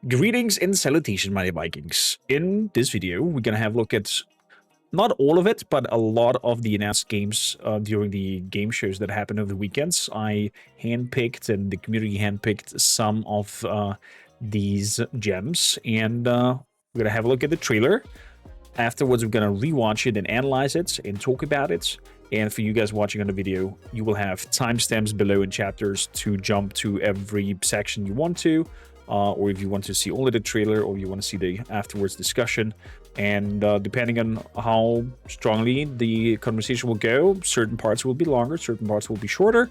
Greetings and salutations, mighty Vikings. In this video, we're gonna have a look at not all of it, but a lot of the announced games during the game shows that happened over the weekends. I handpicked, and the community handpicked some of these gems, and we're gonna have a look at the trailer. Afterwards, we're gonna rewatch it and analyze it and talk about it. And for you guys watching on the video, you will have timestamps below in chapters to jump to every section you want to. Or if you want to see only the trailer, or you want to see the afterwards discussion. And depending on how strongly the conversation will go, certain parts will be longer, certain parts will be shorter.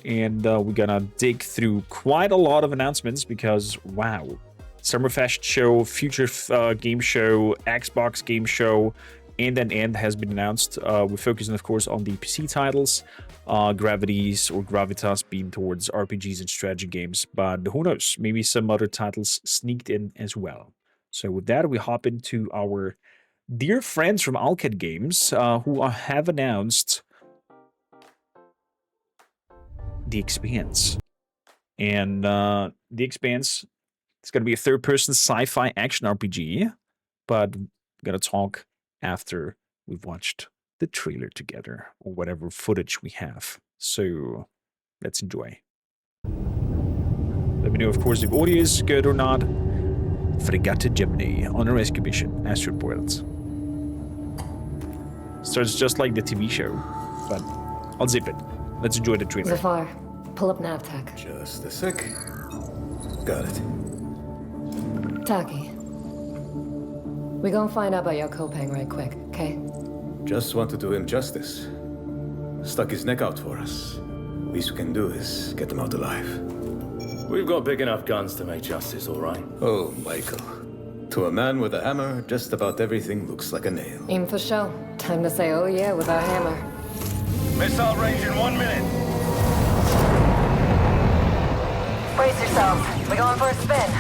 And we're gonna dig through quite a lot of announcements because, wow, Summerfest show, Future game show, Xbox game show, and an end has been announced. We're focusing, of course, on the PC titles. Gravitas being towards RPGs and strategy games, but who knows, maybe some other titles sneaked in as well. So with that, we hop into our dear friends from Alcat Games, who have announced the Expanse. And the Expanse, it's going to be a third-person sci-fi action RPG, but we're going to talk after we've watched the trailer together, or whatever footage we have. So let's enjoy. Let me know, of course, if audio is good or not. Fregata Gemini on a rescue mission, Astrid Boils. Starts just like the TV show, but I'll zip it. Let's enjoy the trailer. Zafar, pull up NavTech. Just a sec. Got it. Taki. We gonna find out about your Kopang right quick, okay? Just want to do him justice. Stuck his neck out for us. Least we can do is get him out alive. We've got big enough guns to make justice, all right? Oh, Michael. To a man with a hammer, just about everything looks like a nail. Aim for show. Time to say oh yeah with our hammer. Missile range in 1 minute. Brace yourselves. We going for a spin.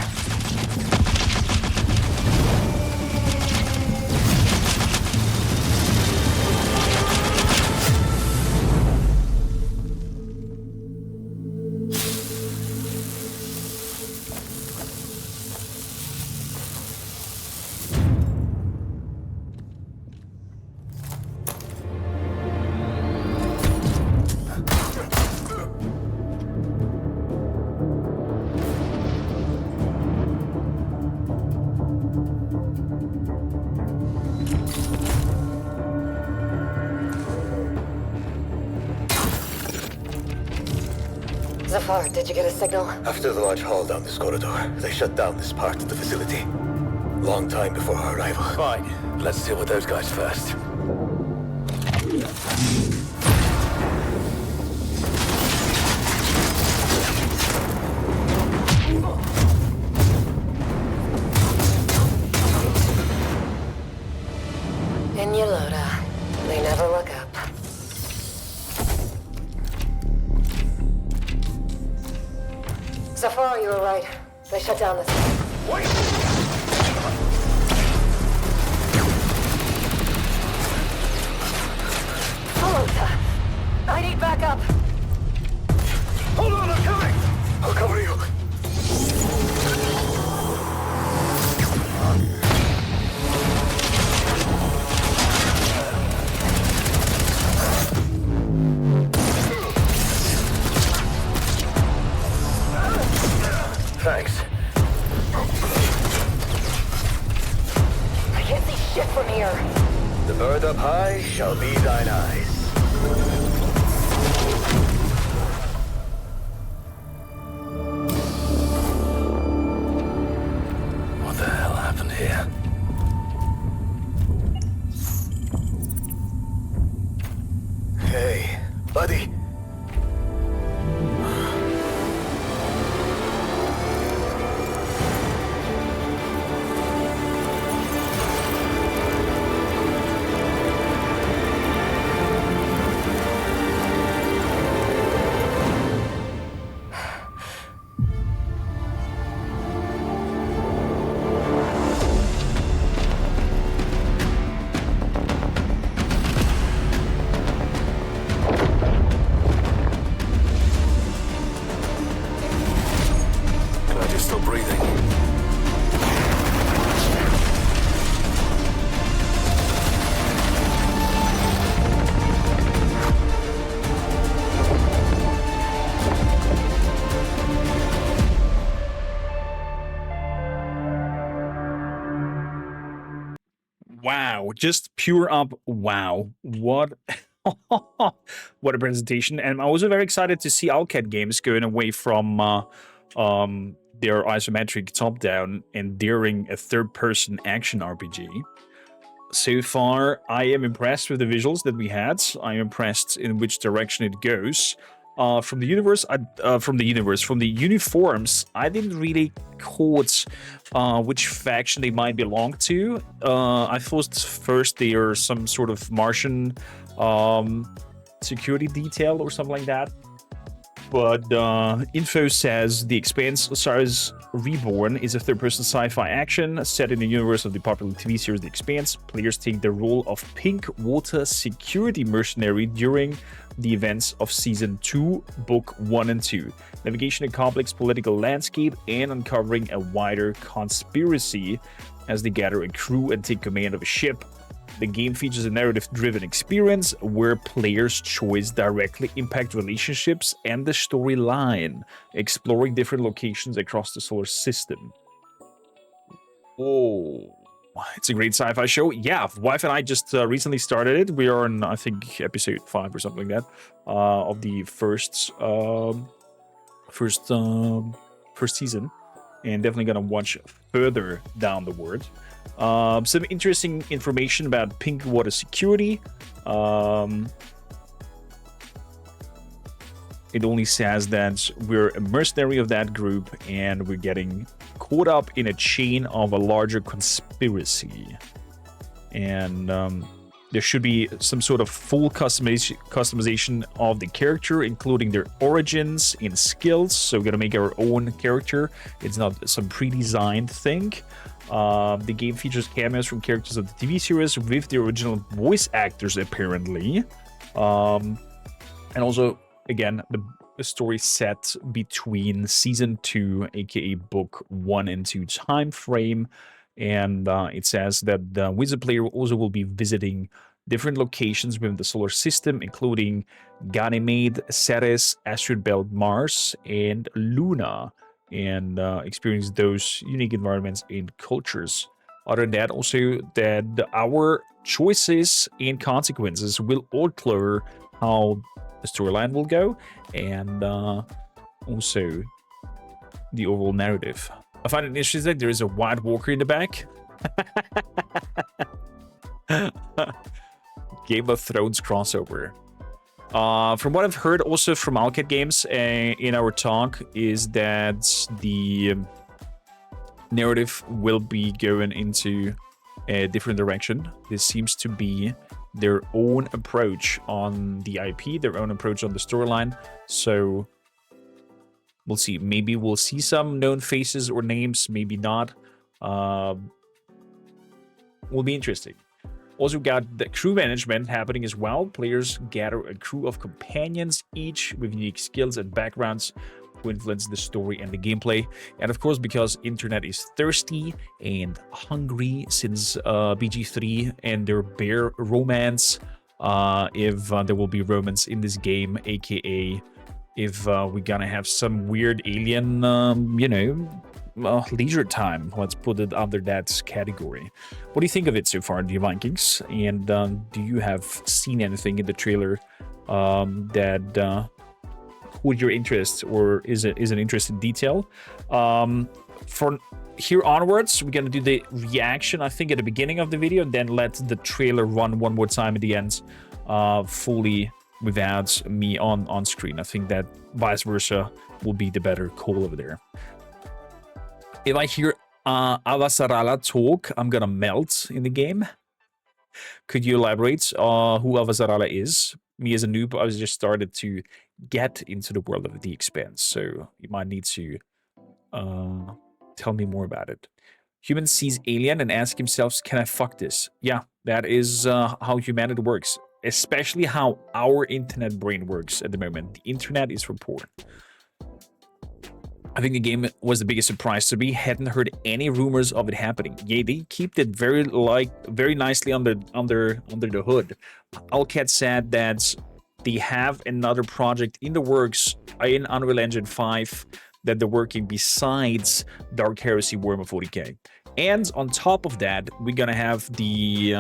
Zafar, did you get a signal? After the large haul down this corridor, they shut down this part of the facility. Long time before our arrival. Fine. Let's deal with those guys first. In Yolota. They never look up. Zafar, you were right. They shut down this. Wait! Yolota! I need backup! Hold on, I'm coming! I'll cover you. Thanks. I can't see shit from here. The bird up high shall be thine eyes. What the hell happened here? Hey, buddy. Wow, just pure up wow. What what a presentation. And I'm also very excited to see Alcat Games going away from their isometric top-down and daring a third-person action RPG. So far, I am impressed with the visuals that we had. I'm impressed in which direction it goes. From the uniforms, I didn't really caught which faction they might belong to. I thought first they are some sort of Martian security detail or something like that. But info says the Expanse Reborn is a third-person sci-fi action set in the universe of the popular TV series The Expanse. Players take the role of pink water security mercenary during the events of Season 2, Book 1 and 2. Navigation in a complex political landscape and uncovering a wider conspiracy as they gather a crew and take command of a ship. The game features a narrative-driven experience where players' choice directly impact relationships and the storyline, exploring different locations across the solar system. Oh, it's a great sci-fi show. Yeah, wife and I just recently started it. We are on, I think, episode 5 or something like that of the first season, and definitely gonna watch further down the road. Some interesting information about pink water security. It only says that we're a mercenary of that group and we're getting caught up in a chain of a larger conspiracy. And there should be some sort of full customization of the character, including their origins and skills. So we're gonna make our own character. It's not some pre-designed thing. The game features cameos from characters of the TV series with the original voice actors, apparently. And also, again, the story set between Season 2, aka Book 1 and 2 time frame. And it says that the wizard player also will be visiting different locations within the solar system, including Ganymede, Ceres, asteroid belt Mars, and Luna, and experience those unique environments and cultures. Other than that, also that our choices and consequences will alter how the storyline will go, and also the overall narrative. I find it interesting that there is a White Walker in the back. Game of Thrones crossover. From what I've heard also from Alcat Games in our talk is that the narrative will be going into a different direction. This seems to be their own approach on the IP, their own approach on the storyline. So we'll see. Maybe we'll see some known faces or names, maybe not. Will be interesting. Also got the crew management happening as well. Players gather a crew of companions, each with unique skills and backgrounds to influence the story and the gameplay. And of course, because internet is thirsty and hungry since BG3 and their bear romance, if there will be romance in this game, aka if we're gonna have some weird alien, leisure time. Let's put it under that category. What do you think of it so far, the Vikings? And do you have seen anything in the trailer that caught your interest, or is an interest in detail? From here onwards, we're gonna do the reaction, I think, at the beginning of the video, and then let the trailer run one more time at the end, fully without me on screen. I think that vice versa will be the better call over there. If I hear Avasarala talk, I'm gonna melt in the game. Could you elaborate who Avasarala is? Me as a noob, I was just started to get into the world of the Expanse, so you might need to tell me more about it. Human sees alien and asks himself, can I fuck this? Yeah, that is how humanity works, especially how our internet brain works at the moment. The internet is for porn. I think the game was the biggest surprise to me. Hadn't heard any rumors of it happening. Yeah, they kept it very nicely under the hood. Alcat said that they have another project in the works in Unreal Engine 5 that they're working besides Dark Heresy Warhammer 40k. And on top of that, we're gonna have the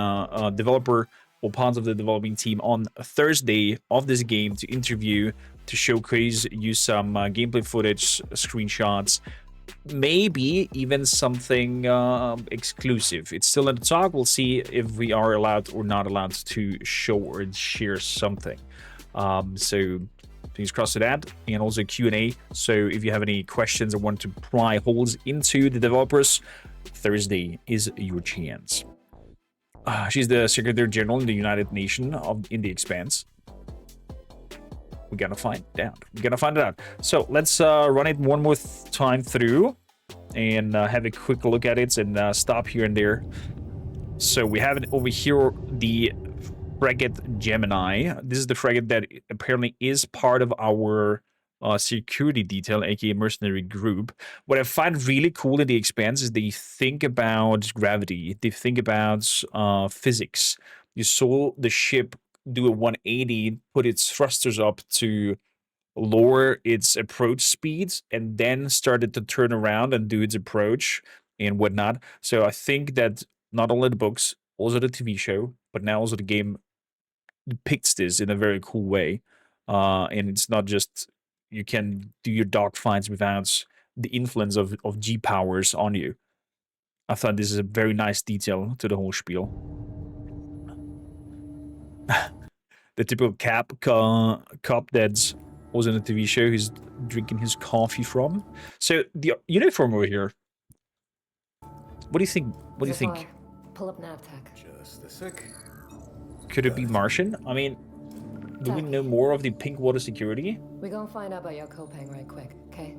developer or parts of the developing team on Thursday of this game to interview, to showcase, use some gameplay footage, screenshots, maybe even something exclusive. It's still in the talk. We'll see if we are allowed or not allowed to show or share something. So fingers crossed to that, and also Q&A. So if you have any questions or want to pry holes into the developers, Thursday is your chance. She's the Secretary General in the United Nations in the Expanse. We're gonna find out. We're gonna find it out. So let's run it one more time through and have a quick look at it and stop here and there. So we have it over here, the frigate Gemini. This is the frigate that apparently is part of our security detail, aka mercenary group. What I find really cool in the Expanse is they think about gravity, they think about physics. You saw the ship do a 180, put its thrusters up to lower its approach speeds, and then started to turn around and do its approach and whatnot. So I think that not only the books, also the TV show, but now also the game depicts this in a very cool way. And it's not just you can do your dogfights without the influence of G powers on you. I thought this is a very nice detail to the whole spiel. The typical cop that's was in a TV show he's drinking his coffee from. So the uniform over here. What do you think? What do you think? Pull up NavTech. Just a sec. Could it be Martian? I mean, do we know more of the Pinkwater security? We're gonna find out about your Kopang right quick, okay?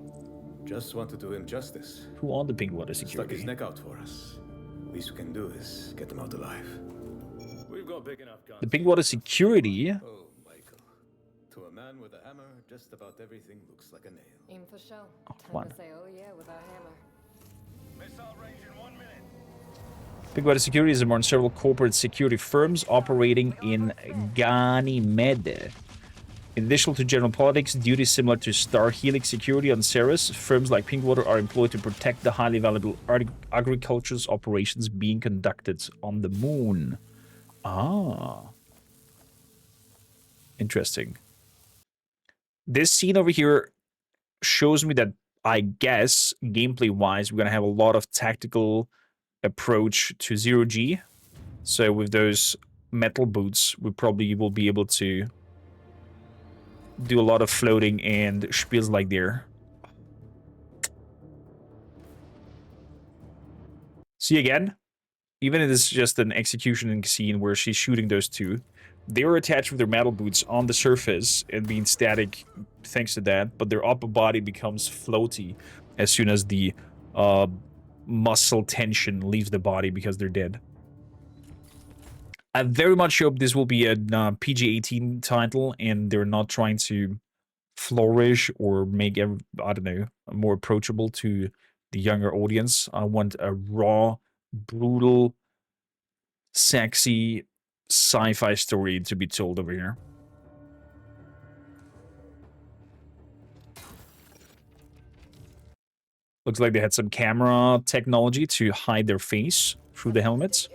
Just want to do him justice. Who are the Pinkwater Stuck security? his neck out for us. Least we can do is get him out alive. We've got big enough guns. The Pinkwater security. Oh, Michael. To a man with a hammer, just about everything looks like a nail. Aim for show. One. Time to say oh yeah with our hammer. Missile range in 1 minute. Pinkwater Security is among several corporate security firms operating in Ganymede. In addition to general politics, duties similar to Star Helix Security on Ceres, firms like Pinkwater are employed to protect the highly valuable agricultural operations being conducted on the moon. Ah. Interesting. This scene over here shows me that, I guess, gameplay-wise, we're going to have a lot of tactical approach to 0G. So with those metal boots, we probably will be able to do a lot of floating and spiels like there. See again, even if it's just an execution scene where she's shooting those two, they were attached with their metal boots on the surface and being static thanks to that, but their upper body becomes floaty as soon as the muscle tension leaves the body because they're dead. I very much hope this will be a PG-18 title and they're not trying to flourish or make it, I don't know, more approachable to the younger audience. I want a raw, brutal, sexy sci-fi story to be told over here. Looks like they had some camera technology to hide their face through the helmets.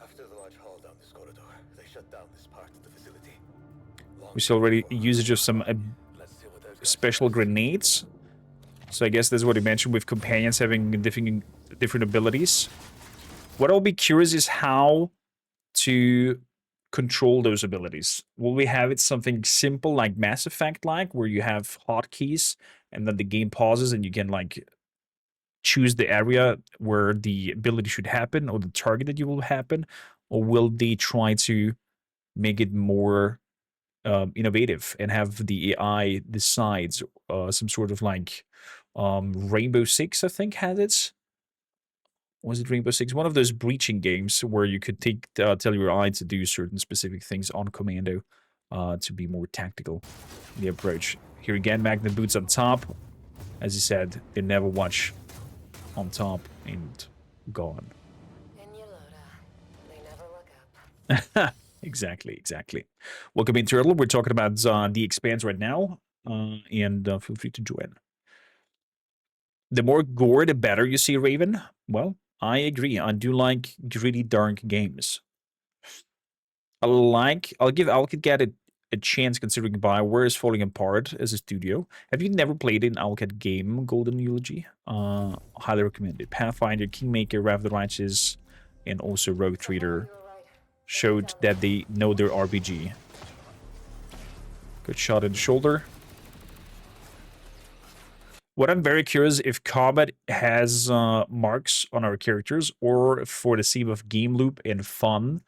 After the large haul down this corridor, they shut down this part of the facility. We see already usage of some special grenades. So I guess that's what he mentioned with companions having different abilities. What I'll be curious is how to control those abilities. Will we have it something simple like Mass Effect-like, where you have hotkeys and then the game pauses and you can like choose the area where the ability should happen or the target that you will happen? Or will they try to make it more innovative and have the AI decides some sort of like Rainbow Six, I think, had it. Was it Rainbow Six? One of those breaching games where you could tell your AI to do certain specific things on commando to be more tactical in the approach. Here again, Magnet boots on top. As he said, they never watch on top and gone. They never look up. Exactly, exactly. Welcome in, Turtle. We're talking about the Expanse right now, and feel free to join. The more gore, the better, you see, Raven. Well, I agree. I do like gritty, dark games. I'll give Alcat a chance considering BioWare is falling apart as a studio. Have you never played an Alcat game, Golden Eulogy? Highly recommended. Pathfinder, Kingmaker, Wrath of the Righteous, and also Rogue Trader showed that they know their RPG. Good shot in the shoulder. What I'm very curious if combat has marks on our characters, or for the sake of game loop and fun,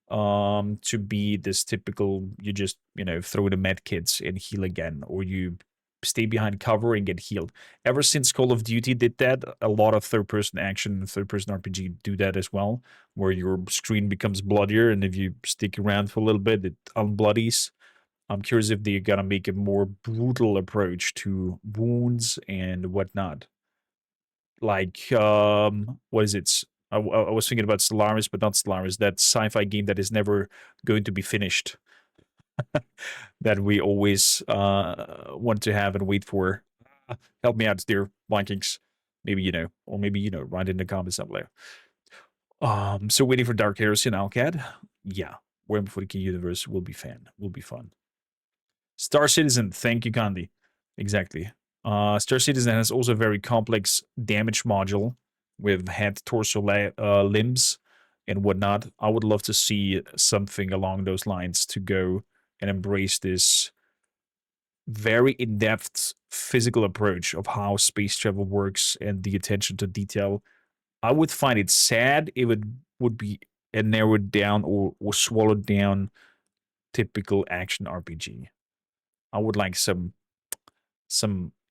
to be this typical, you just, throw the med kits and heal again, or you stay behind cover and get healed. Ever since Call of Duty did that, a lot of third-person action and third-person RPG do that as well, where your screen becomes bloodier, and if you stick around for a little bit, it unbloodies. I'm curious if they're gonna make a more brutal approach to wounds and whatnot. Like, what is it? I was thinking about Stellaris, but not Stellaris. That sci-fi game that is never going to be finished. That we always want to have and wait for. Help me out, dear Vikings. Maybe or maybe write in the comments down below. So waiting for Dark Heresy and Alcad. Yeah, Waiting for the King Universe will be fun. Star Citizen, thank you, Gandhi. Exactly. Star Citizen has also a very complex damage module with head, torso, limbs, and whatnot. I would love to see something along those lines to go and embrace this very in-depth physical approach of how space travel works and the attention to detail. I would find it sad if it would be a narrowed down or swallowed down typical action RPG. I would like some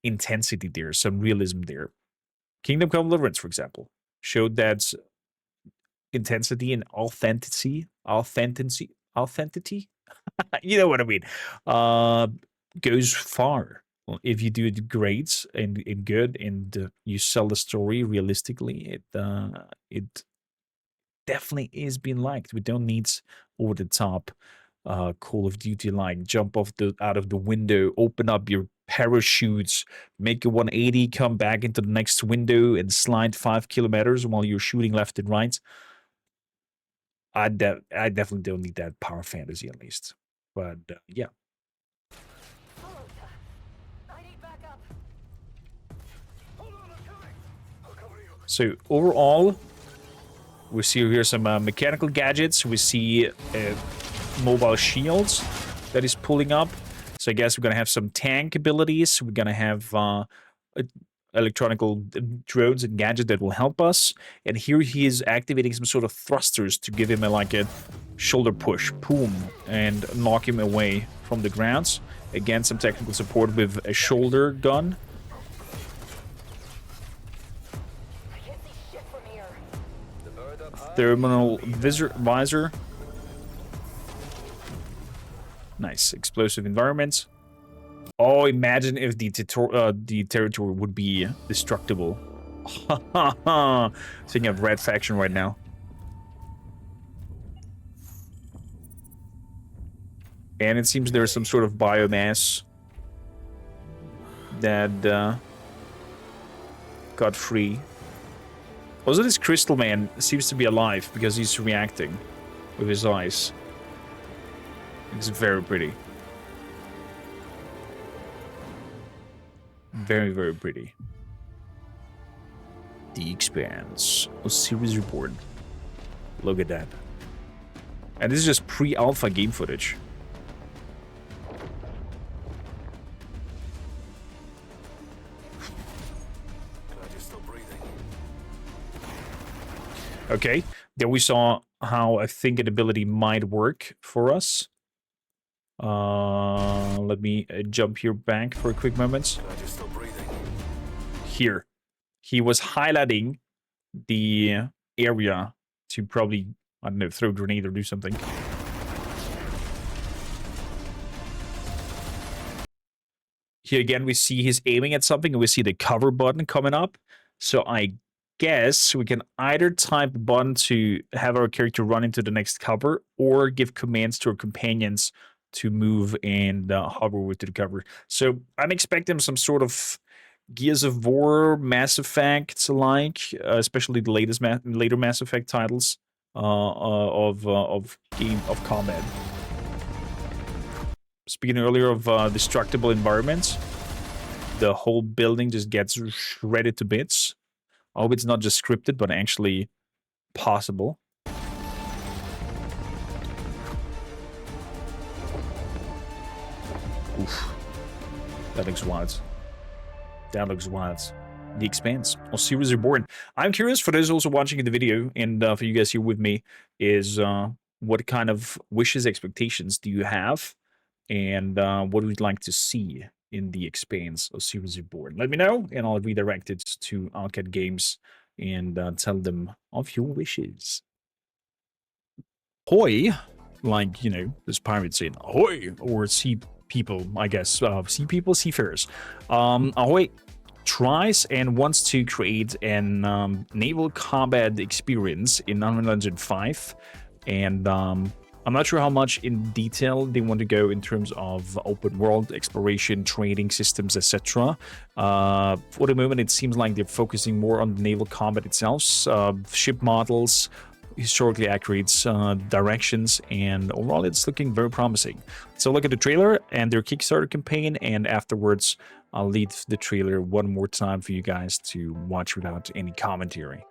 intensity there, some realism there. Kingdom Come Deliverance, for example, showed that intensity and authenticity. You know what I mean. Goes far. Well, if you do it great and good, and you sell the story realistically, it definitely is being liked. We don't need over the top Call of Duty like jump out of the window, open up your parachutes, make a 180, come back into the next window, and slide 5 kilometers while you're shooting left and right. I definitely don't need that power fantasy, at least. But yeah. So overall, we see here some mechanical gadgets. We see mobile shields that is pulling up. So I guess we're gonna have some tank abilities. We're gonna have electronical drones and gadgets that will help us. And here he is activating some sort of thrusters to give him a shoulder push, boom, and knock him away from the grounds. Again, some technical support with a shoulder gun. Thermal visor. Nice. Explosive environments. Oh, imagine if the territory would be destructible. Thinking of Red Faction right now. And it seems there's some sort of biomass that got free. Also, this Crystal Man seems to be alive because he's reacting with his eyes. It's very pretty. Very, very pretty. The Expanse. A series report. Look at that. And this is just pre-alpha game footage. Okay, there we saw how I think an ability might work for us. Let me jump here back for a quick moment. Here, he was highlighting the area to probably, I don't know, throw a grenade or do something. Here again, we see he's aiming at something, and we see the cover button coming up. So I guess we can either type a button to have our character run into the next cover, or give commands to our companions to move and hover with the cover. So I'm expecting some sort of Gears of War, Mass Effect, like especially the latest later Mass Effect titles of combat. Speaking earlier of destructible environments, the whole building just gets shredded to bits. I hope it's not just scripted, but actually possible. Oof. That looks wild. That looks wild. The Expanse or Series Reborn. I'm curious, for those also watching in the video, and for you guys here with me, is what kind of wishes, expectations do you have? And what would you like to see in the Expanse or Series Reborn? Let me know, and I'll redirect it to Arcade Games and tell them of your wishes. Ahoy, like, you know, this pirate saying ahoy, or sea people, I guess. Sea people, seafarers. Ahoy tries and wants to create an naval combat experience in Unreal Engine 5. And I'm not sure how much in detail they want to go in terms of open world exploration, trading systems, etc. For the moment, it seems like they're focusing more on the naval combat itself, ship models, historically accurate directions, and overall it's looking very promising. So look at the trailer and their Kickstarter campaign, and afterwards I'll lead the trailer one more time for you guys to watch without any commentary.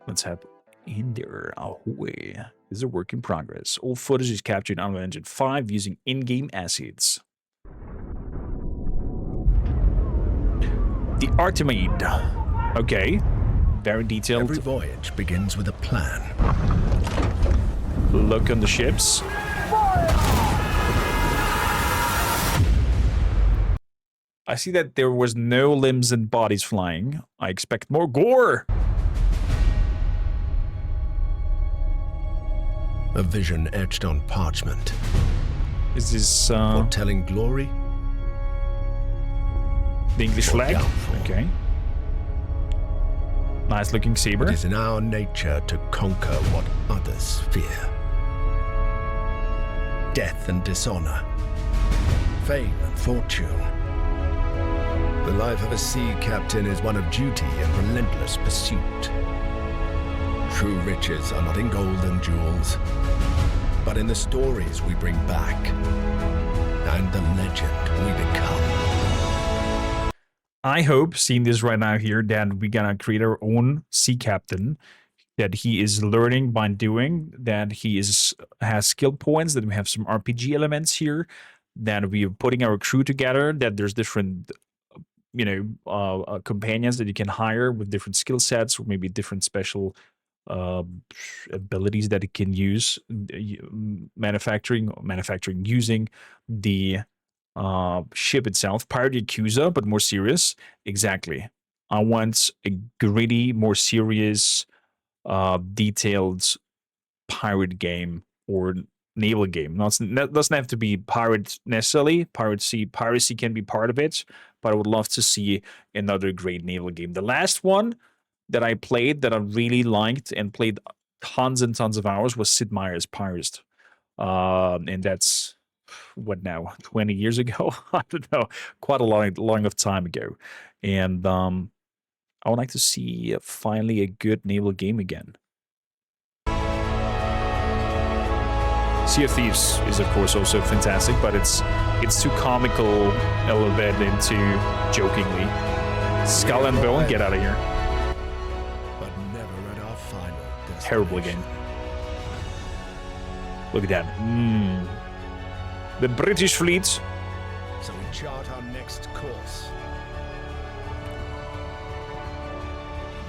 Let's have in there. Ahoy. This is a work in progress. All footage is captured on Unreal Engine 5 using in-game assets. The Artemide. Okay. Very detailed. Every voyage begins with a plan. Look on the ships. I see that there was no limbs and bodies flying. I expect more gore. A vision etched on parchment. Is this foretelling glory? The English flag? Downfall. Okay. Nice looking saber. It is in our nature to conquer what others fear. Death and dishonor. Fame and fortune. The life of a sea captain is one of duty and relentless pursuit. True riches are not in gold and jewels, but in the stories we bring back and the legend we become. I hope, seeing this right now here, that we're gonna create our own sea captain, that he is learning by doing, that he has skill points, that we have some RPG elements here, that we're putting our crew together, that there's different, you know, companions that you can hire with different skill sets, or maybe different special abilities that it can use, manufacturing using the ship itself. Pirate Yakuza, but more serious. Exactly. I want a gritty, more serious, detailed pirate game or naval game. That doesn't have to be pirate necessarily. Piracy can be part of it, but I would love to see another great naval game. The last one that I played that I really liked and played tons and tons of hours was Sid Meier's Pirate. And that's what now, 20 years ago? I don't know, quite a long of time ago. And I would like to see finally a good naval game again. Sea of Thieves is of course also fantastic, but it's too comical elevated into jokingly. Skull and Bone, get out of here. But never at our final destination. Terrible game. Look at that. The British fleet. So we chart our next course.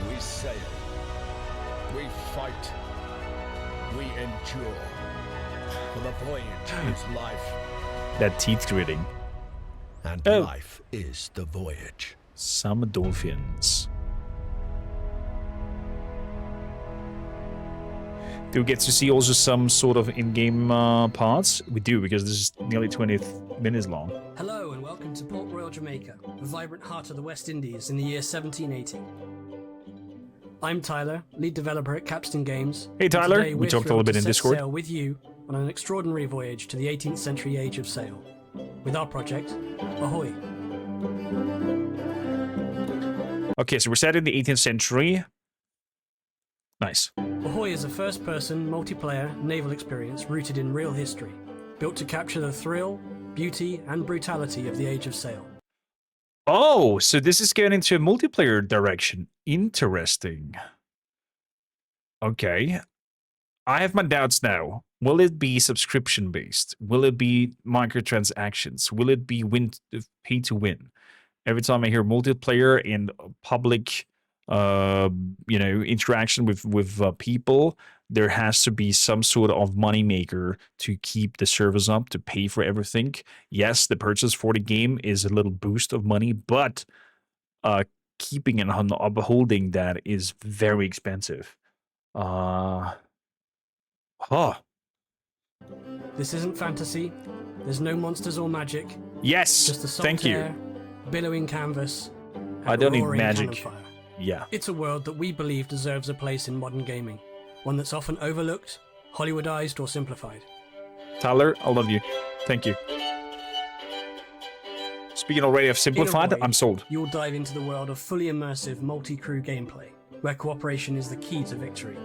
We sail. We fight. We endure. For the voyage is life. That teeth gritting. And life is the voyage. Some dolphins. Do we get to see also some sort of in-game parts? We do, because this is nearly 20 minutes long. Hello and welcome to Port Royal, Jamaica, the vibrant heart of the West Indies in the year 1780. I'm Tyler, lead developer at Capstan Games. Hey Tyler, we talked a little bit in Discord. Sail with you on an extraordinary voyage to the 18th century age of sail. With our project, Ahoy. Okay, so we're set in the 18th century. Nice. Ahoy is a first-person, multiplayer naval experience rooted in real history, built to capture the thrill, beauty, and brutality of the Age of Sail. Oh, so this is going into a multiplayer direction. Interesting. Okay. I have my doubts now. Will it be subscription-based? Will it be microtransactions? Will it be pay to win? Every time I hear multiplayer and public interaction with people, there has to be some sort of moneymaker to keep the servers up, to pay for everything. Yes, the purchase for the game is a little boost of money, but keeping and upholding that is very expensive. This isn't fantasy. There's no monsters or magic. Yes, just a salt thank you. air, billowing canvas. I don't need roaring magic. cannon fire. Yeah. It's a world that we believe deserves a place in modern gaming, one that's often overlooked, Hollywoodized, or simplified. Tyler, I love you. Thank you. Speaking already of simplified, I'm sold. You'll dive into the world of fully immersive multi-crew gameplay, where cooperation is the key to victory.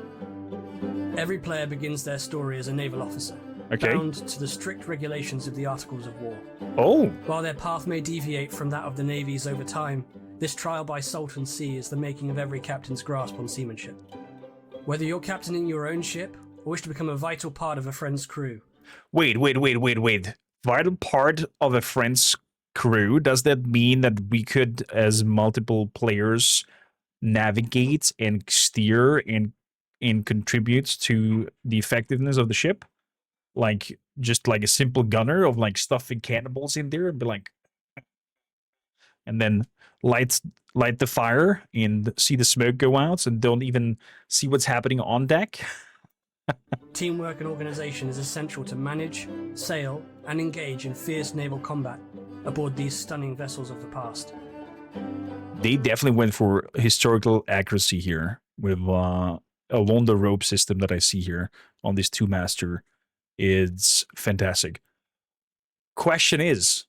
Every player begins their story as a naval officer, bound to the strict regulations of the Articles of War. Oh. While their path may deviate from that of the navies over time, this trial by salt and sea is the making of every captain's grasp on seamanship. Whether you're captaining your own ship or wish to become a vital part of a friend's crew. Wait. Vital part of a friend's crew? Does that mean that we could, as multiple players, navigate and steer and contribute to the effectiveness of the ship? Like, just like a simple gunner of like stuffing cannonballs in there and be like, and then light the fire and see the smoke go out and don't even see what's happening on deck. Teamwork and organization is essential to manage, sail, and engage in fierce naval combat aboard these stunning vessels of the past. They definitely went for historical accuracy here with along the rope system that I see here on this two-master. It's fantastic. Question is,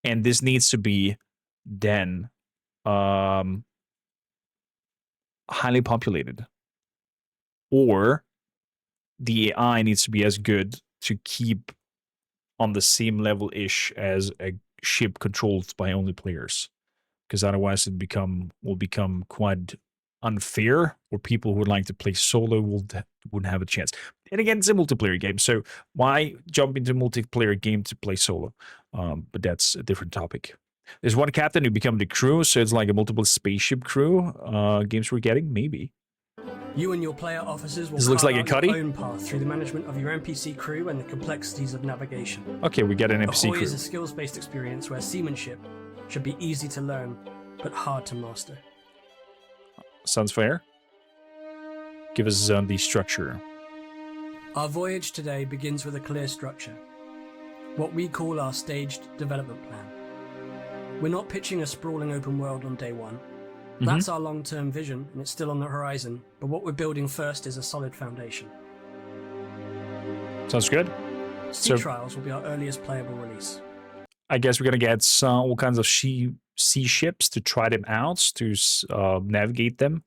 and this needs to be then highly populated, or the AI needs to be as good to keep on the same level-ish as a ship controlled by only players, because otherwise it will become quite unfair, or people who would like to play solo wouldn't have a chance. And again, it's a multiplayer game, so why jump into a multiplayer game to play solo? But that's a different topic. There's one captain who become the crew, so it's like a multiple spaceship crew. Games we're getting, maybe. You and your player officers will this looks like a carve out cuddy. your own path through the management of your NPC crew and the complexities of navigation. Okay, we get an NPC Ahoy crew. is a skills-based experience where seamanship should be easy to learn, but hard to master. Sounds fair. Give us the structure. Our voyage today begins with a clear structure, what we call our staged development plan. We're not pitching a sprawling open world on day one. That's our long-term vision, and it's still on the horizon, but what we're building first is a solid foundation. Sounds good. Sea Trials will be our earliest playable release. I guess we're going to get all kinds of sea ships to try them out, to navigate them,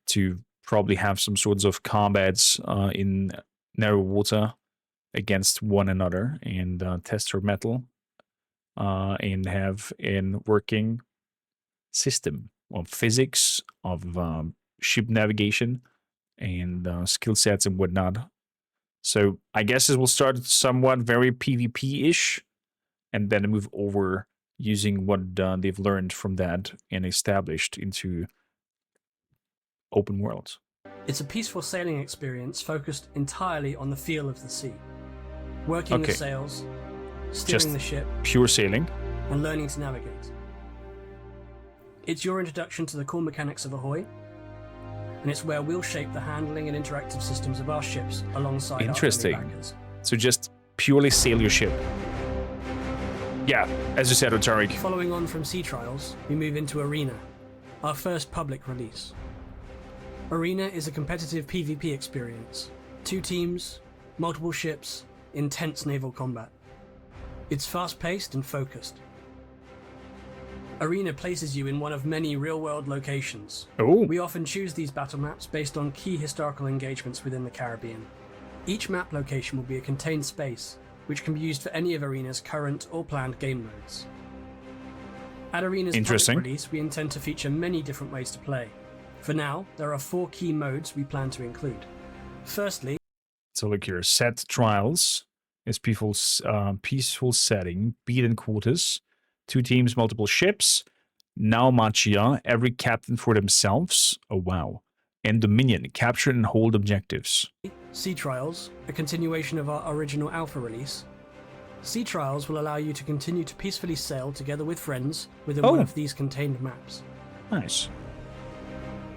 to probably have some sorts of combats in narrow water against one another, and test our mettle, and have a working system of physics, of ship navigation, and skill sets and whatnot. So I guess it will start somewhat very PvP-ish, and then move over using what they've learned from that and established into open worlds. It's a peaceful sailing experience focused entirely on the feel of the sea. Working the sails, steering the ship, pure sailing, and learning to navigate. It's your introduction to the core mechanics of Ahoy, and it's where we'll shape the handling and interactive systems of our ships alongside our early backers. So just purely sail your ship. Yeah, as you said, Otarik. Following on from Sea Trials, we move into Arena, our first public release. Arena is a competitive PvP experience. 2 teams, multiple ships, intense naval combat. It's fast-paced and focused. Arena places you in one of many real-world locations. Oh, We often choose these battle maps based on key historical engagements within the Caribbean. Each map location will be a contained space, which can be used for any of Arena's current or planned game modes. At Arena's public Interesting. release, we intend to feature many different ways to play. For now, there are 4 key modes we plan to include. Firstly, so look here. Set trials is peaceful setting, beaten quarters, 2 teams, multiple ships. Now Mafia, every captain for themselves. Oh wow. And Dominion, capture and hold objectives. Sea Trials, a continuation of our original alpha release. Sea Trials will allow you to continue to peacefully sail together with friends within one of these contained maps. Nice.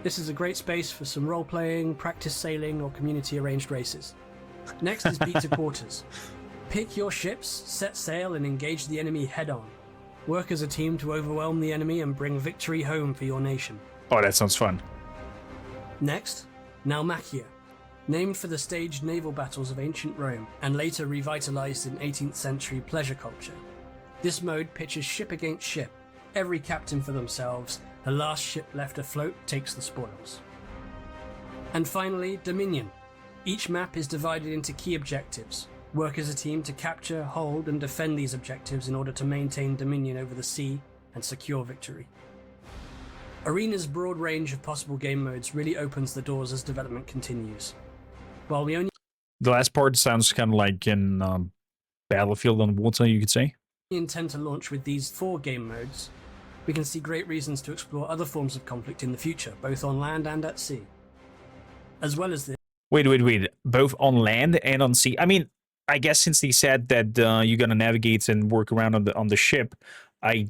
This is a great space for some role-playing, practice sailing, or community-arranged races. Next is Beat to Quarters. Pick your ships, set sail, and engage the enemy head-on. Work as a team to overwhelm the enemy and bring victory home for your nation. Oh, that sounds fun. Next, Mafia. Named for the staged naval battles of ancient Rome and later revitalized in 18th century pleasure culture. This mode pitches ship against ship, every captain for themselves. The last ship left afloat takes the spoils. And finally, Dominion. Each map is divided into key objectives. Work as a team to capture, hold, and defend these objectives in order to maintain dominion over the sea and secure victory. Arena's broad range of possible game modes really opens the doors as development continues. While we only The last part sounds kind of like in Battlefield on water, you could say. intend to launch with these 4 game modes, we can see great reasons to explore other forms of conflict in the future, both on land and at sea. As well as this, Wait. Both on land and on sea. I mean, I guess since they said that you're gonna navigate and work around on the ship, I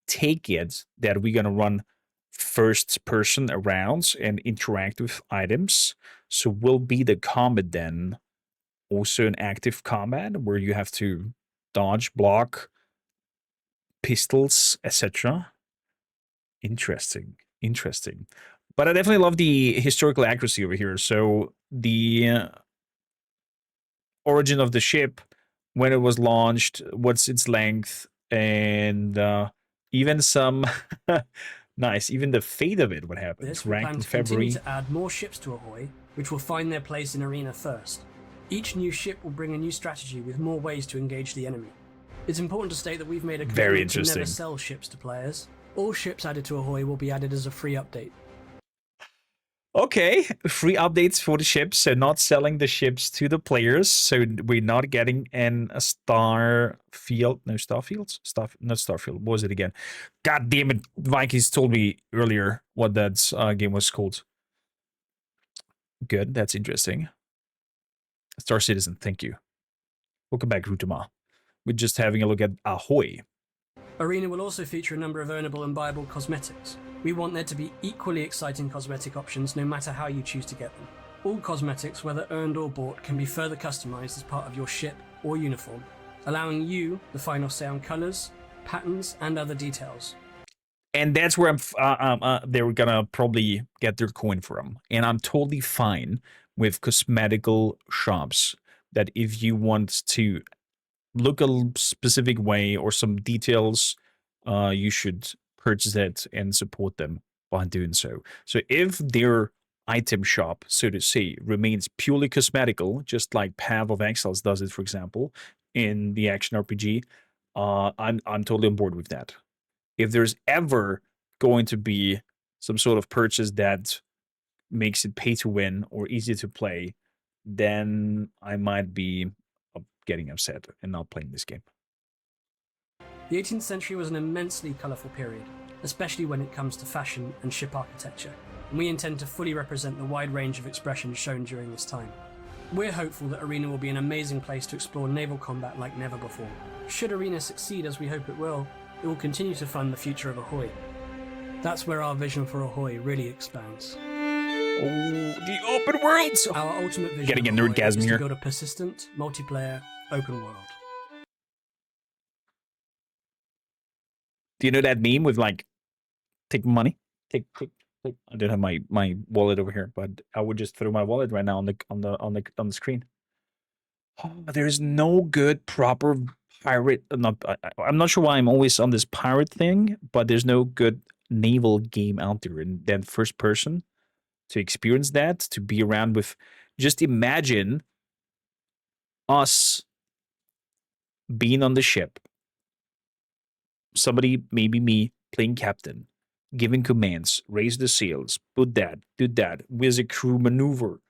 take it that we're gonna run first person around and interact with items. So will be the combat then also an active combat where you have to dodge, block, pistols, etc. Interesting. But I definitely love the historical accuracy over here. So the origin of the ship, when it was launched, what's its length, and even some nice, even the fate of it, what happens. we Ranked plan in to continue February. to add more ships to Ahoy, which will find their place in Arena first. Each new ship will bring a new strategy with more ways to engage the enemy. It's important to state that we've made a Very commitment to never interesting. sell ships to players. All ships added to Ahoy will be added as a free update. Okay, free updates for the ships, so not selling the ships to the players, so we're not getting a Starfield. No, Starfield? Not Starfield. What was it again? God damn it, Vikings told me earlier what that game was called. Good, that's interesting. Star Citizen, thank you. Welcome back, Rutama. We're just having a look at Ahoy. Arena will also feature a number of earnable and buyable cosmetics. We want there to be equally exciting cosmetic options no matter how you choose to get them. All cosmetics, whether earned or bought, can be further customized as part of your ship or uniform, allowing you the final say on colors, patterns, and other details. And that's where they're gonna probably get their coin from. And I'm totally fine with cosmetical shops that if you want to look a specific way or some details, you should purchase it and support them by doing so. So if their item shop, so to say, remains purely cosmetical, just like Path of Exiles does it, for example, in the action RPG, I'm totally on board with that. If there's ever going to be some sort of purchase that makes it pay to win or easy to play, then I might be getting upset and not playing this game. The 18th century was an immensely colourful period, especially when it comes to fashion and ship architecture, and we intend to fully represent the wide range of expressions shown during this time. We're hopeful that Arena will be an amazing place to explore naval combat like never before. Should Arena succeed as we hope it will continue to fund the future of Ahoy. That's where our vision for Ahoy really expands. Oh, the open worlds! Our ultimate vision Getting of a Ahoy nerdgasm is here. to build a persistent, multiplayer, open world. Do you know that meme with like, take money, take. I don't have my wallet over here, but I would just throw my wallet right now on the screen. Oh, there's no good proper pirate. I'm not sure why I'm always on this pirate thing, but there's no good naval game out there in that first person to experience that, to be around with. Just imagine us being on the ship, somebody, maybe me, playing captain, giving commands, raise the sails, put that, do that, with a crew maneuver,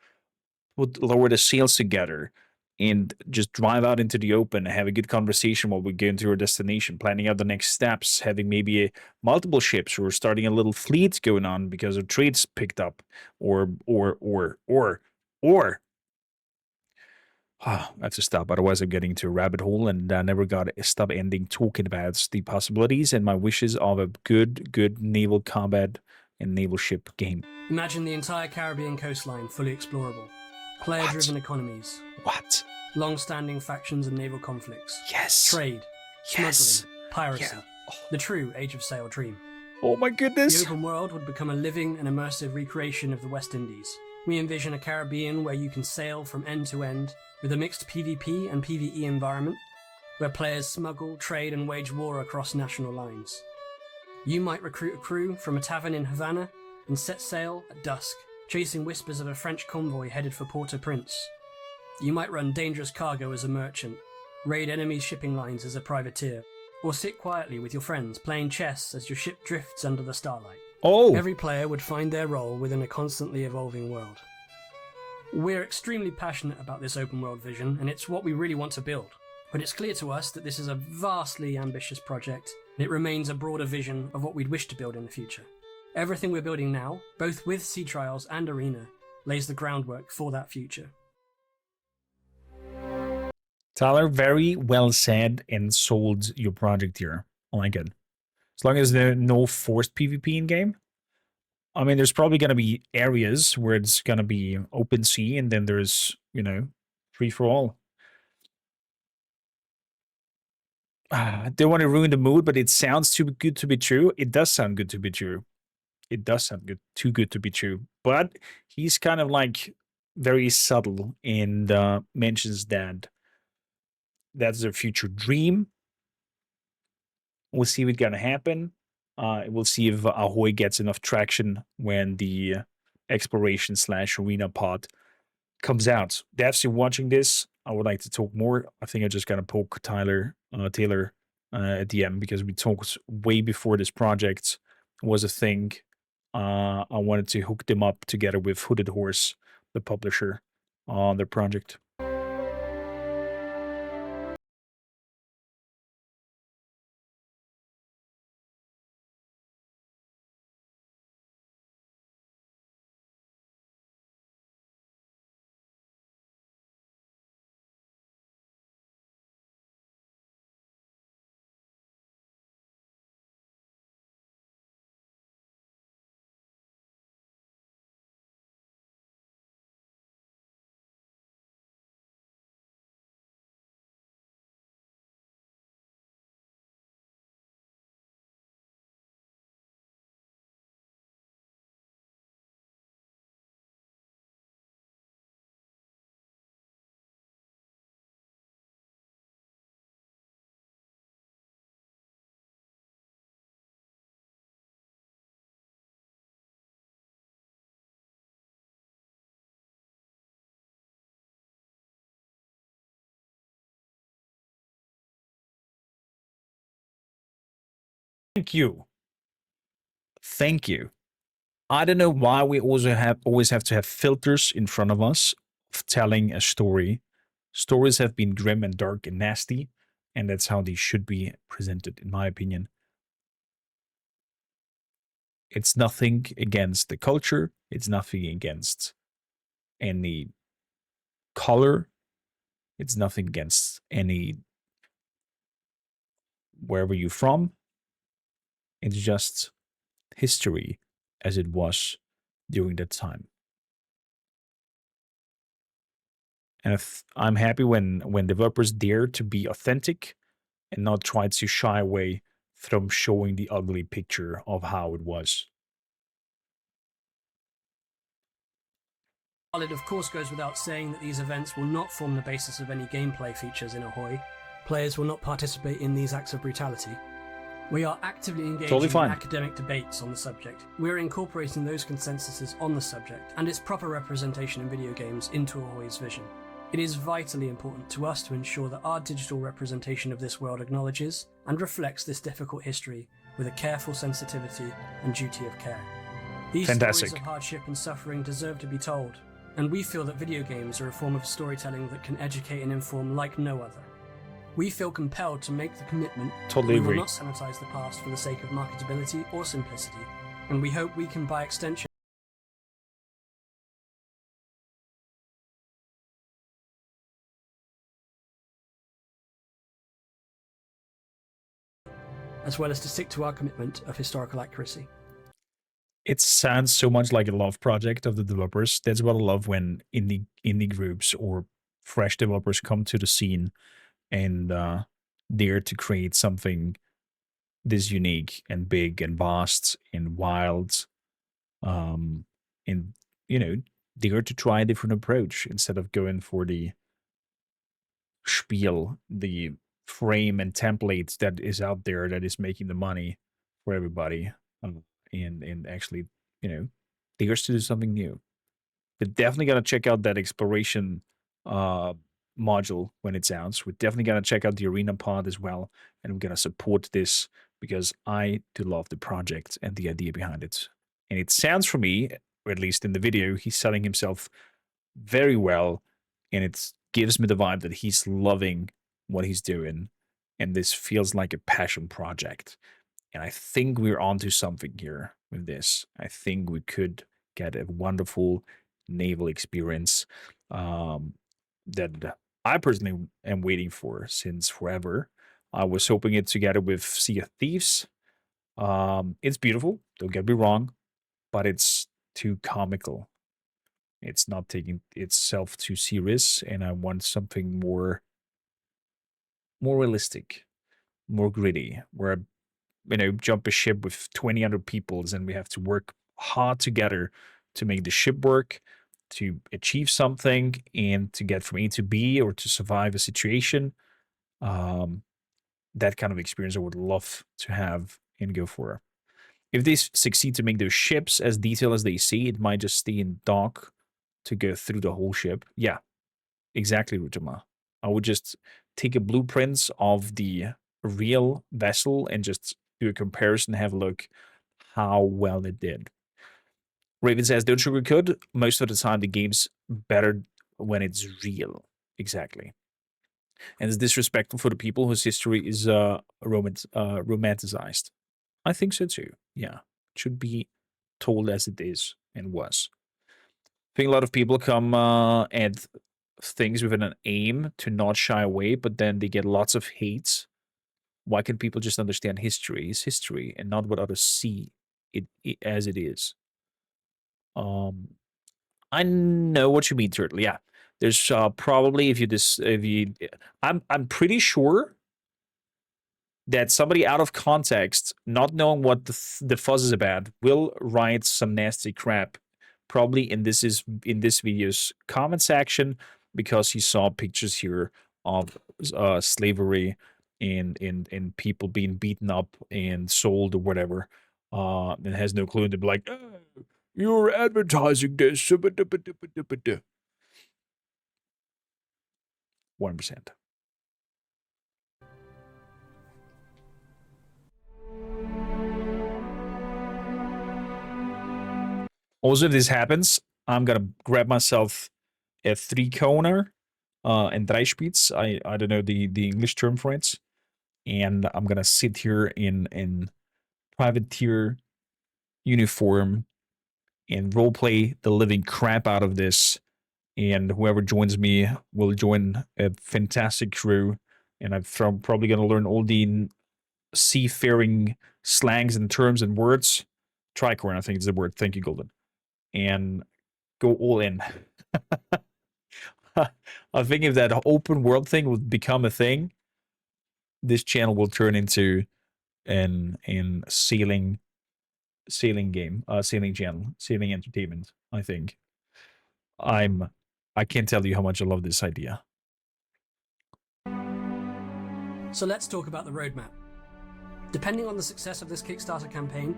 lower the sails together, and just drive out into the open and have a good conversation while we get into our destination, planning out the next steps, having maybe multiple ships or starting a little fleet going on because of trades picked up, or I have to stop, otherwise I'm getting into a rabbit hole and I never got to stop ending talking about the possibilities and my wishes of a good naval combat and naval ship game. Imagine the entire Caribbean coastline fully explorable. Player-driven economies. What? Long-standing factions and naval conflicts. Yes. Trade. Yes. Smuggling. Piracy. Yeah. Oh. The true Age of Sail dream. Oh my goodness. The open world would become a living and immersive recreation of the West Indies. We envision a Caribbean where you can sail from end to end with a mixed PvP and PvE environment, where players smuggle, trade, and wage war across national lines. You might recruit a crew from a tavern in Havana and set sail at dusk, chasing whispers of a French convoy headed for Port-au-Prince. You might run dangerous cargo as a merchant, raid enemy shipping lines as a privateer, or sit quietly with your friends playing chess as your ship drifts under the starlight. Oh. Every player would find their role within a constantly evolving world. We're extremely passionate about this open world vision, and it's what we really want to build. But it's clear to us that this is a vastly ambitious project, and it remains a broader vision of what we'd wish to build in the future. Everything we're building now, both with Sea Trials and Arena, lays the groundwork for that future. Tyler, very well said and sold your project here. I like it. As long as there's no forced PvP in game. I mean, there's probably going to be areas where it's going to be open sea, and then there's, free for all. I don't want to ruin the mood, but it sounds too good to be true. It does sound good to be true. It does sound too good to be true. But he's kind of like very subtle and mentions that that's their future dream. We'll see what's going to happen. We'll see if Ahoy gets enough traction when the exploration / arena pod comes out. Definitely watching this. I would like to talk more. I think I just gotta poke Taylor at the end because we talked way before this project was a thing. I wanted to hook them up together with Hooded Horse, the publisher, on their project. Thank you. I don't know why we always have to have filters in front of us of telling a story. Stories have been grim and dark and nasty, and that's how they should be presented, in my opinion. It's nothing against the culture. It's nothing against any color. It's nothing against any wherever you're from. It's just history as it was during that time. And I'm happy when developers dare to be authentic and not try to shy away from showing the ugly picture of how it was. While it of course goes without saying that these events will not form the basis of any gameplay features in Ahoy, Players will not participate in these acts of brutality. We are actively engaging Totally fine. in academic debates on the subject. We're incorporating those consensuses on the subject and its proper representation in video games into Ahoy's vision. It is vitally important to us to ensure that our digital representation of this world acknowledges and reflects this difficult history with a careful sensitivity and duty of care. These Fantastic. stories of hardship and suffering deserve to be told, and we feel that video games are a form of storytelling that can educate and inform like no other. We feel compelled to make the commitment Totally that we agree. will not sanitize the past for the sake of marketability or simplicity, and we hope we can, by extension, as well as to stick to our commitment of historical accuracy. It sounds so much like a love project of the developers. That's what I love when indie groups or fresh developers come to the scene and dare to create something this unique and big and vast and wild. And dare to try a different approach instead of going for the spiel, the frame and templates that is out there that is making the money for everybody. And actually, dares to do something new. But definitely gotta check out that exploration module when it's out. We're definitely gonna check out the arena pod as well, and we're gonna support this because I do love the project and the idea behind it. And it sounds for me, or at least in the video, he's selling himself very well, and it gives me the vibe that he's loving what he's doing, and this feels like a passion project. And I think we're onto something here with this. I think we could get a wonderful naval experience that I personally am waiting for since forever. I was hoping it together with Sea of Thieves. It's beautiful, don't get me wrong, but it's too comical. It's not taking itself too serious, and I want something more realistic, more gritty, where jump a ship with 20 other peoples and we have to work hard together to make the ship work, to achieve something, and to get from A to B or to survive a situation. That kind of experience I would love to have and go for. If they succeed to make those ships as detailed as they see, it might just stay in dock to go through the whole ship. Yeah, exactly, Rutama. I would just take a blueprint of the real vessel and just do a comparison, have a look how well it did. Raven says, don't sugarcoat. Most of the time, the game's better when it's real. Exactly. And it's disrespectful for the people whose history is romanticized. I think so too. Yeah. It should be told as it is and was. I think a lot of people come at things with an aim to not shy away, but then they get lots of hate. Why can't people just understand history is history and not what others see it as it is? I know what you mean, Turtle. Yeah, there's probably I'm pretty sure that somebody out of context, not knowing what the fuzz is about, will write some nasty crap, probably in this video's comment section, because he saw pictures here of slavery and people being beaten up and sold or whatever, and has no clue, and to be like, oh, you're advertising this. 1%. Also, if this happens, I'm gonna grab myself a 3-coner and Dreispitz. I don't know the English term for it. And I'm gonna sit here in privateer uniform and roleplay the living crap out of this. And whoever joins me will join a fantastic crew. And I'm probably gonna learn all the seafaring slangs and terms and words. Tricorn, I think is the word. Thank you, Golden. And go all in. I think if that open world thing would become a thing, this channel will turn into an sailing game, sailing channel, sailing entertainment. I think. I can't tell you how much I love this idea. So let's talk about the roadmap. Depending on the success of this Kickstarter campaign,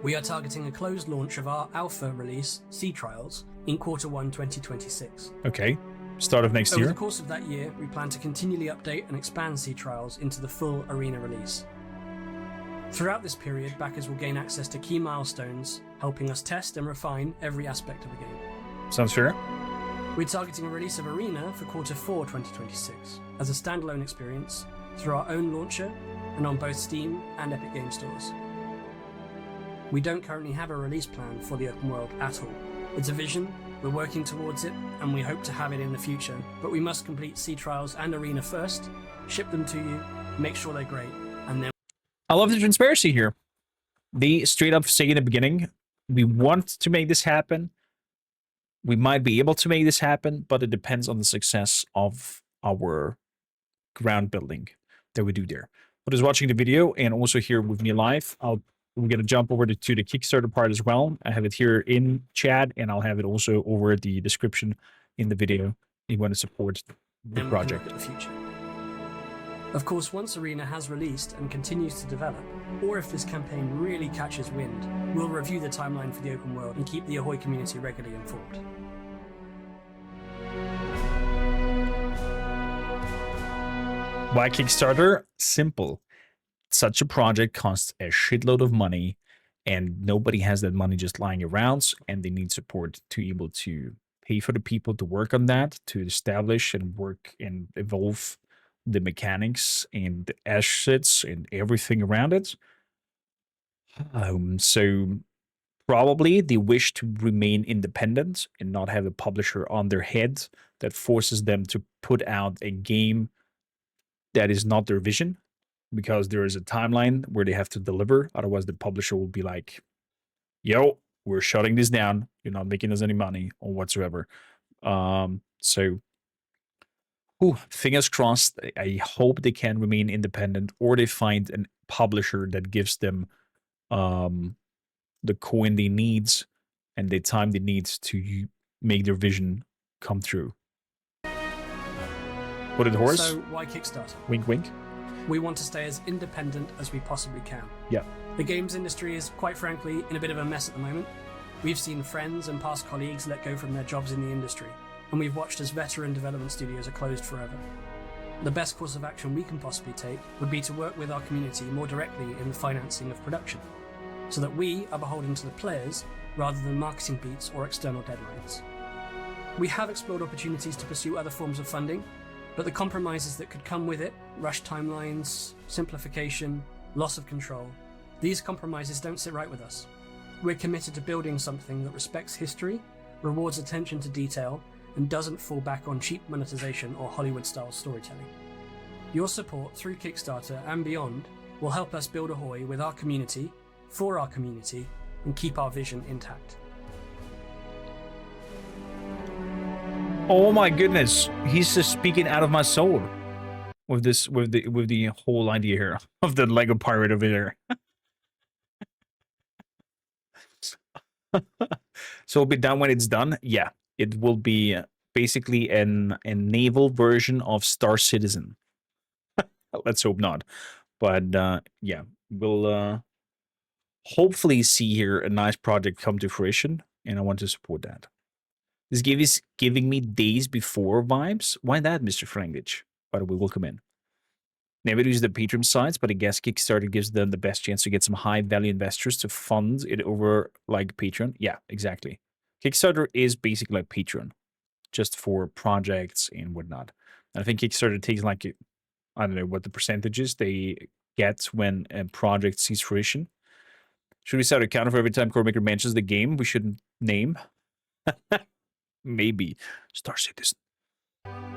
we are targeting a closed launch of our alpha release, Sea Trials, in Q1 2026. Okay. Start of next Over year. the course of that year, we plan to continually update and expand Sea Trials into the full arena release. Throughout this period, backers will gain access to key milestones, helping us test and refine every aspect of the game. Sounds fair. We're targeting a release of Arena for Q4 2026 as a standalone experience through our own launcher and on both Steam and Epic Games stores. We don't currently have a release plan for the open world at all. It's a vision, we're working towards it, and we hope to have it in the future, but we must complete Sea Trials and Arena first, ship them to you, make sure they're great, and then... I love the transparency here. They straight up say in the beginning, we want to make this happen. We might be able to make this happen, but it depends on the success of our ground building that we do there. But is watching the video and also here with me live, we're going to jump over to the Kickstarter part as well. I have it here in chat, and I'll have it also over the description in the video if you want to support the project. Look at the future. Of course, once Arena has released and continues to develop, or if this campaign really catches wind, we'll review the timeline for the open world and keep the Ahoy community regularly informed. Why Kickstarter? Simple. Such a project costs a shitload of money, and nobody has that money just lying around, and they need support to be able to pay for the people to work on that, to establish and work and evolve the mechanics and the assets and everything around it. So probably they wish to remain independent and not have a publisher on their head that forces them to put out a game that is not their vision, because there is a timeline where they have to deliver. Otherwise, the publisher will be like, yo, we're shutting this down. You're not making us any money or whatsoever. Fingers crossed. I hope they can remain independent, or they find a publisher that gives them the coin they need and the time they need to make their vision come true. What did horse? So why Kickstarter? Wink, wink. We want to stay as independent as we possibly can. Yeah. The games industry is, quite frankly, in a bit of a mess at the moment. We've seen friends and past colleagues let go from their jobs in the industry, and we've watched as veteran development studios are closed forever. The best course of action we can possibly take would be to work with our community more directly in the financing of production, so that we are beholden to the players rather than marketing beats or external deadlines. We have explored opportunities to pursue other forms of funding, but the compromises that could come with it, rushed timelines, simplification, loss of control, these compromises don't sit right with us. We're committed to building something that respects history, rewards attention to detail, and doesn't fall back on cheap monetization or Hollywood-style storytelling. Your support through Kickstarter and beyond will help us build Ahoy with our community, for our community, and keep our vision intact. Oh my goodness, he's just speaking out of my soul with this, with the whole idea here of the Lego pirate over there. So it'll be done when it's done. Yeah, it will be basically a naval version of Star Citizen. Let's hope not, but yeah, we'll hopefully see here a nice project come to fruition, and I want to support that. This game is giving me Days Before vibes. Why that, Mr. Franklich? By the way, welcome in. Never use the Patreon sites, but I guess Kickstarter gives them the best chance to get some high-value investors to fund it over like Patreon. Yeah, exactly. Kickstarter is basically like Patreon, just for projects and whatnot. And I think Kickstarter takes like, I don't know what the percentages they get when a project sees fruition. Should we start a counter for every time Coremaker mentions the game we should name? Maybe. Star Citizen.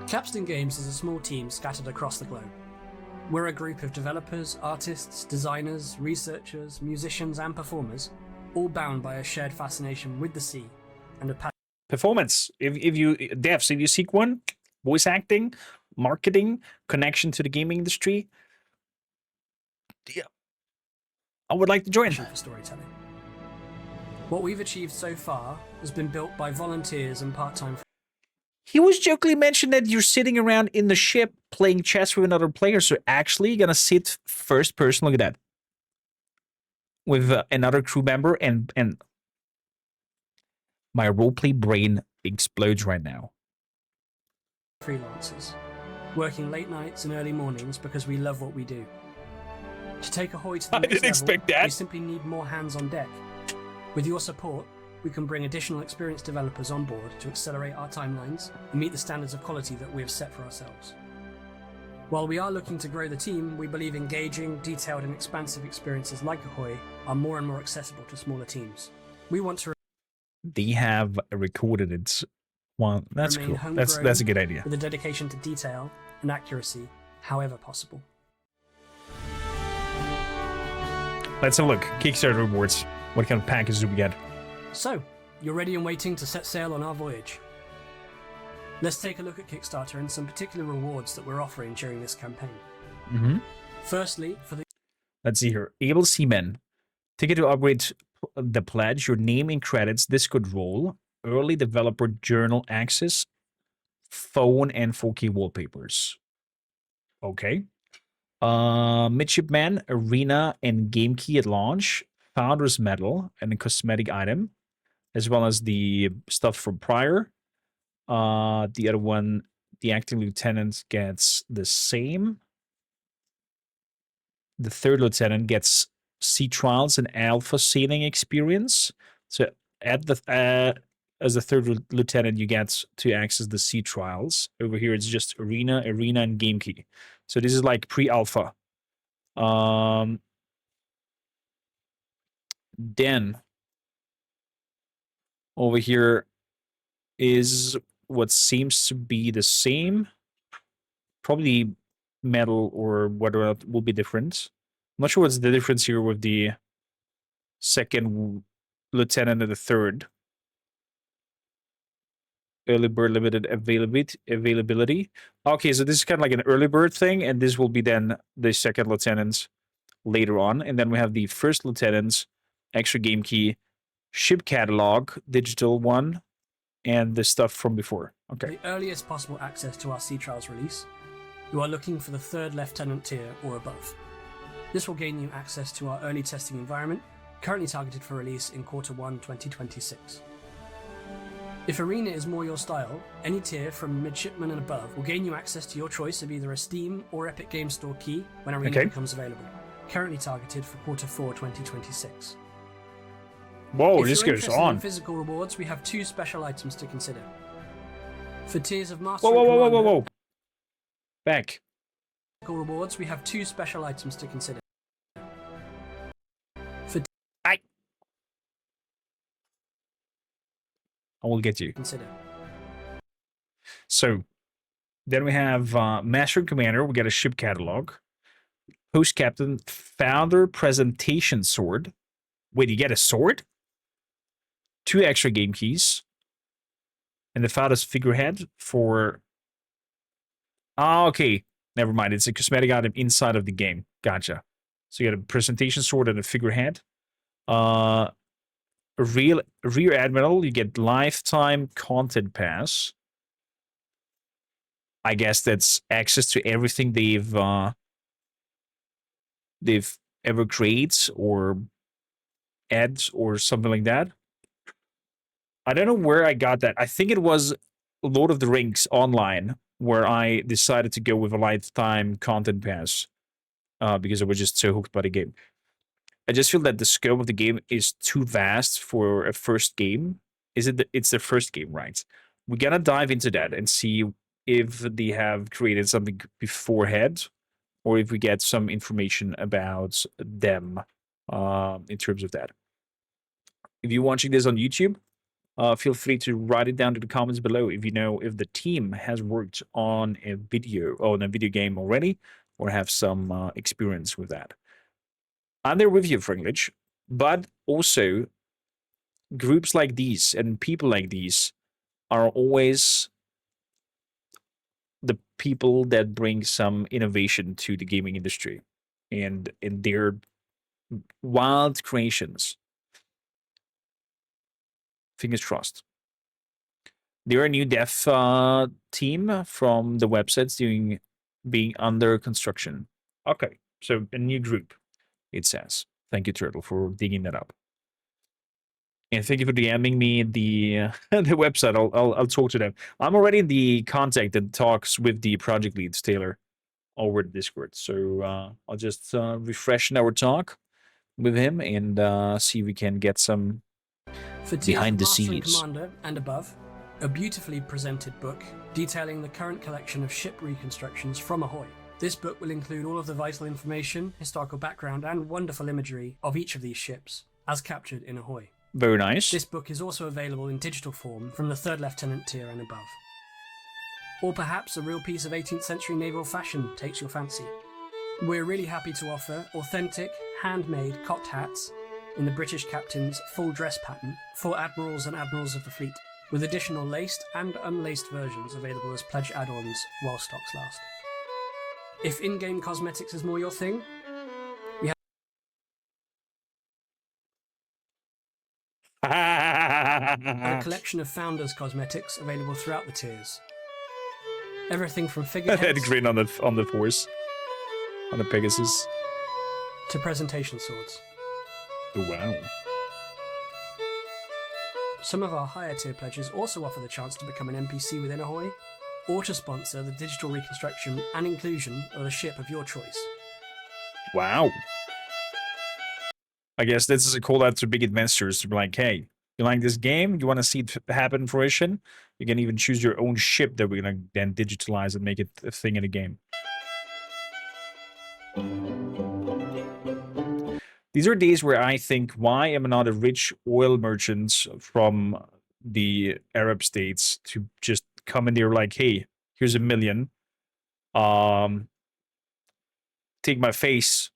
Capstan Games is a small team scattered across the globe. We're a group of developers, artists, designers, researchers, musicians, and performers, all bound by a shared fascination with the sea and a passion. Performance. If you devs, if you seek one, voice acting, marketing, connection to the gaming industry, yeah, I would like to join. For storytelling. What we've achieved so far has been built by volunteers and part-time. He was jokingly mentioned that you're sitting around in the ship playing chess with another player. So actually gonna sit first person, look at that, with another crew member, and my roleplay brain explodes right now. Freelancers, working late nights and early mornings because we love what we do. To take Ahoy to the I next didn't level, expect that. we simply need more hands on deck. With your support, we can bring additional experienced developers on board to accelerate our timelines and meet the standards of quality that we have set for ourselves. While we are looking to grow the team, we believe engaging, detailed and expansive experiences like Ahoy are more and more accessible to smaller teams. We want to They have recorded it. Well, that's remain cool. That's homegrown a good idea. with a dedication to detail and accuracy, however possible. Let's have a look. Kickstarter rewards. What kind of packages do we get? So, you're ready and waiting to set sail on our voyage. Let's take a look at Kickstarter and some particular rewards that we're offering during this campaign. Mm-hmm. Firstly, for the Let's see here. Able Seamen. Ticket to upgrade the pledge, your name in credits, this could roll, early developer journal access, phone and 4K wallpapers. Okay. Midshipman, arena and game key at launch, founder's medal and a cosmetic item, as well as the stuff from prior. The other one, the acting lieutenant gets the same. The third lieutenant gets sea trials and alpha sailing experience. So at the as the third lieutenant, you get to access the sea trials. Over here, it's just arena, and game key. So this is like pre-alpha. Then over here is what seems to be the same. Probably metal or whatever will be different. I'm not sure what's the difference here with the second lieutenant and the third. Early bird limited availability. Okay, so this is kind of like an early bird thing, and this will be then the second lieutenant's later on. And then we have the first lieutenant's extra game key, ship catalog, digital one, and the stuff from before. Okay. The earliest possible access to our Sea Trials release, you are looking for the third lieutenant tier or above. This will gain you access to our early testing environment, currently targeted for release in Q1 2026. If Arena is more your style, any tier from Midshipman and above will gain you access to your choice of either a Steam or Epic Game Store key when Arena becomes available, currently targeted for Q4 2026. Whoa, If this you're goes interested on. in physical rewards, we have two special items to consider. For tiers of Master Whoa, and whoa, whoa, whoa, Commander, whoa. Back. physical rewards, we have two special items to consider. I will get you. Consider. So then we have Master and Commander. We get a ship catalog. Post Captain, Founder Presentation Sword. Wait, you get a sword? 2 extra game keys. And the Founder's Figurehead for... Ah, okay. Never mind. It's a cosmetic item inside of the game. Gotcha. So you get a Presentation Sword and a Figurehead. Rear Admiral, you get lifetime content pass. I guess that's access to everything they've ever created or ads or something like that. I don't know where I got that. I think it was Lord of the Rings Online where I decided to go with a lifetime content pass because I was just so hooked by the game. I just feel that the scope of the game is too vast for a first game. It's the first game, right? We're gonna dive into that and see if they have created something beforehand or if we get some information about them in terms of that. If you're watching this on YouTube, feel free to write it down to the comments below if you know if the team has worked on a video game already or have some experience with that. I'm there with you, Franklin, but also groups like these and people like these are always the people that bring some innovation to the gaming industry and in their wild creations. Fingers crossed. They're a new dev team from the websites doing being under construction. Okay, so a new group, it says. Thank you, Turtle, for digging that up. And thank you for DMing me the the website. I'll talk to them. I'm already in the contact that talks with the project leads, Taylor, over the Discord. So I'll just refresh our talk with him and see if we can get some For tiers behind of the Master and scenes. Commander and above, a beautifully presented book detailing the current collection of ship reconstructions from Ahoy. This book will include all of the vital information, historical background, and wonderful imagery of each of these ships, as captured in Ahoy. Very nice. This book is also available in digital form from the 3rd Lieutenant tier and above. Or perhaps a real piece of 18th century naval fashion takes your fancy. We're really happy to offer authentic, handmade cocked hats in the British captain's full dress pattern for admirals and admirals of the fleet, with additional laced and unlaced versions available as pledge add-ons while stocks last. If in-game cosmetics is more your thing, we have a collection of Founders cosmetics available throughout the tiers. Everything from That figureheads grin on the horse, on the Pegasus. to presentation swords. Oh, wow. Some of our higher tier pledges also offer the chance to become an NPC within Ahoy, or to sponsor the digital reconstruction and inclusion of a ship of your choice. Wow. I guess this is a call out to big investors to be like, hey, you like this game? You want to see it happen in fruition? You can even choose your own ship that we're going to then digitalize and make it a thing in the game. These are days where I think, why am I not a rich oil merchant from the Arab states to just come in there like, hey, here's $1 million. Take my face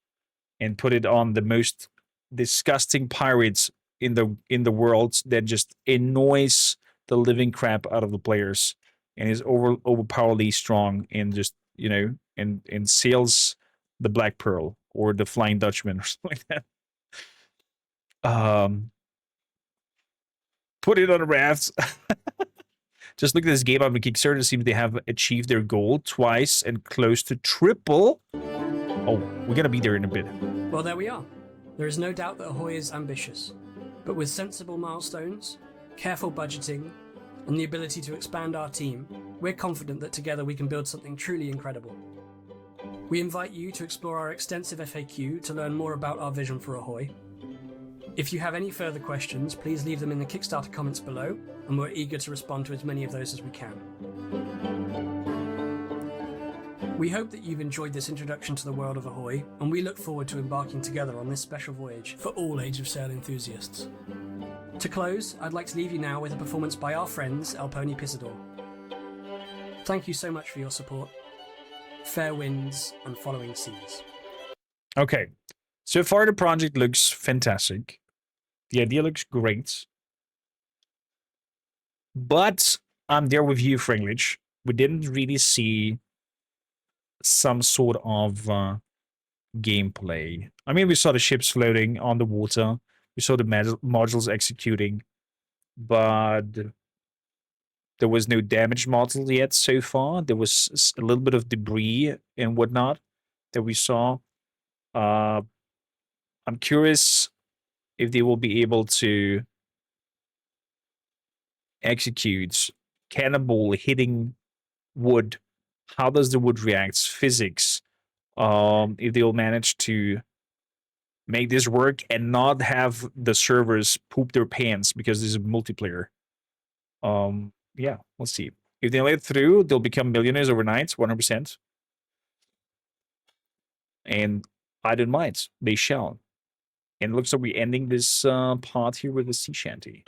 and put it on the most disgusting pirates in the world that just annoys the living crap out of the players and is overpoweringly strong and just, you know, and sails the Black Pearl or the Flying Dutchman or something like that. Put it on a raft. Just look at this game on the Kickstarter. It seems they have achieved their goal twice and close to triple. Oh, we're gonna be there in a bit. Well, there we are. There is no doubt that Ahoy is ambitious, but with sensible milestones, careful budgeting, and the ability to expand our team, we're confident that together we can build something truly incredible. We invite you to explore our extensive FAQ to learn more about our vision for Ahoy. If you have any further questions, please leave them in the Kickstarter comments below, and we're eager to respond to as many of those as we can. We hope that you've enjoyed this introduction to the world of Ahoy, and we look forward to embarking together on this special voyage for all Age of Sail enthusiasts. To close, I'd like to leave you now with a performance by our friends Alponi Pisador. Thank you so much for your support. Fair winds and following seas. Okay, so far the project looks fantastic. The idea looks great. But I'm there with you, Franklich. We didn't really see some sort of gameplay. I mean, we saw the ships floating on the water. We saw the modules executing. But there was no damage model yet so far. There was a little bit of debris and whatnot that we saw. I'm curious if they will be able to execute cannonball hitting wood. How does the wood react? Physics. If they'll manage to make this work and not have the servers poop their pants because this is multiplayer. Yeah, let's see. If they let it through, they'll become millionaires overnight, 100%. And I don't mind. They shall. And it looks like we're ending this part here with a sea shanty.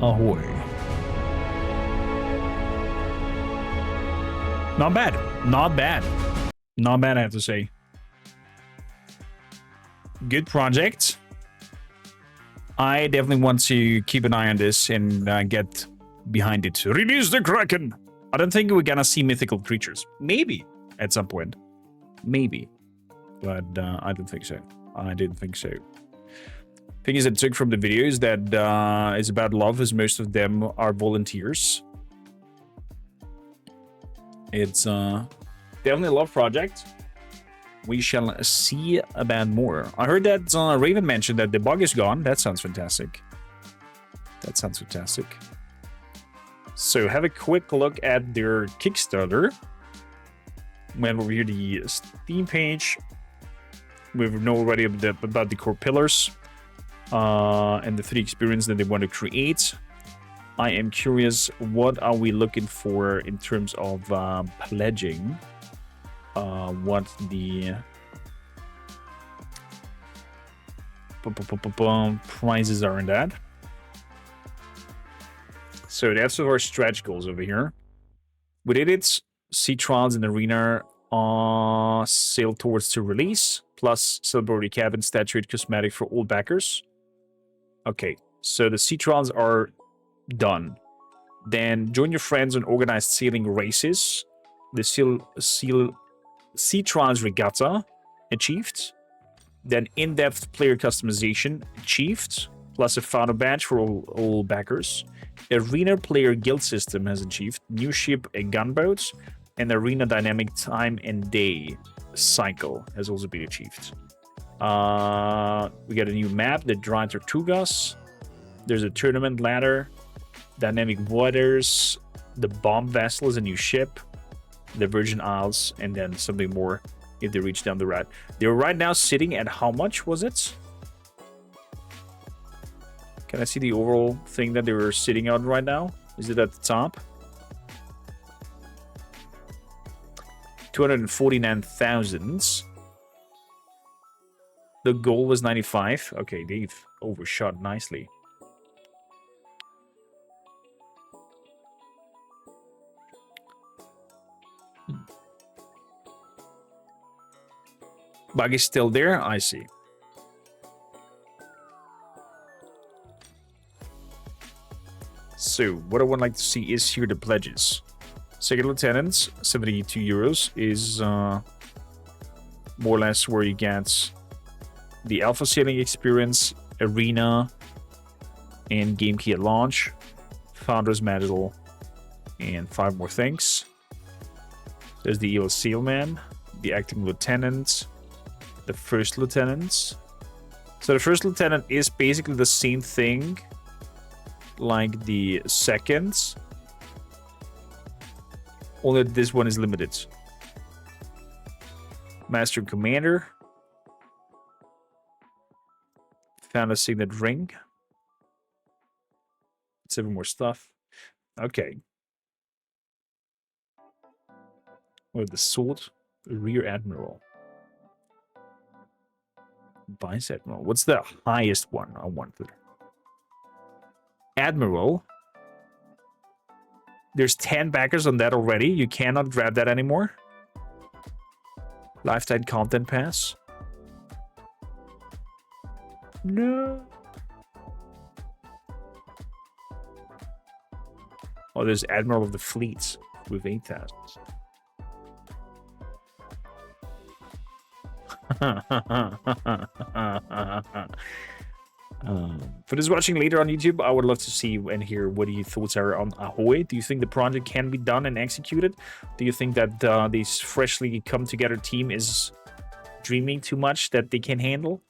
Ahoy. Not bad. Not bad. Not bad, I have to say. Good project. I definitely want to keep an eye on this and get behind it. Release the Kraken! I don't think we're gonna see mythical creatures. Maybe at some point. Maybe. But I don't think so. I didn't think so. Thing is, I took from the videos that it's about love, as most of them are volunteers. It's definitely a love project. We shall see about more. I heard that Raven mentioned that the bug is gone. That sounds fantastic. That sounds fantastic. So have a quick look at their Kickstarter. When over here, the Steam page. We know already about the core pillars and the 3D experience that they want to create. I am curious, what are we looking for in terms of pledging? What the prizes are in that. So that's our stretch goals over here. Within it, Sea Trials and Arena sail towards to release, plus Celebrity Cabin statuette cosmetic for all backers. Okay, so the Sea Trials are done. Then join your friends on organized sailing races. The Sea Trials Regatta achieved. Then in-depth player customization achieved, plus a founder badge for all backers. Arena player guild system has achieved. New ship and gunboats. And Arena dynamic time and day cycle has also been achieved. We got a new map, the Dry Tortugas. There's a tournament ladder. Dynamic waters. The bomb vessel is a new ship. The Virgin Isles, and then something more if they reach down the road. They're right now sitting at how much was it? Can I see the overall thing that they were sitting on right now? Is it at the top? 249,000. The goal was 95. Okay, they've overshot nicely. Bug is still there? I see. So, what I would like to see is here the pledges. Second Lieutenants, 72 euros is more or less where you get the Alpha Sailing Experience, Arena, and Game Key at launch, Founders Medal, and 5 more things. There's the Eel Sealman, the Acting Lieutenant, the First Lieutenant. So the First Lieutenant is basically the same thing like the second, only this one is limited. Master and Commander. Found a signet ring. 7 more stuff. Okay. Or the sword. Rear Admiral. Vice Admiral. What's the highest one I wanted? Admiral. There's 10 backers on that already. You cannot grab that anymore. Lifetime content pass. No. Oh, there's Admiral of the Fleet with 8,000. For those watching later on YouTube, I would love to see and hear what your thoughts are on Ahoy. Do you think the project can be done and executed? Do you think that this freshly come together team is dreaming too much that they can handle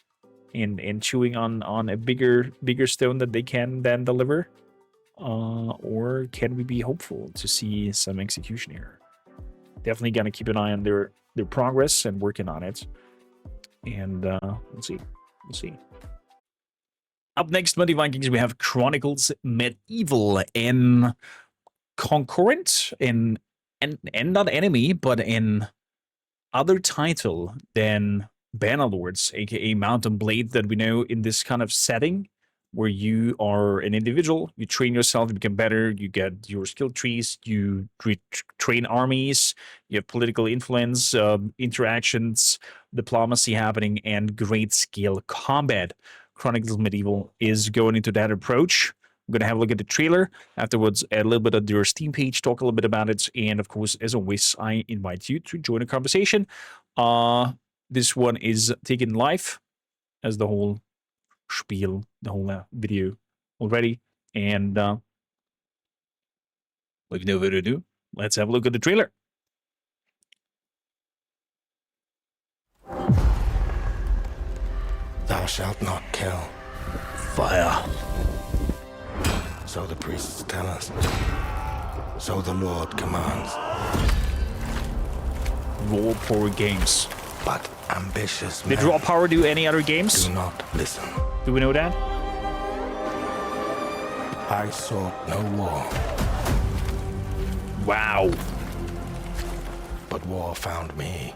and chewing on a bigger stone that they can then deliver? Or can we be hopeful to see some execution here? Definitely gonna keep an eye on their progress and working on it. And we'll see. Up next, Mighty Vikings, we have Chronicles Medieval, in concurrent, in and not enemy, but in other title than Bannerlords, aka Mountain Blade, that we know in this kind of setting, where you are an individual, you train yourself, you become better, you get your skill trees, you train armies, you have political influence, interactions, diplomacy happening, and great scale combat. Chronicles Medieval is going into that approach. I'm going to have a look at the trailer. Afterwards, a little bit of their Steam page, talk a little bit about it. And of course, as always, I invite you to join the conversation. This one is taken live as the whole spiel, the whole video already. And with no further ado, let's have a look at the trailer. shalt not kill. Fire. So the priests tell us. So the Lord commands. Raw power games. But ambitious Did men raw power do any other games? do not listen. Do we know that? I sought no war, Wow. but war found me.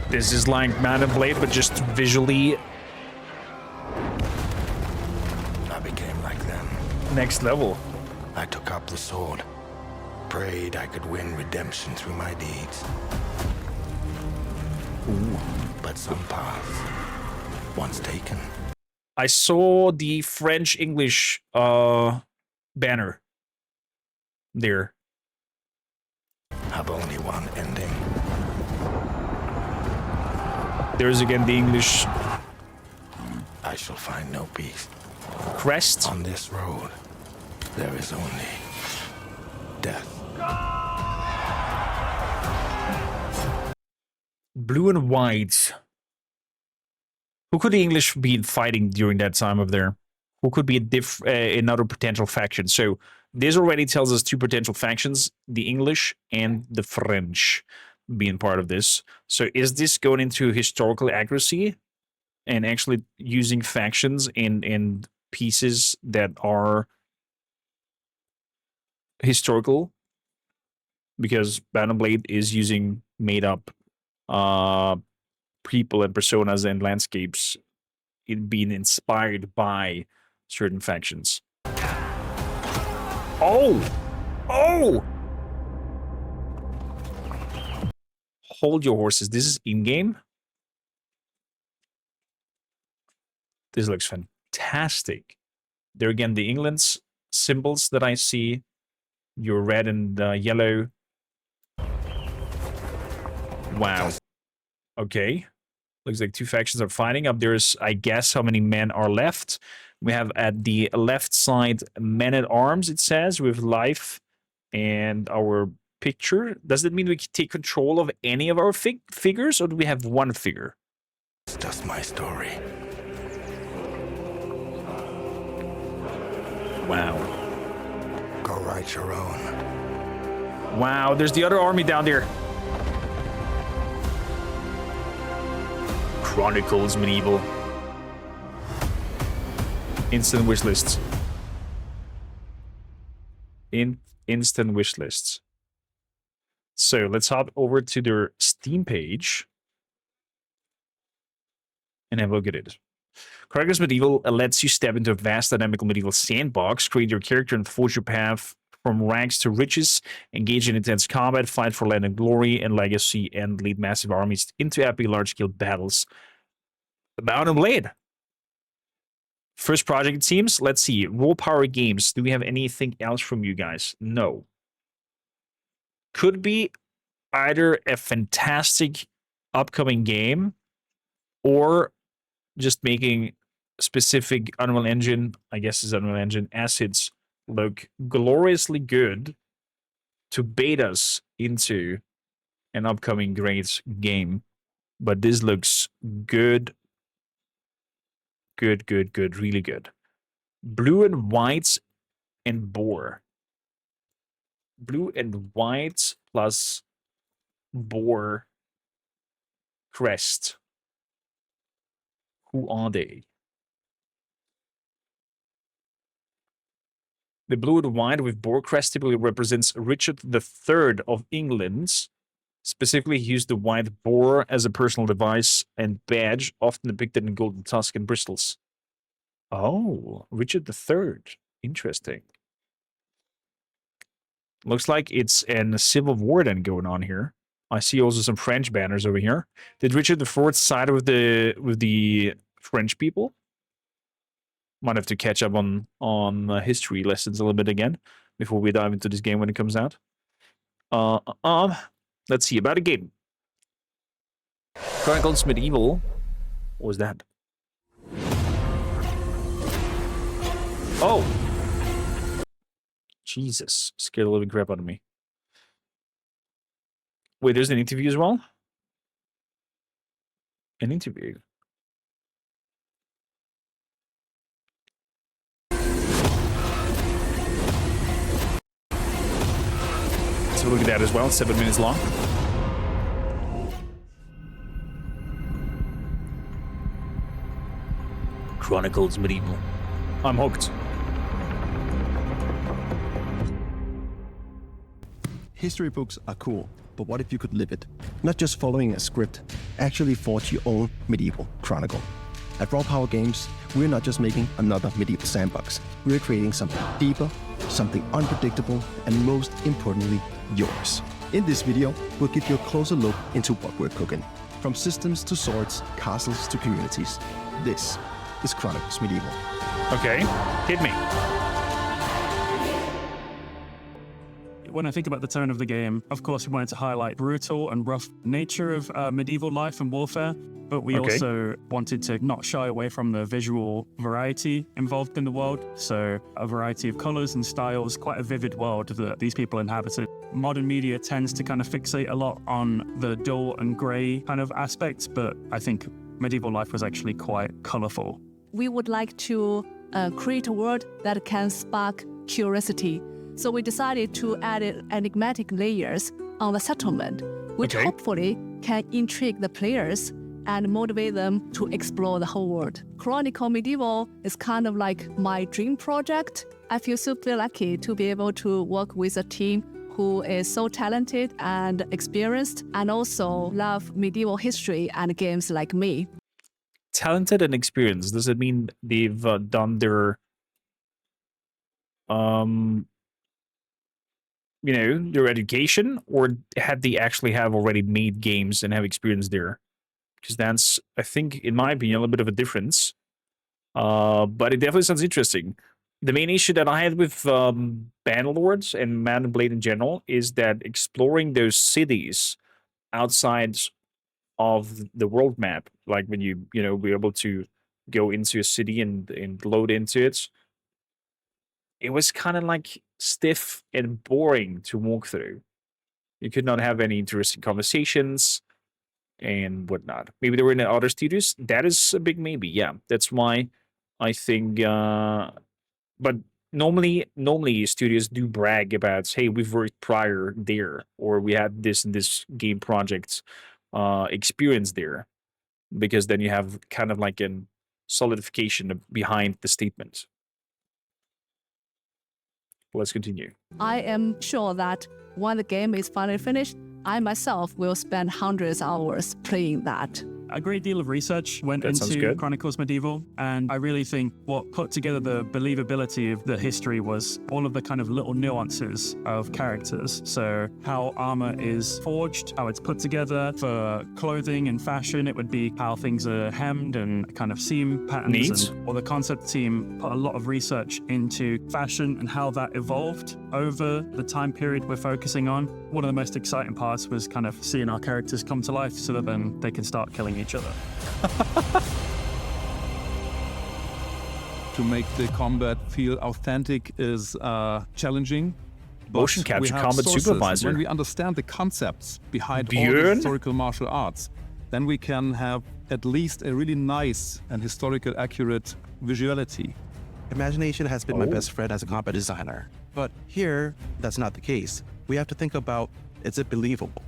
This is like Mount and Blade, but just visually I became like them. next level. I took up the sword, prayed I could win redemption through my deeds. But some paths, once taken, I saw the French-English banner there. have only one ending. There's again the English I shall find no peace. crest. On this road, there is only death. Blue and white. Who could the English be fighting during that time of there? Who could be another potential faction? So this already tells us two potential factions, the English and the French being part of this. So is this going into historical accuracy and actually using factions and pieces that are historical? Because Battle Blade is using made up people and personas and landscapes in being inspired by certain factions. Oh! Oh! Hold your horses. This is in-game. This looks fantastic. There again, the England's symbols that I see. Your red and yellow. Wow. Okay. Looks like two factions are fighting. Up there's, I guess, how many men are left. We have at the left side men-at-arms, it says, with life and our picture. Does that mean we can take control of any of our figures, or do we have one figure? It's just my story. Wow. Go write your own. Wow, there's the other army down there. Chronicles Medieval. Instant wish lists. Instant wish lists. So let's hop over to their Steam page and have a look at it. Chronicles Medieval lets you step into a vast dynamical medieval sandbox, create your character and forge your path from rags to riches, engage in intense combat, fight for land and glory and legacy, and lead massive armies into epic large-scale battles. Mount and Blade. First project, it seems. Let's see. Raw Power Games. Do we have anything else from you guys? No. Could be either a fantastic upcoming game or just making specific Unreal Engine, I guess it's Unreal Engine, assets look gloriously good to bait us into an upcoming great game. But this looks good. Good, good, good. Really good. Blue and white and boar. Blue and white plus boar crest. Who are they? The blue and white with boar crest typically represents Richard III of England. Specifically, he used the white boar as a personal device and badge, often depicted in golden tusk and bristles. Oh, Richard III. Interesting. Looks like it's a civil war then going on here. I see also some French banners over here. Did Richard IV side with the French people? Might have to catch up on history lessons a little bit again before we dive into this game when it comes out. Let's see about a game. Chronicles Medieval. What was that? Oh! Jesus. Scared the living crap out of me. Wait, there's an interview as well? An interview. So look at that as well, 7 minutes long. Chronicles Medieval. I'm hooked. History books are cool, but what if you could live it? Not just following a script, actually forge your own medieval chronicle. At Raw Power Games, we're not just making another medieval sandbox. We're creating something deeper, something unpredictable, and most importantly, yours. In this video, we'll give you a closer look into what we're cooking. From systems to swords, castles to communities. This is Chronicles Medieval. Okay, hit me. When I think about the tone of the game, of course, we wanted to highlight brutal and rough nature of medieval life and warfare, but we also wanted to not shy away from the visual variety involved in the world. So a variety of colors and styles, quite a vivid world that these people inhabited. Modern media tends to kind of fixate a lot on the dull and gray kind of aspects, but I think medieval life was actually quite colorful. We would like to create a world that can spark curiosity. So we decided to add enigmatic layers on the settlement, which hopefully can intrigue the players and motivate them to explore the whole world. Chronicle Medieval is kind of like my dream project. I feel super lucky to be able to work with a team who is so talented and experienced and also love medieval history and games like me. Talented and experienced, does it mean they've done their you know, their education, or had they actually have already made games and have experience there? Because that's, I think, in my opinion, a little bit of a difference. But it definitely sounds interesting. The main issue that I had with Bannerlords and Man and Blade in general is that exploring those cities outside of the world map, like when you know, be able to go into a city and load into it, it was kind of like stiff and boring to walk through. You could not have any interesting conversations and whatnot. Maybe they were in other studios. That is a big maybe. Yeah, that's why I think. But normally studios do brag about, hey, we've worked prior there, or we had this and this game project experience there, because then you have kind of like a solidification behind the statement. Let's continue. I am sure that when the game is finally finished, I myself will spend hundreds of hours playing that. A great deal of research went into Chronicles Medieval, and I really think what put together the believability of the history was all of the kind of little nuances of characters. So how armor is forged, how it's put together. For clothing and fashion, it would be how things are hemmed and kind of seam patterns. Or the concept team put a lot of research into fashion and how that evolved over the time period we're focusing on. One of the most exciting parts was kind of seeing our characters come to life so that then they can start killing each other. To make the combat feel authentic is challenging. Motion capture combat supervisor. When we understand the concepts behind all the historical martial arts, then we can have at least a really nice and historical accurate visuality. Imagination has been my best friend as a combat designer. But here, that's not the case. We have to think about, is it believable?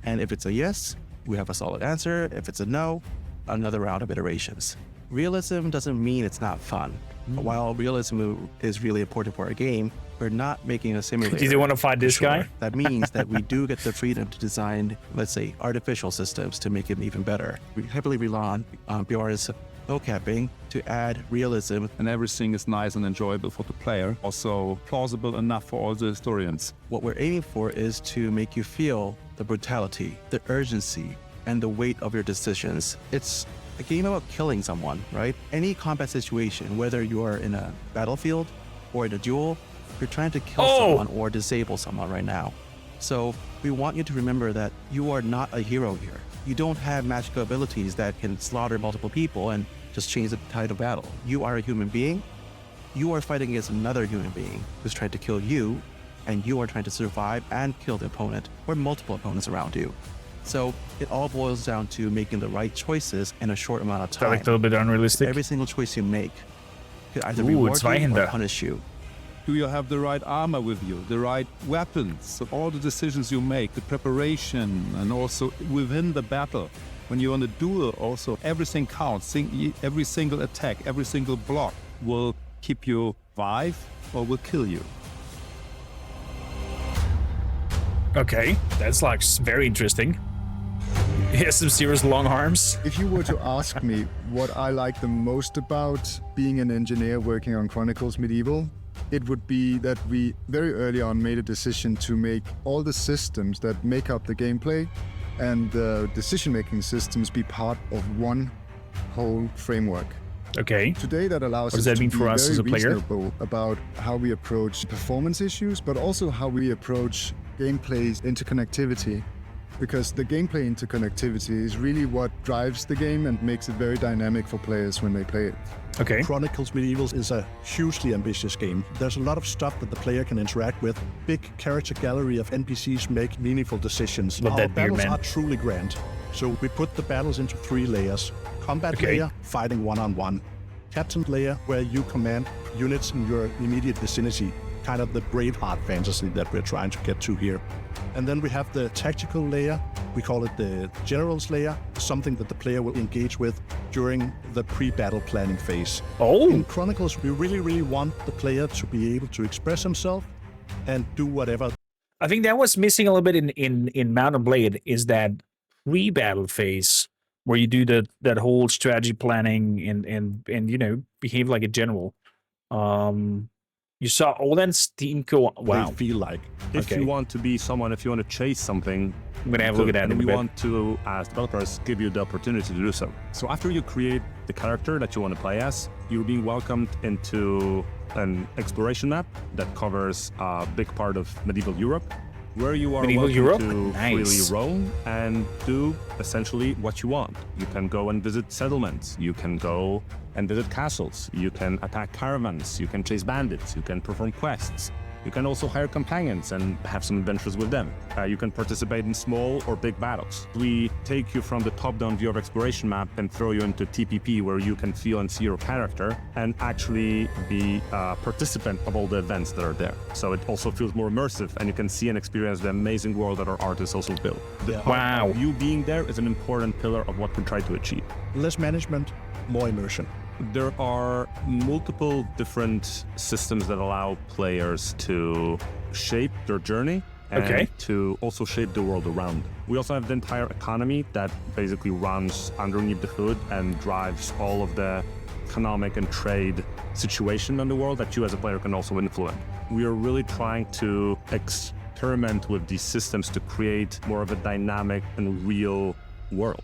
And if it's a yes, we have a solid answer. If it's a no, another round of iterations. Realism doesn't mean it's not fun. While realism is really important for a game, we're not making a simulator. Do you want to fight this guy? That means that we do get the freedom to design, let's say, artificial systems to make it even better. We heavily rely on Bjorn's capping to add realism. And everything is nice and enjoyable for the player, also plausible enough for all the historians. What we're aiming for is to make you feel the brutality, the urgency, and the weight of your decisions. It's a game about killing someone, right? Any combat situation, whether you are in a battlefield or in a duel, you're trying to kill someone or disable someone right now. So we want you to remember that you are not a hero here. You don't have magical abilities that can slaughter multiple people and just change the tide of battle. You are a human being. You are fighting against another human being who's trying to kill you, and you are trying to survive and kill the opponent or multiple opponents around you. So it all boils down to making the right choices in a short amount of time. Like a little bit unrealistic. Every single choice you make could either reward you or punish you. Do you have the right armor with you, the right weapons? So all the decisions you make, the preparation, and also within the battle. When you're on a duel, also everything counts. Every single attack, every single block will keep you alive or will kill you. Okay, that's like very interesting. He has some serious long arms. If you were to ask me what I like the most about being an engineer working on Chronicles Medieval, it would be that we very early on made a decision to make all the systems that make up the gameplay and the decision-making systems be part of one whole framework. Okay. Today that allows us to mean be for us very as a player? reasonable about how we approach performance issues, but also how we approach gameplay interconnectivity. Because the gameplay interconnectivity is really what drives the game and makes it very dynamic for players when they play it. Okay. Chronicles Medieval is a hugely ambitious game. There's a lot of stuff that the player can interact with. Big character gallery of NPCs make meaningful decisions. Our battles are truly grand. So we put the battles into 3 layers. Combat layer, fighting one-on-one. Captain layer, where you command units in your immediate vicinity. Kind of the Braveheart fantasy that we're trying to get to here. And then we have the tactical layer. We call it the general's layer, something that the player will engage with during the pre-battle planning phase. Oh! In Chronicles, we really want the player to be able to express himself and do whatever. I think that was missing a little bit in Mount and Blade, is that pre-battle phase where you do that whole strategy planning and you know, behave like a general. You saw all that steam go. Wow. They feel like. If you want to be someone, if you want to chase something, I'm gonna have a look at that. And we want to, as developers, give you the opportunity to do so. So after you create the character that you want to play as, you're being welcomed into an exploration map that covers a big part of medieval Europe, where you are welcome to freely roam and do essentially what you want. You can go and visit settlements. You can go and visit castles. You can attack caravans. You can chase bandits. You can perform quests. You can also hire companions and have some adventures with them. You can participate in small or big battles. We take you from the top-down view of exploration map and throw you into TPP, where you can feel and see your character and actually be a participant of all the events that are there. So it also feels more immersive, and you can see and experience the amazing world that our artists also built. Wow. You being there is an important pillar of what we try to achieve. Less management, more immersion. There are multiple different systems that allow players to shape their journey and to also shape the world around them. We also have the entire economy that basically runs underneath the hood and drives all of the economic and trade situation in the world that you as a player can also influence. We are really trying to experiment with these systems to create more of a dynamic and real world.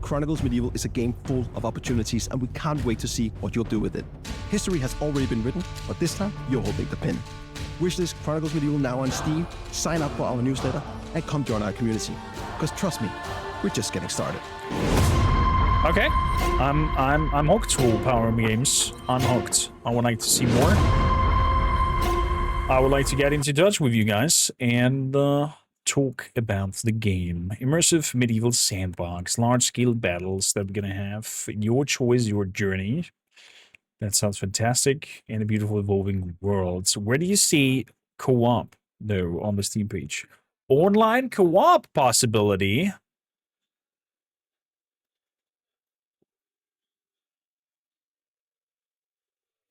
Chronicles Medieval is a game full of opportunities, and we can't wait to see what you'll do with it. History has already been written, but this time, you're holding the pen. Wishlist Chronicles Medieval now on Steam, sign up for our newsletter, and come join our community. Because trust me, we're just getting started. Okay, I'm hooked to Power Games. I'm hooked. I would like to see more. I would like to get into touch with you guys and talk about the game. Immersive medieval sandbox, large-scale battles that we're gonna have. Your choice, your journey. That sounds fantastic. And a beautiful evolving world. So where do you see co-op, though, on the Steam page? Online co-op possibility.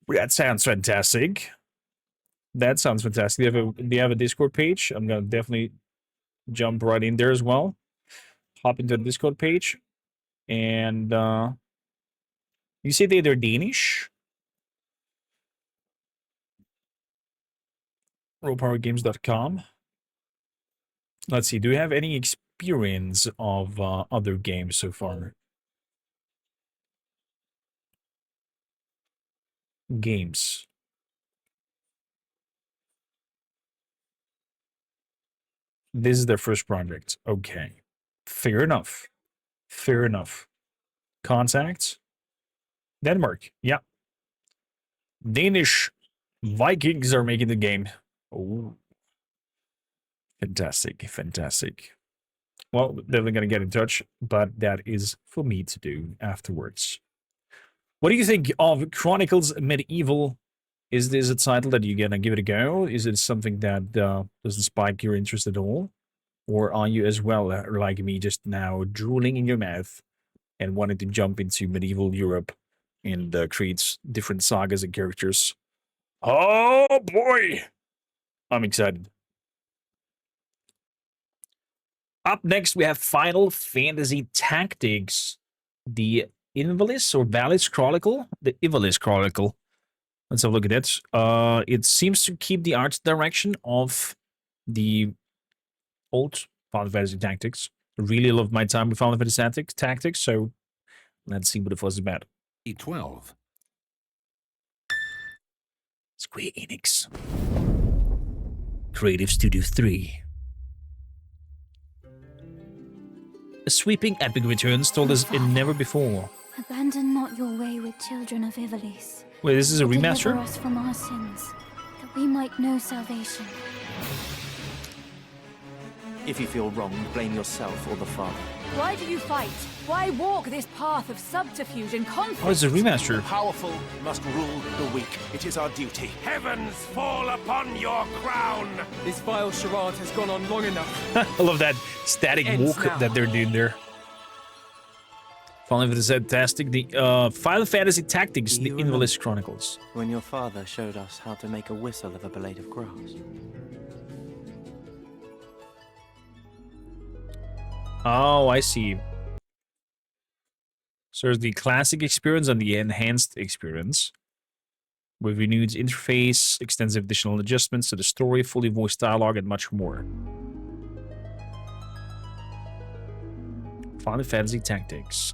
That sounds fantastic. That sounds fantastic. Do you have a Discord page? I'm gonna definitely jump right in there as well. Hop into the Discord page. And you say they're Danish? RolePowerGames.com. Let's see, do you have any experience of other games so far? Games. This is their first project. Okay. Fair enough. Fair enough. Contacts. Denmark. Yeah. Danish Vikings are making the game. Oh. Fantastic. Fantastic. well, definitely gonna get in touch, but that is for me to do afterwards. What do you think of Chronicles Medieval? Is this a title that you're gonna give it a go? Is it something that doesn't spike your interest at all? Or are you as well, like me, just now drooling in your mouth and wanting to jump into medieval Europe and create different sagas and characters? Oh boy! I'm excited. Up next, we have Final Fantasy Tactics, the Invalis or Valis Chronicle? The Invalis Chronicle. Let's have a look at it. It seems to keep the art direction of the old Final Fantasy Tactics. Really loved my time with Final Fantasy Tactics, so let's see what the fuss is about. E12. Square Enix. Creative Studio 3. A sweeping epic returns told us in never before. Abandon not your way with children of Ivalice. Wait, this is a remaster? Deliver us from our sins, that we might know salvation. If you feel wrong, blame yourself or the Father. Why do you fight? Why walk this path of subterfuge and conflict? Oh, it's a remaster. The powerful must rule the weak. It is our duty. Heavens fall upon your crown! This vile charade has gone on long enough. I love that static walk that they're doing there. Final Fantasy Fantastic, the Final Fantasy Tactics, the Invalis Chronicles. When your father showed us how to make a whistle of a blade of grass. Oh, I see. So there's the classic experience and the enhanced experience. With renewed interface, extensive additional adjustments to the story, fully voiced dialogue, and much more. Final Fantasy Tactics.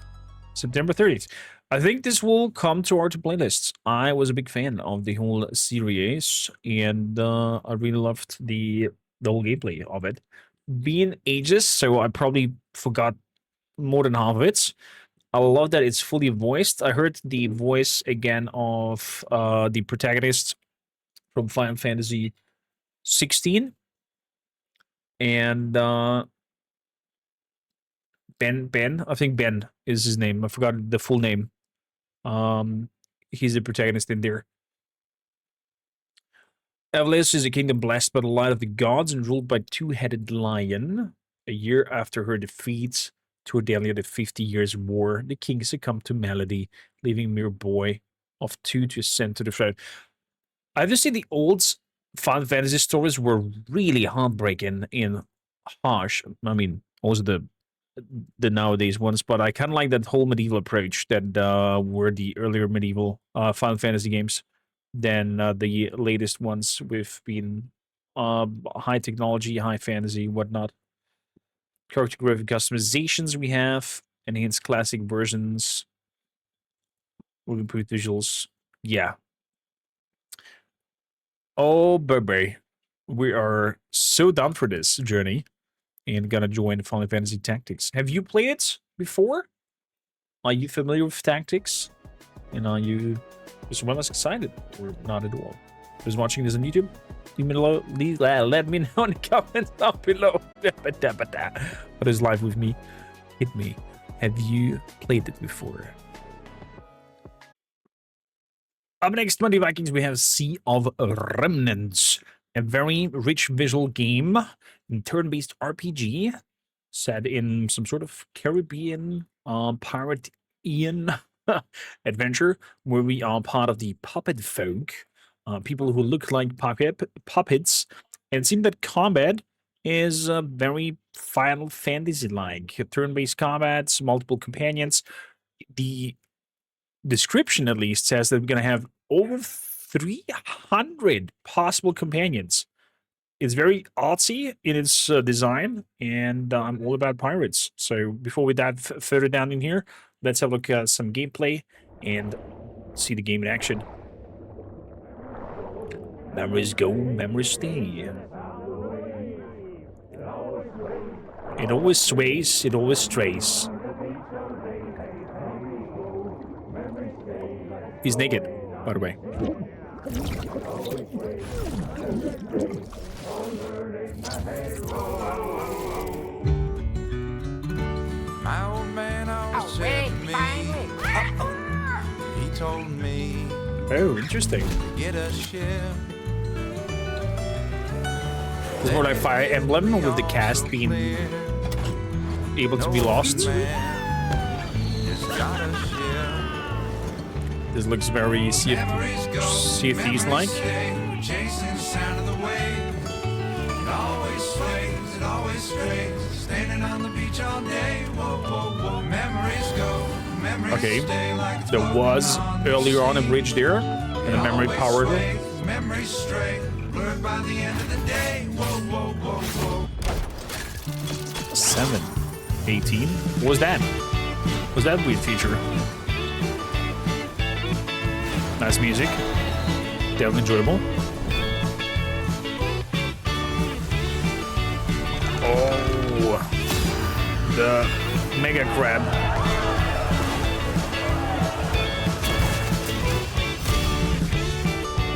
September 30th. I think this will come to our playlists. I was a big fan of the whole series, and I really loved the whole gameplay of it. Being ages, so I probably forgot more than half of it. I love that it's fully voiced. I heard the voice again of the protagonist from Final Fantasy 16. And Ben, I think Ben is his name. I forgot the full name. He's the protagonist in there. Ivalice is a kingdom blessed by the light of the gods and ruled by two-headed lion. A year after her defeat to Cordelia, the 50 Years' War, the king succumbed to malady, leaving a mere boy of 2 to ascend to the throne. I have to say the old Final Fantasy stories were really heartbreaking and harsh. I mean, also the nowadays ones, but I kind of like that whole medieval approach that were the earlier medieval Final Fantasy games than the latest ones with being high technology, high fantasy, whatnot. Character-driven customizations we have, enhanced classic versions, with improved visuals. Yeah. Oh, baby. We are so down for this journey and gonna join Final Fantasy Tactics. Have you played it before? Are you familiar with Tactics? And are you just one as excited or not at all? Who's watching this on YouTube? Let me know in the comments down below. What is live with me? Hit me. Have you played it before? Up next, Monday Vikings, we have Sea of Remnants. A very rich visual game, turn-based RPG, set in some sort of Caribbean, pirate-ian adventure, where we are part of the puppet folk, people who look like puppets, and it seems that combat is very Final Fantasy-like. Turn-based combats, multiple companions. The description, at least, says that we're going to have over 300 possible companions. It's very artsy in its design, and I'm all about pirates. So before we dive further down in here, let's have a look at some gameplay and see the game in action. Memories go, memories stay. It always sways, it always strays. He's naked, by the way. My old man always said to me, he told me, oh, interesting. Get a ship. It's more like Fire Emblem with the cast being able to be lost. This looks very Sea of Thieves-like. Chasing the sound of the wave. It always sways, it always strays. Standing on the beach all day. Whoa, whoa, whoa. Memories go. Memories stay like there was earlier on a bridge there, and a memory powered. Memories stray. Blurred by the end of the day. Whoa, whoa, whoa, whoa. 7, 18. What was that? Was that weird feature? Nice music. Definitely enjoyable. Oh, the mega crab.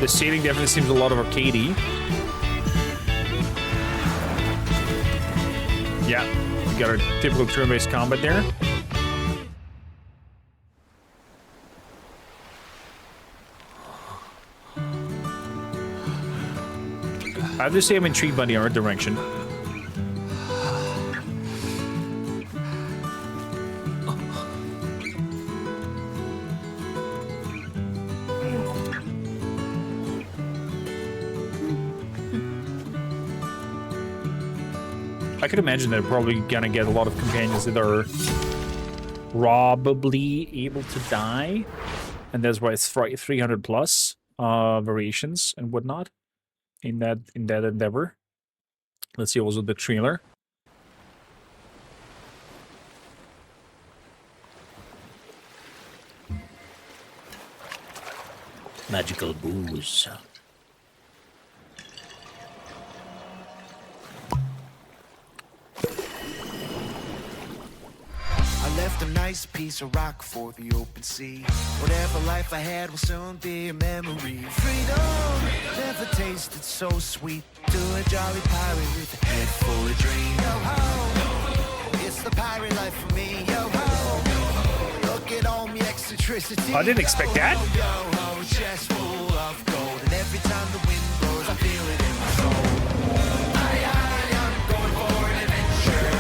The ceiling definitely seems a lot of arcadey. Yeah, we got our typical turn-based combat there. I have to say I'm intrigued by the art direction. I could imagine they're probably gonna get a lot of companions that are probably able to die, and that's why it's 300 plus variations and whatnot in that endeavor. Let's see also the trailer. Magical booze. I left a nice piece of rock for the open sea. Whatever life I had will soon be a memory. Freedom never tasted so sweet. To a jolly pirate with a head full of dreams. Yo ho, it's the pirate life for me. Yo ho, look at all me eccentricity. I didn't expect that. Yo ho, chest full of gold, and every time the wind blows, I feel it in my soul. I'm going for an adventure.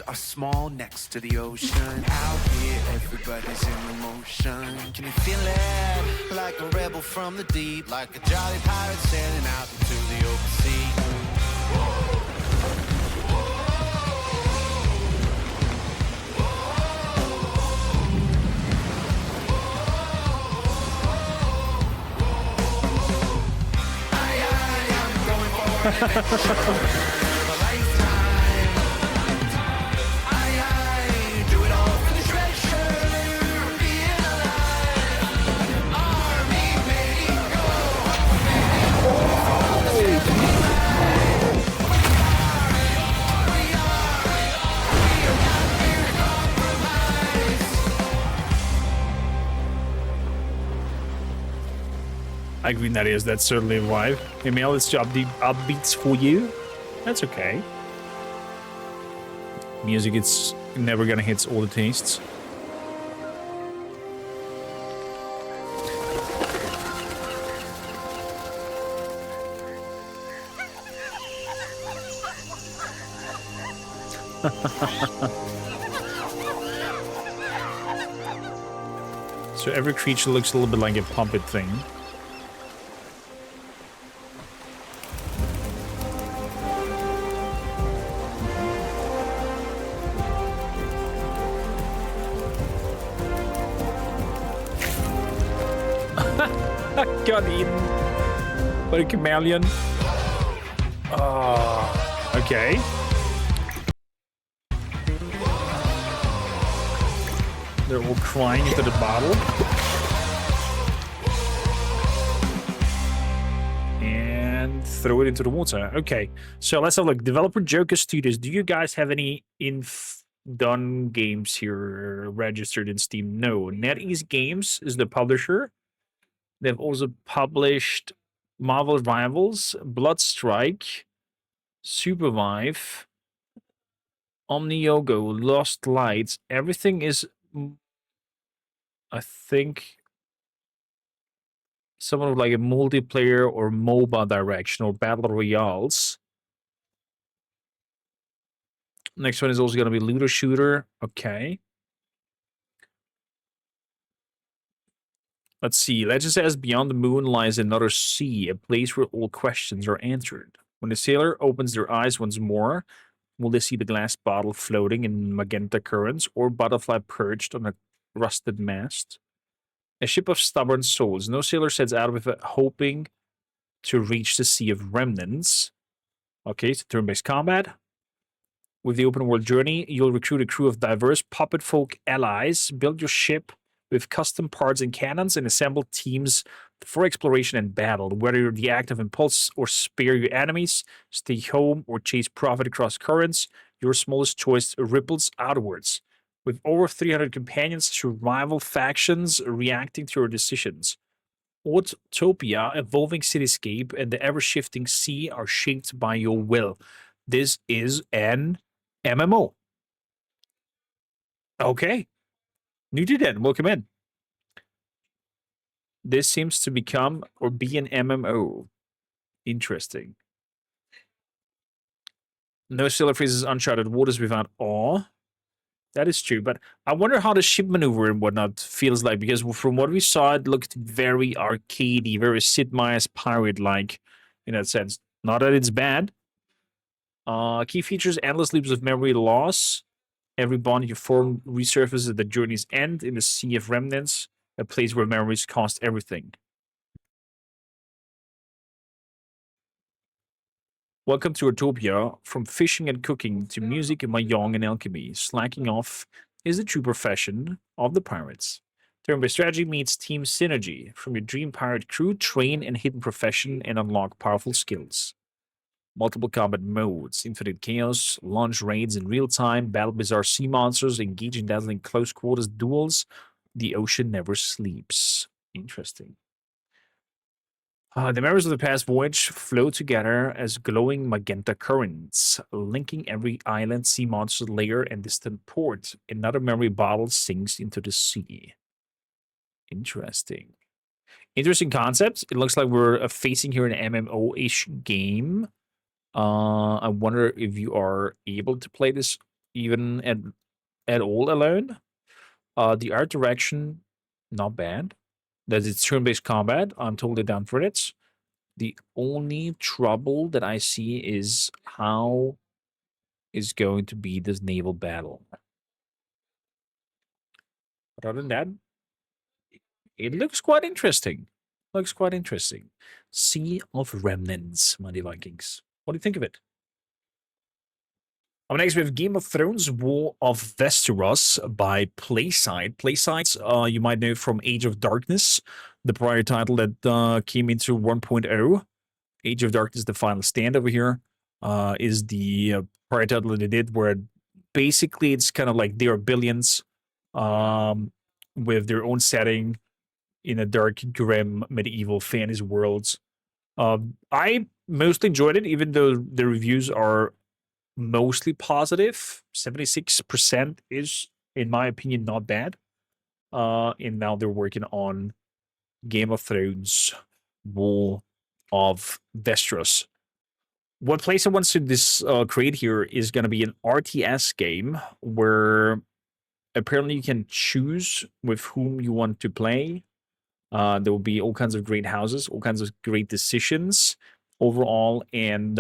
Are small next to the ocean. Out here, everybody's in motion. Can you feel it? Like a rebel from the deep, like a jolly pirate sailing out into the open sea. I'm going for I agree that is. That's certainly a vibe. Emil, it's upbeats for you. That's okay. Music, it's never gonna hit all the tastes. So every creature looks a little bit like a puppet thing. Got eaten by a chameleon. Okay. They're all crying into the bottle. And throw it into the water. Okay, so let's have a look. Developer Joker Studios. Do you guys have any done games here registered in Steam? No. NetEase Games is the publisher. They've also published Marvel Rivals, Bloodstrike, Supervive, Omniogo, Lost Lights. Everything is, I think, somewhat like a multiplayer or MOBA direction or battle royales. Next one is also going to be Looter Shooter. Okay. Let's see. Legend says beyond the moon lies another sea, a place where all questions are answered. When the sailor opens their eyes once more, will they see the glass bottle floating in magenta currents or butterfly perched on a rusted mast? A ship of stubborn souls. No sailor sets out with hoping to reach the Sea of Remnants. Okay, so turn-based combat. With the open world journey, you'll recruit a crew of diverse puppet folk allies, build your ship with custom parts and cannons, and assemble teams for exploration and battle. Whether you're the active impulse or spare your enemies, stay home or chase profit across currents, your smallest choice ripples outwards. With over 300 companions, survival factions reacting to your decisions. Autopia, evolving cityscape, and the ever-shifting sea are shaped by your will. This is an MMO. Okay. New to den, welcome in. This seems to become or be an MMO. Interesting. No sailor faces uncharted waters without awe. That is true, but I wonder how the ship maneuver and whatnot feels like, because from what we saw, it looked very arcadey, very Sid Meier's Pirate-like in that sense. Not that it's bad. Key features, endless loops of memory loss. Every bond you form resurfaces at the journey's end in the Sea of Remnants, a place where memories cost everything. Welcome to Autopia. From fishing and cooking to music, mahjong, and alchemy, slacking off is the true profession of the pirates. Turn-based strategy meets team synergy. From your dream pirate crew, train in hidden profession and unlock powerful skills. Multiple combat modes, infinite chaos, launch raids in real time, battle bizarre sea monsters, engage in dazzling close quarters duels. The ocean never sleeps. Interesting. The memories of the past voyage flow together as glowing magenta currents, linking every island, sea monster lair, and distant port. Another memory bottle sinks into the sea. Interesting. Interesting concept. It looks like we're facing here an MMO-ish game. I wonder if you are able to play this even at all alone. The art direction, not bad. That it's turn-based combat. I'm totally down for it. The only trouble that I see is how is going to be this naval battle. But other than that, it looks quite interesting. Looks quite interesting. Sea of Remnants, Mighty Vikings. What do you think of it? Up next, we have Game of Thrones War of Westeros by Playside. Playsides, you might know from Age of Darkness, the prior title that came into 1.0. Age of Darkness, the final stand over here, is the prior title that they did, where basically it's kind of like they are billions with their own setting in a dark, grim, medieval fantasy world. I mostly enjoyed it, even though the reviews are mostly positive. 76% is, in my opinion, not bad. And now they're working on Game of Thrones War of Westeros. What Playside wants to create here is going to be an RTS game where apparently you can choose with whom you want to play. There will be all kinds of great houses, all kinds of great decisions overall, and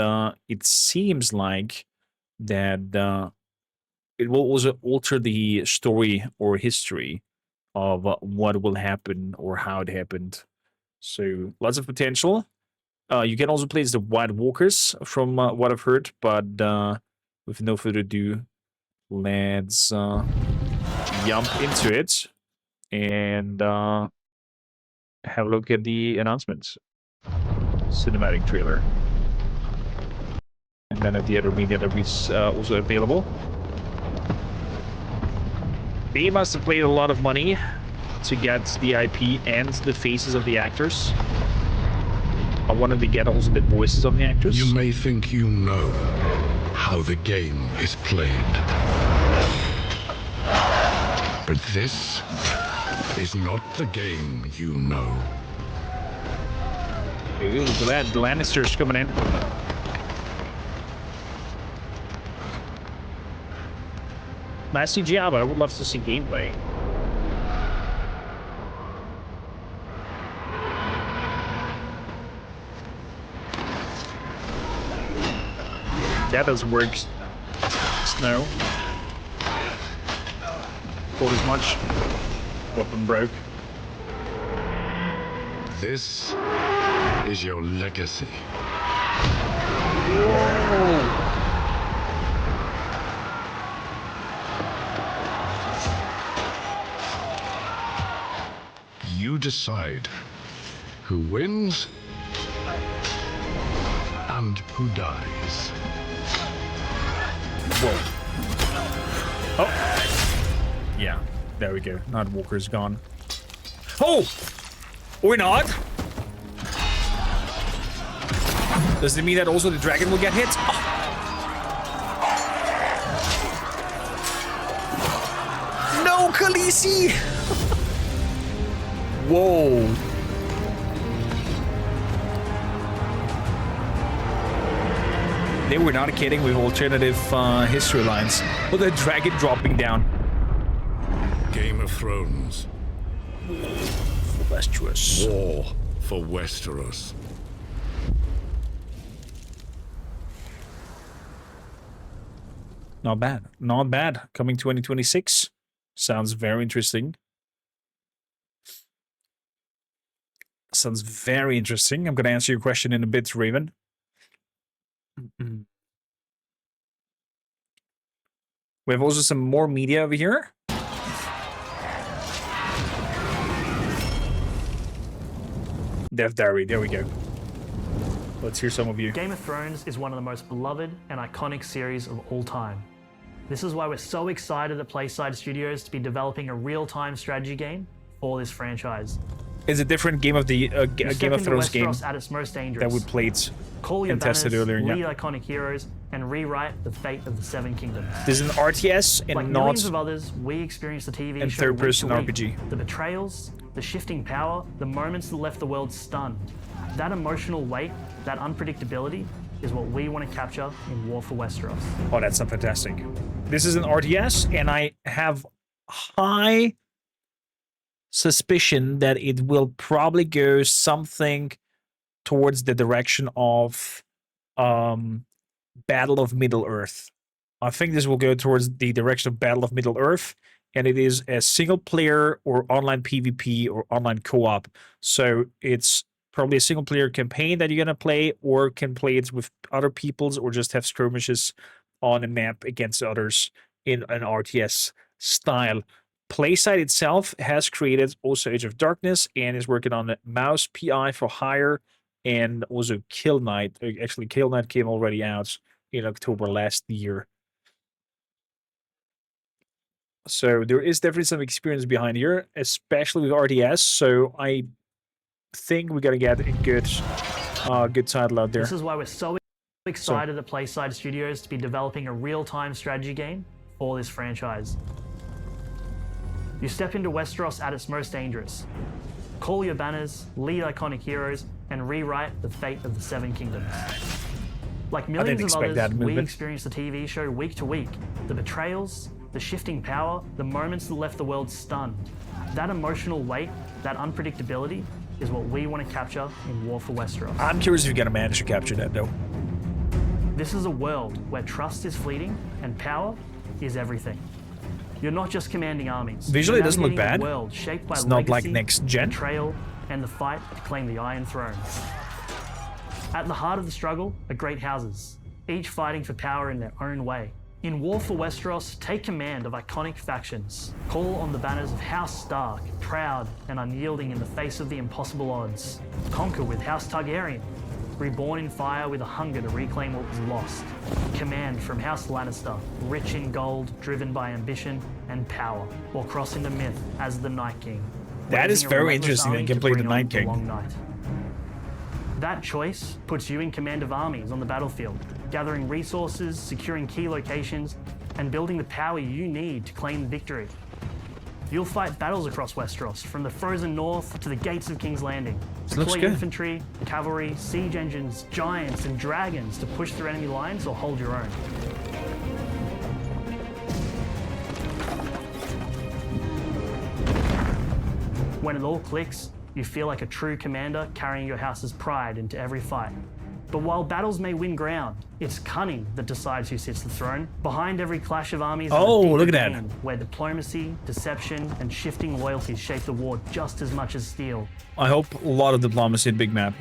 it seems like that it will also alter the story or history of what will happen or how it happened. So lots of potential. You can also play as the White Walkers from what I've heard, but with no further ado, let's jump into it and have a look at the announcements. Cinematic trailer. And then at the other media that is also available. They must have paid a lot of money to get the IP and the faces of the actors. I wanted to get also the voices of the actors. You may think you know how the game is played. But this is not the game you know. Ooh, the Lannisters coming in. Nice CGI, but I would love to see gameplay. That doesn't work. Snow. Thought as much. Weapon broke. This is your legacy. Whoa. You decide who wins and who dies. Whoa. Oh. Yeah, there we go. Nightwalker's gone. Oh! Or not. Does it mean that also the dragon will get hit? Oh. No, Khaleesi! Whoa. They were not kidding with alternative history lines. With the dragon dropping down. Game of Thrones. For Westeros. War for Westeros. Not bad. Not bad. Coming 2026. Sounds very interesting. Sounds very interesting. I'm going to answer your question in a bit, Raven. We have also some more media over here. Death Diary, there we go. Let's hear some of you. Game of Thrones is one of the most beloved and iconic series of all time. This is why we're so excited at PlaySide Studios to be developing a real-time strategy game for this franchise. It's a different game of the Game of Thrones game at its most dangerous. that we played and tested earlier. Lead Yeah. iconic heroes and rewrite the fate of the Seven Kingdoms. This is an RTS and like not millions of others, we experienced the TV and show third-person week to week. RPG. The betrayals, the shifting power, the moments that left the world stunned. That emotional weight, that unpredictability, is what we want to capture in War for Westeros. Oh, that sounds fantastic. This is an RTS, and I have high suspicion that it will probably go something towards the direction of Battle of Middle-earth. I think this will go towards the direction of Battle of Middle-earth, and it is a single-player or online PvP or online co-op. So it's probably a single-player campaign that you're going to play, or can play it with other peoples, or just have skirmishes on a map against others in an RTS style. PlaySide itself has created also Age of Darkness and is working on Mouse PI for Hire and also Kill Knight. Actually, Kill Knight came already out in October last year. So there is definitely some experience behind here, especially with RTS. So I think we're gonna get a good title out there. This is why we're so excited at PlaySide Studios to be developing a real-time strategy game for this franchise. You step into Westeros at its most dangerous. Call your banners, lead iconic heroes, and rewrite the fate of the Seven Kingdoms. Like millions of others, we experience the TV show week to week. The betrayals, the shifting power, the moments that left the world stunned. That emotional weight, that unpredictability, is what we want to capture in War for Westeros. I'm curious if you're gonna manage to capture that, though. This is a world where trust is fleeting and power is everything. You're not just commanding armies. Visually, it doesn't look Navigating bad. a world shaped by It's not like legacy, next gen. betrayal, and the fight to claim the Iron Throne. At the heart of the struggle are great houses, each fighting for power in their own way. In War for Westeros, take command of iconic factions. Call on the banners of House Stark, proud and unyielding in the face of the impossible odds. Conquer with House Targaryen, reborn in fire with a hunger to reclaim what was lost. Command from House Lannister, rich in gold, driven by ambition and power, or cross into myth as the Night King. That is very interesting. They can play the Night King. That choice puts you in command of armies on the battlefield, gathering resources, securing key locations, and building the power you need to claim victory. You'll fight battles across Westeros, from the frozen north to the gates of King's Landing. Deploy infantry, cavalry, siege engines, giants, and dragons to push through enemy lines or hold your own. When it all clicks, you feel like a true commander carrying your house's pride into every fight. But while battles may win ground, it's cunning that decides who sits the throne. Behind every clash of armies, look at that, where diplomacy, deception, and shifting loyalties shape the war just as much as steel. I hope a lot of diplomacy in Big Map.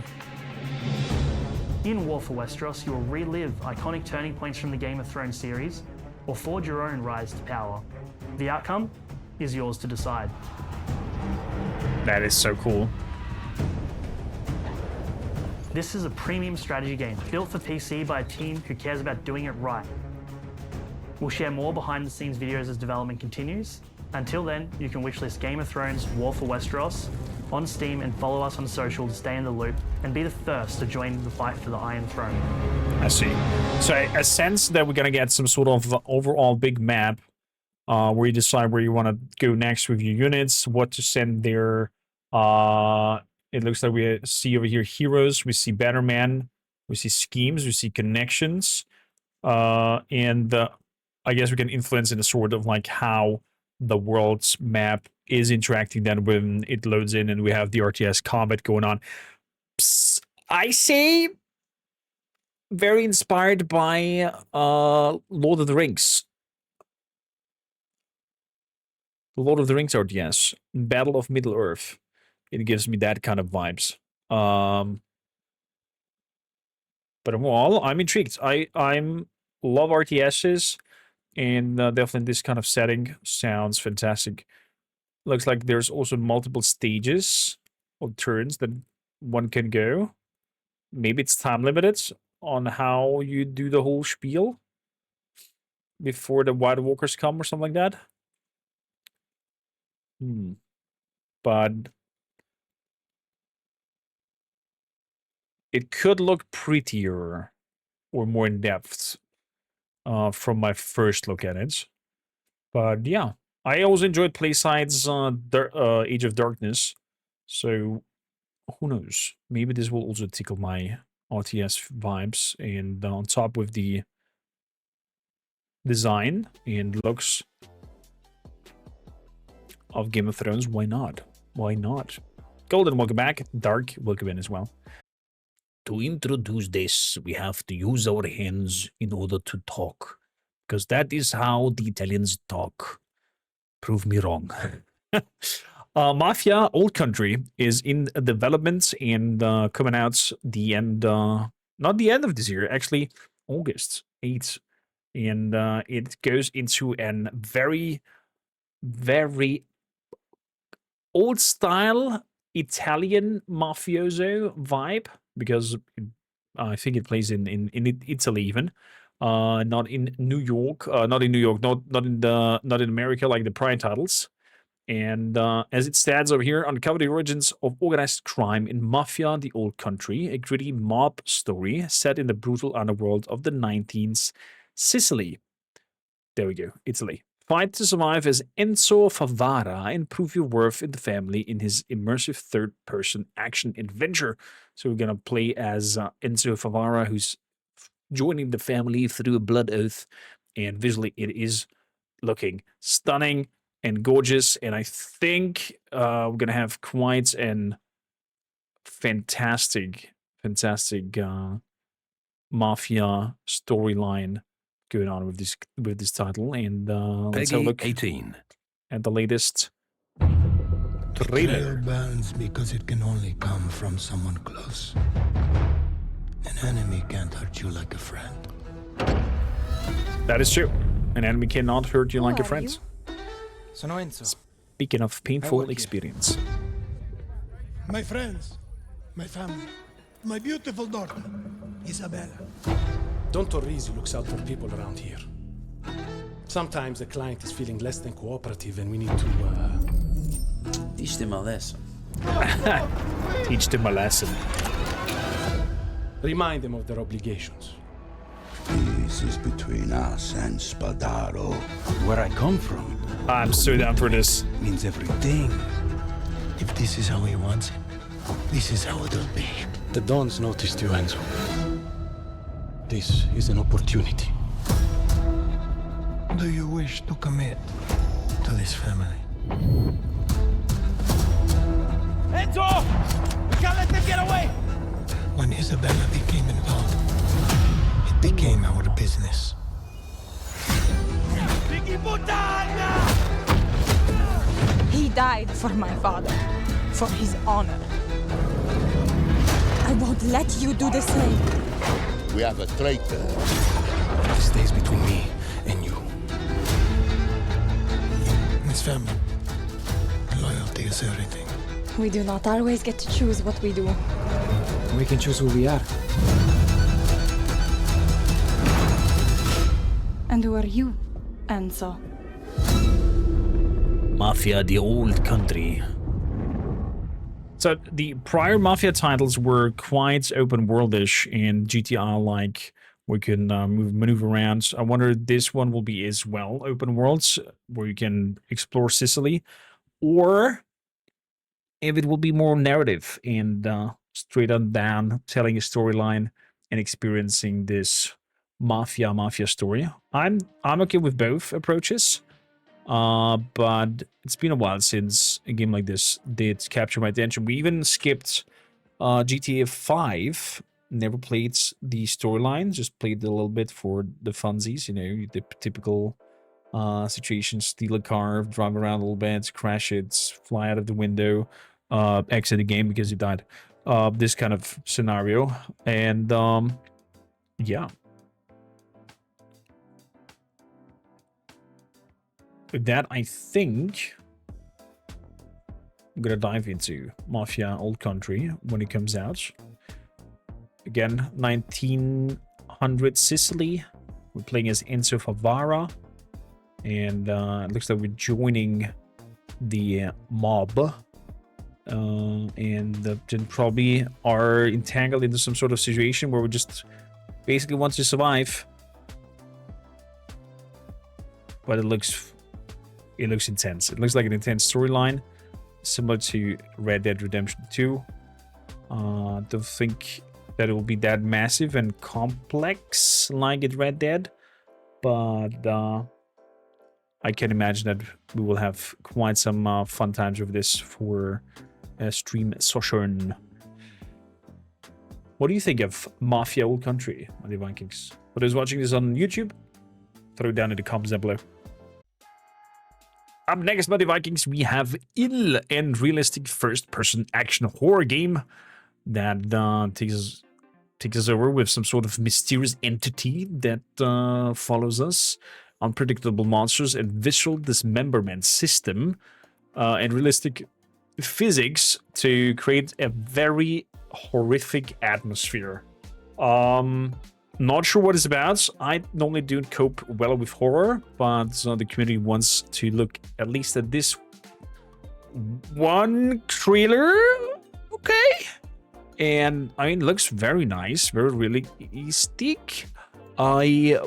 In War for Westeros, you will relive iconic turning points from the Game of Thrones series, or forge your own rise to power. The outcome is yours to decide. That is so cool. This is a premium strategy game built for PC by a team who cares about doing it right. We'll share more behind-the-scenes videos as development continues. Until then, you can wishlist Game of Thrones War for Westeros on Steam and follow us on social to stay in the loop and be the first to join the fight for the Iron Throne. I see. So I sense that we're gonna get some sort of overall big map where you decide where you want to go next with your units, what to send there. It looks like we see over here heroes, we see better man, we see schemes, we see connections, and I guess we can influence in a sort of like how the world's map is interacting then when it loads in and we have the RTS combat going on. I say very inspired by Lord of the Rings. Lord of the Rings RTS, Battle of Middle-earth. It gives me that kind of vibes. But overall, I'm intrigued. I'm love RTSs, and definitely this kind of setting sounds fantastic. Looks like there's also multiple stages or turns that one can go. Maybe it's time limited on how you do the whole spiel before the White Walkers come or something like that. But it could look prettier or more in depth from my first look at it. But yeah, I always enjoyed Playside's Age of Darkness. So who knows? Maybe this will also tickle my RTS vibes. And on top with the design and looks of Game of Thrones, why not? Why not? Golden, welcome back. Dark, welcome in as well. To introduce this, we have to use our hands in order to talk, because that is how the Italians talk. Prove me wrong. Mafia Old Country is in development and coming out the end, not the end of this year, actually August 8th. And it goes into a very, very old style Italian mafioso vibe, because I think it plays in Italy even, not in New York, not in America like the prior titles. And as it stands over here, uncover the origins of organized crime in Mafia, the Old Country, a gritty mob story set in the brutal underworld of the 19th Sicily. There we go, Italy. Fight to survive as Enzo Favara and prove your worth in the family in his immersive third-person action adventure. So we're going to play as Enzo Favara, who's joining the family through a blood oath. And visually, it is looking stunning and gorgeous. And I think we're going to have quite an fantastic Mafia storyline going on with this title. And let's have a look 18 at the latest trailer. Burns because it can only come from someone close. An enemy can't hurt you like a friend. That is true. An enemy cannot hurt you like a friend. Sono Enzo. Speaking of painful experience. My friends, my family, my beautiful daughter, Isabella. Don Torrisi looks out for people around here. Sometimes the client is feeling less than cooperative and we need to, teach them a lesson. Teach them a lesson. Remind them of their obligations. This is between us and Spadaro. Where I come from. I'm so down for this. Means everything. If this is how he wants it, this is how it'll be. The Dons noticed you, Enzo. This is an opportunity. Do you wish to commit to this family? Enzo! We can't let them get away! When Isabella became involved, it became our business. He died for my father, for his honor. I won't let you do the same. We have a traitor. This stays between me and you. This family. Loyalty is everything. We do not always get to choose what we do. We can choose who we are. And who are you, Enzo? Mafia, the old country. So the prior Mafia titles were quite open worldish and GTR-like. We can maneuver around. I wonder if this one will be as well open worlds, where you can explore Sicily, or if it will be more narrative and straight on down, telling a storyline and experiencing this Mafia story. I'm okay with both approaches. But it's been a while since a game like this did capture my attention. We even skipped GTA 5. Never played the storyline, just played a little bit for the funsies, you know, the typical situations: steal a car, drive around a little bit, crash it, fly out of the window, exit the game because you died. This kind of scenario. And yeah. With that, I think I'm gonna dive into Mafia Old Country when it comes out. Again, 1900 Sicily. We're playing as Enzo Favara, and it looks like we're joining the mob, and then probably are entangled into some sort of situation where we just basically want to survive. But it looks intense. It looks like an intense storyline, similar to Red Dead Redemption 2. Don't think that it will be that massive and complex like at Red Dead, but I can imagine that we will have quite some fun times with this for stream session. What do you think of Mafia Old Country, my dear Vikings? For those watching this on YouTube, throw it down in the comments down below. Up next, buddy Vikings, we have ill and realistic first-person action horror game that takes us over with some sort of mysterious entity that follows us, unpredictable monsters, and visual dismemberment system, and realistic physics to create a very horrific atmosphere. Not sure what it's about. I normally don't cope well with horror, but the community wants to look at least at this one trailer. Okay. And I mean, it looks very nice, very realistic. I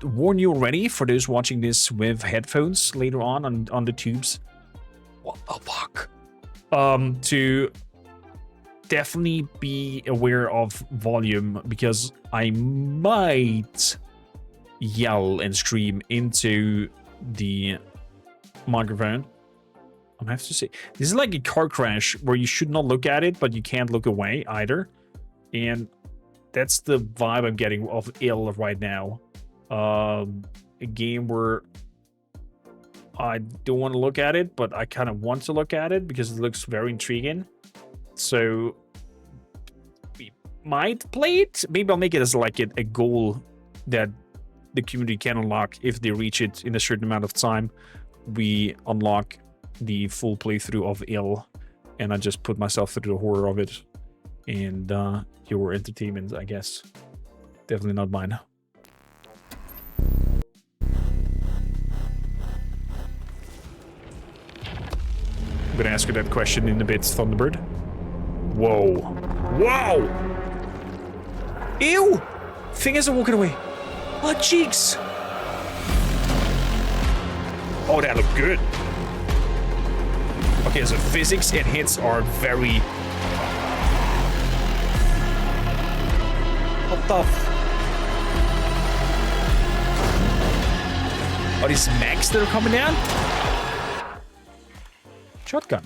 warn you already, for those watching this with headphones later on the tubes. What the fuck? To definitely be aware of volume, because I might yell and scream into the microphone. I have to say, this is like a car crash where you should not look at it, but you can't look away either. And that's the vibe I'm getting of ill right now. A game where I don't want to look at it, but I kind of want to look at it because it looks very intriguing. So we might play it. Maybe I'll make it as like a goal that the community can unlock if they reach it in a certain amount of time. We unlock the full playthrough of Ill, and I just put myself through the horror of it. And your entertainment, I guess. Definitely not mine. I'm gonna ask you that question in a bit, Thunderbird. Whoa. Whoa! Ew! Fingers are walking away. Oh, cheeks! Oh, that looked good. Okay, so physics and hits are very... What the Are these mechs that are coming down? Shotgun.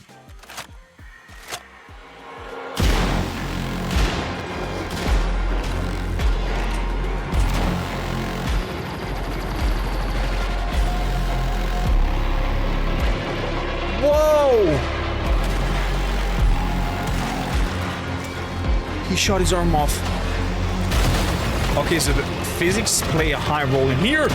Whoa! He shot his arm off. Okay, so the physics play a high role in here.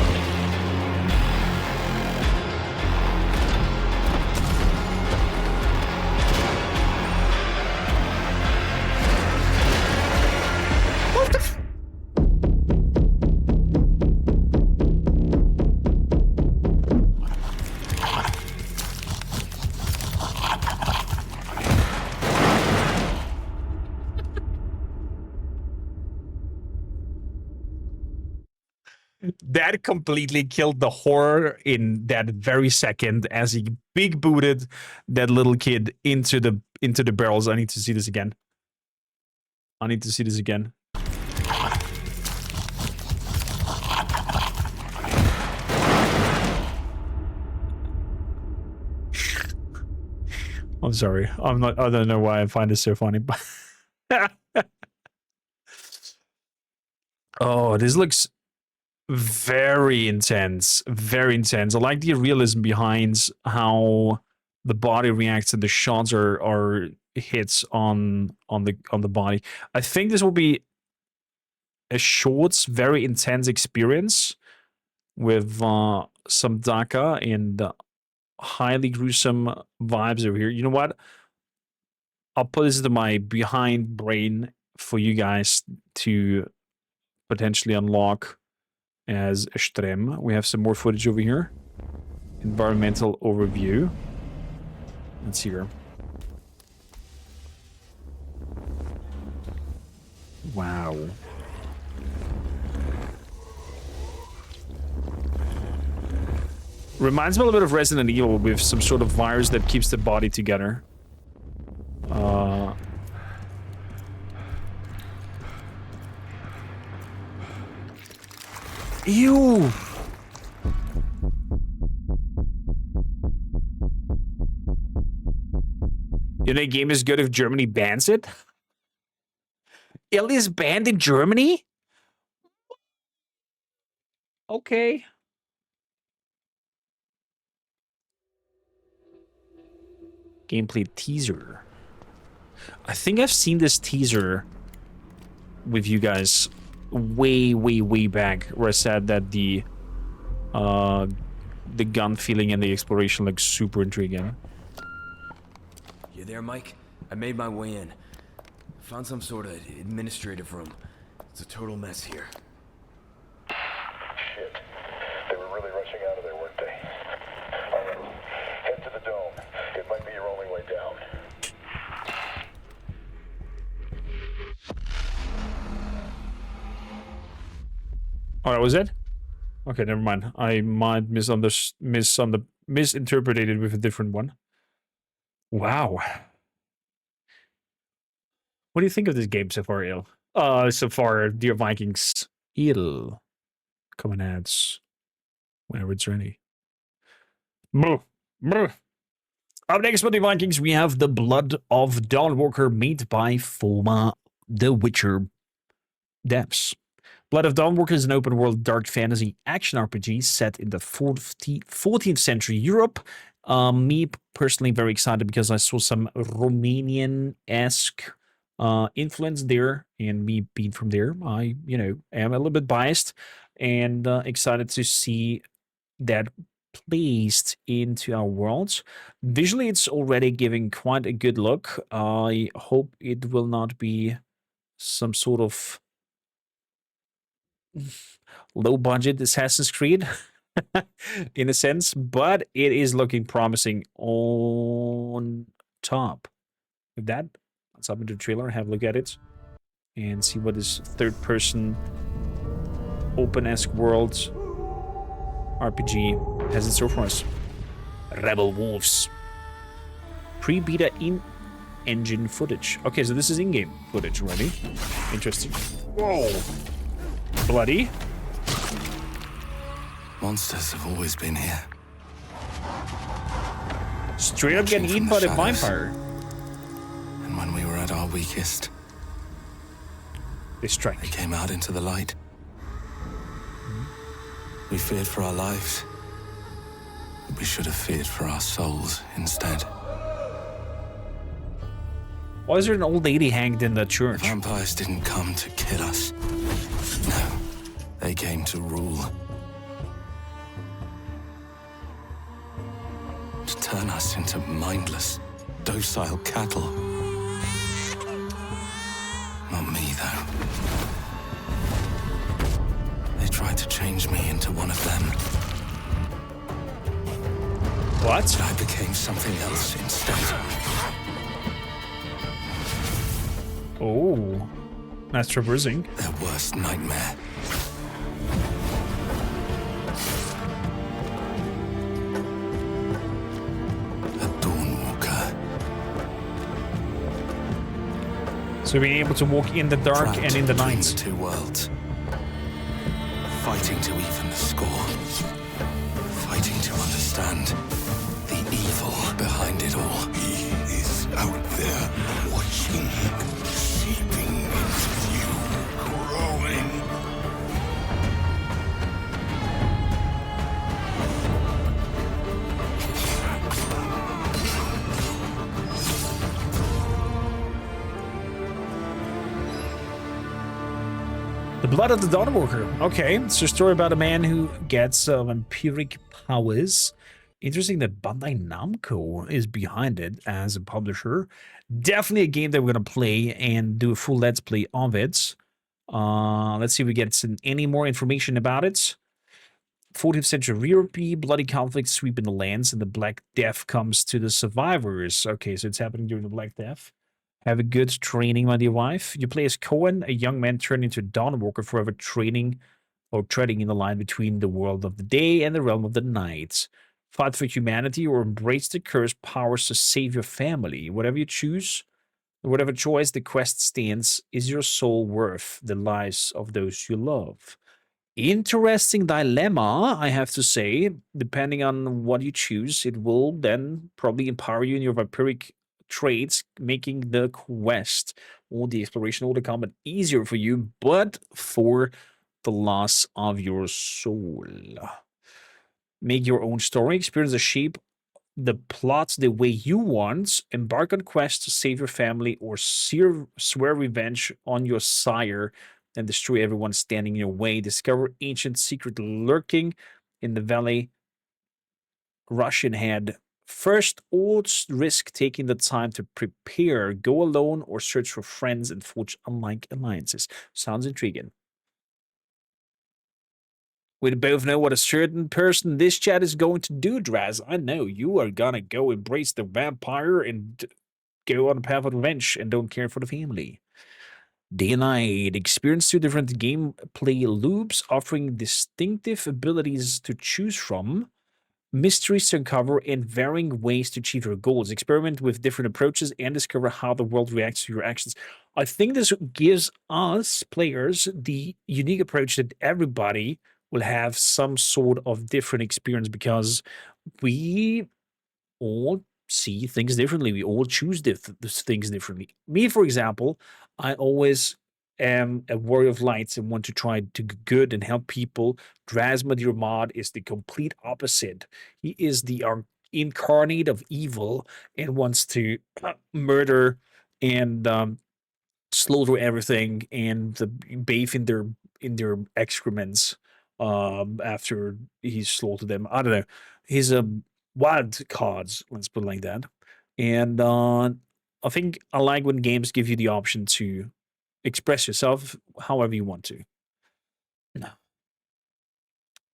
What the That completely killed the horror in that very second as he big booted that little kid into the barrels. I need to see this again. I need to see this again. I'm sorry. I don't know why I find this so funny, but oh, this looks very intense. Very intense. I like the realism behind how the body reacts and the shots are hits on the body. I think this will be a short, very intense experience with some Daka and highly gruesome vibes over here. You know what? I'll put this into my behind brain for you guys to potentially unlock as a stream. We have some more footage over here. Environmental overview. Let's see here. Wow. Reminds me a little bit of Resident Evil with some sort of virus that keeps the body together. Ew! You know, a game is good if Germany bans it? Ill is banned in Germany? Okay. Gameplay teaser. I think I've seen this teaser with you guys way back, where I said that the gun feeling and the exploration looks super intriguing. You there, Mike? I made my way in. Found some sort of administrative room. It's a total mess here. Shit. They were really rushing out of there, weren't they? All right. Head to the dome. It might be your only way down. Oh, that was it? Okay, never mind. I might misinterpreted it with a different one. Wow. What do you think of this game so far, Il? So far, Dear Vikings. Il. Coming ads whenever it's ready. Up next with the Vikings, we have the Blood of Dawnwalker made by former The Witcher devs. Blood of Dawnwalker is an open-world dark fantasy action RPG set in the 14th century Europe. Me personally very excited because I saw some Romanian-esque influence there, and me being from there, I, am a little bit biased and excited to see that placed into our worlds. Visually, it's already giving quite a good look. I hope it will not be some sort of low budget Assassin's Creed in a sense, but it is looking promising on top. With that, let's hop into the trailer, have a look at it, and see what this third person open-esque world RPG has in store for us. Rebel Wolves. Pre-beta in-engine footage. Okay, so this is in-game footage already. Interesting. Whoa. Bloody. Monsters have always been here. Straight up getting eaten by the vampire. And when we were at our weakest, they strike. They came out into the light. We feared for our lives. We should have feared for our souls instead. Why is there an old lady hanged in the church? The vampires didn't come to kill us. No, they came to rule. To turn us into mindless, docile cattle. Not me, though. They tried to change me into one of them. What? But I became something else instead. Oh, that's traversing. Their worst nightmare. A Dawnwalker. So being able to walk in the dark and in the night. The two worlds. Fighting to even the score. Fighting to understand the evil behind it all. He is out there watching, seeping into you, growing. The Blood of the Dawnwalker. Okay, it's a story about a man who gets vampiric powers. Interesting that Bandai Namco is behind it as a publisher. Definitely a game that we're going to play and do a full Let's Play of it. Let's see if we get any more information about it. 14th century Europe, bloody conflict sweeping the lands, and the Black Death comes to the survivors. Okay, so it's happening during the Black Death. Have a good training, my dear wife. You play as Cohen, a young man turned into a Dawnwalker, forever training or treading in the line between the world of the day and the realm of the night. Fight for humanity or embrace the cursed powers to save your family. Whatever you choose, whatever choice the quest stands, is your soul worth the lives of those you love? Interesting dilemma, I have to say. Depending on what you choose, it will then probably empower you in your vampiric traits, making the quest or the exploration or the combat easier for you, but for the loss of your soul. Make your own story, experience the shape, the plot the way you want, embark on quests to save your family, or swear revenge on your sire and destroy everyone standing in your way. Discover ancient secret lurking in the valley. Rush ahead. First, always risk taking the time to prepare. Go alone or search for friends and forge unlike alliances. Sounds intriguing. We both know what a certain person this chat is going to do, Draz. I know you are gonna go embrace the vampire and go on a path of revenge and don't care for the family. Day and night. Experience 2 different gameplay loops offering distinctive abilities to choose from, mysteries to uncover, and varying ways to achieve your goals. Experiment with different approaches and discover how the world reacts to your actions. I think this gives us, players, the unique approach that everybody will have some sort of different experience because we all see things differently. We all choose things differently. Me, for example, I always am a warrior of lights and want to try to do good and help people. Drasma Mod is the complete opposite. He is the incarnate of evil and wants to murder and slaughter everything and bathe in their excrements after he slaughtered them. I don't know. He's a wild cards, let's put it like that. And I think I like when games give you the option to express yourself however you want to. No.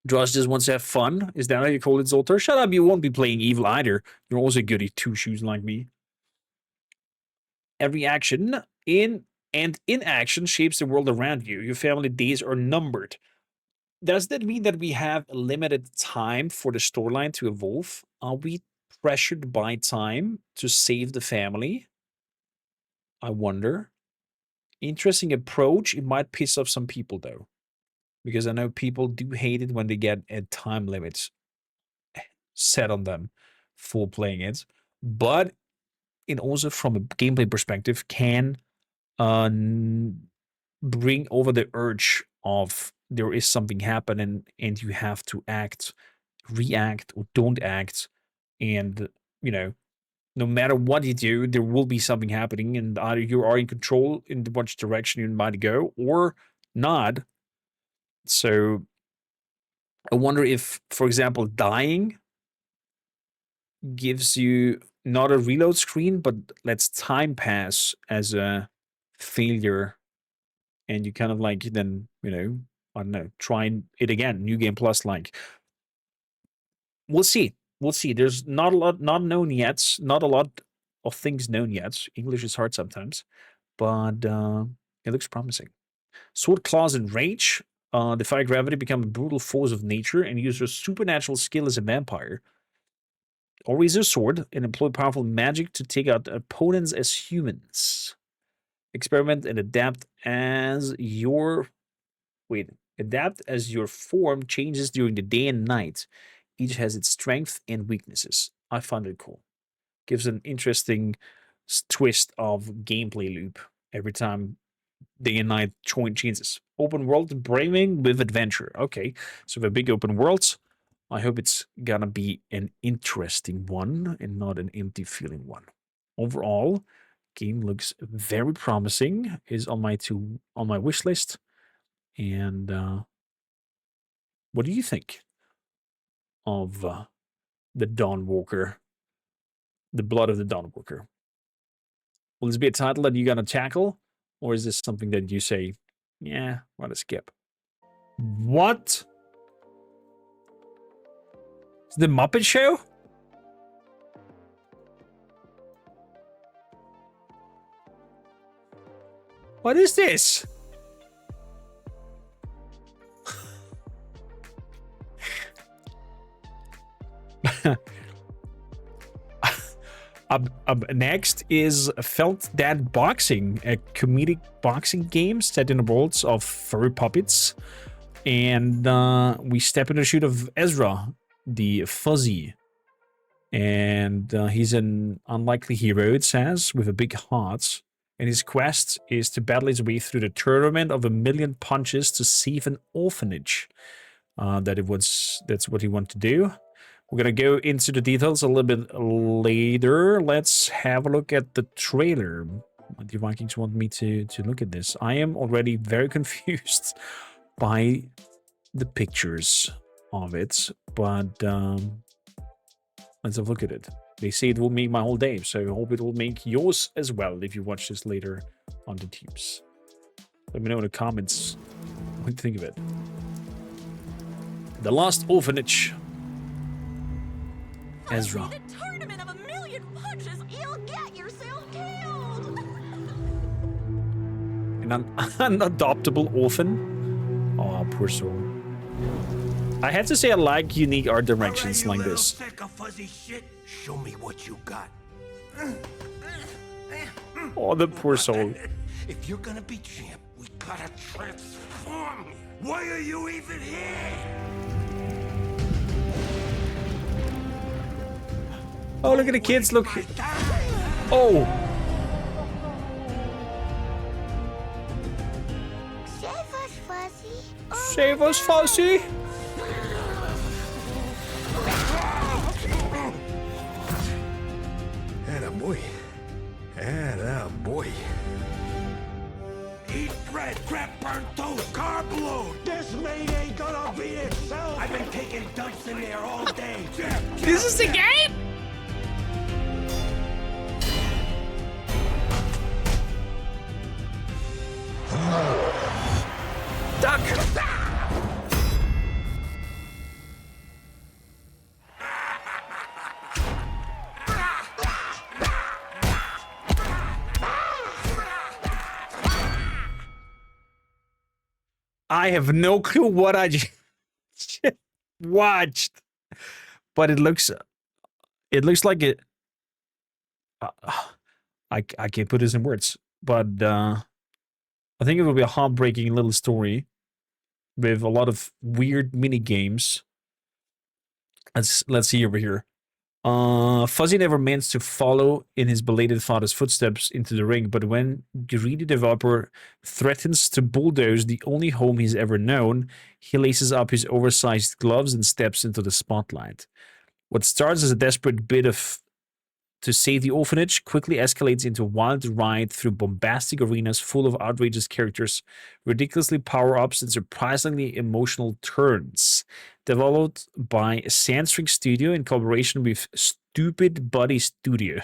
Dross just wants to have fun. Is that how you call it, Zoltar? Shut up, you won't be playing evil either. You're also goody two-shoes like me. Every action in action shapes the world around you. Your family days are numbered. Does that mean that we have a limited time for the storyline to evolve? Are we pressured by time to save the family? I wonder. Interesting approach. It might piss off some people, though. Because I know people do hate it when they get a time limit set on them for playing it. But it also, from a gameplay perspective, can bring over the urge of there is something happening and you have to act, react, or don't act. And, you know, no matter what you do, there will be something happening, and either you are in control in which direction you might go or not. So I wonder if, for example, dying gives you not a reload screen, but lets time pass as a failure. And you kind of like, then, you know, I don't know, try it again. New Game Plus, like. We'll see. We'll see. There's not a lot not known yet. Not a lot of things known yet. English is hard sometimes. But it looks promising. Sword, Claws, and Rage. Defy gravity, become a brutal force of nature, and use your supernatural skill as a vampire. Or raise your sword and employ powerful magic to take out opponents as humans. Experiment and adapt as your... Adapt as your form changes during the day and night. Each has its strength and weaknesses. I found it cool. Gives an interesting twist of gameplay loop every time day and night changes. Open world brimming with adventure. Okay, so the big open worlds. I hope it's gonna be an interesting one and not an empty feeling one. Overall, game looks very promising. Is on my wish list. And what do you think of the Dawnwalker, the Blood of the Dawnwalker? Will this be a title that you're gonna tackle, or is this something that you say, yeah, want to skip? What? It's the Muppet Show? What is this? Next is Felt That Boxing, a comedic boxing game set in the worlds of furry puppets. And we step into the shoes of Ezra, the fuzzy. And he's an unlikely hero, it says, with a big heart. And his quest is to battle his way through the tournament of 1,000,000 punches to save an orphanage. That's what he wanted to do. We're going to go into the details a little bit later. Let's have a look at the trailer. What do Vikings want me to look at this? I am already very confused by the pictures of it, but let's have a look at it. They say it will make my whole day, so I hope it will make yours as well if you watch this later on the tubes. Let me know in the comments what you think of it. The Lost Orphanage. Ezra. The tournament of 1,000,000 punches, you'll get yourself killed. An unadoptable orphan? Oh, poor soul. I have to say I like unique art directions like this. Sack of fuzzy shit. Show me what you got. Oh, the poor soul. If you're gonna be champ, we gotta transform you. Why are you even here? Oh, look at the kids, look. Oh. Save us, Fuzzy. Save us, Fuzzy. Attaboy. Attaboy. bread, crap burnt toast, carb load. This meat ain't gonna beat itself. I've been taking dumps in there all day. This is the game? Duck! I have no clue what I just watched, but it looks like it. I can't put this in words, but I think it will be a heartbreaking little story with a lot of weird mini games. Let's see over here. Fuzzy never meant to follow in his belated father's footsteps into the ring, but when greedy developer threatens to bulldoze the only home he's ever known, he laces up his oversized gloves and steps into the spotlight. What starts as a desperate bid to save the orphanage quickly escalates into a wild ride through bombastic arenas full of outrageous characters, ridiculously power-ups, and surprisingly emotional turns. Developed by Sandstring Studio in collaboration with Stupid Buddy Studio.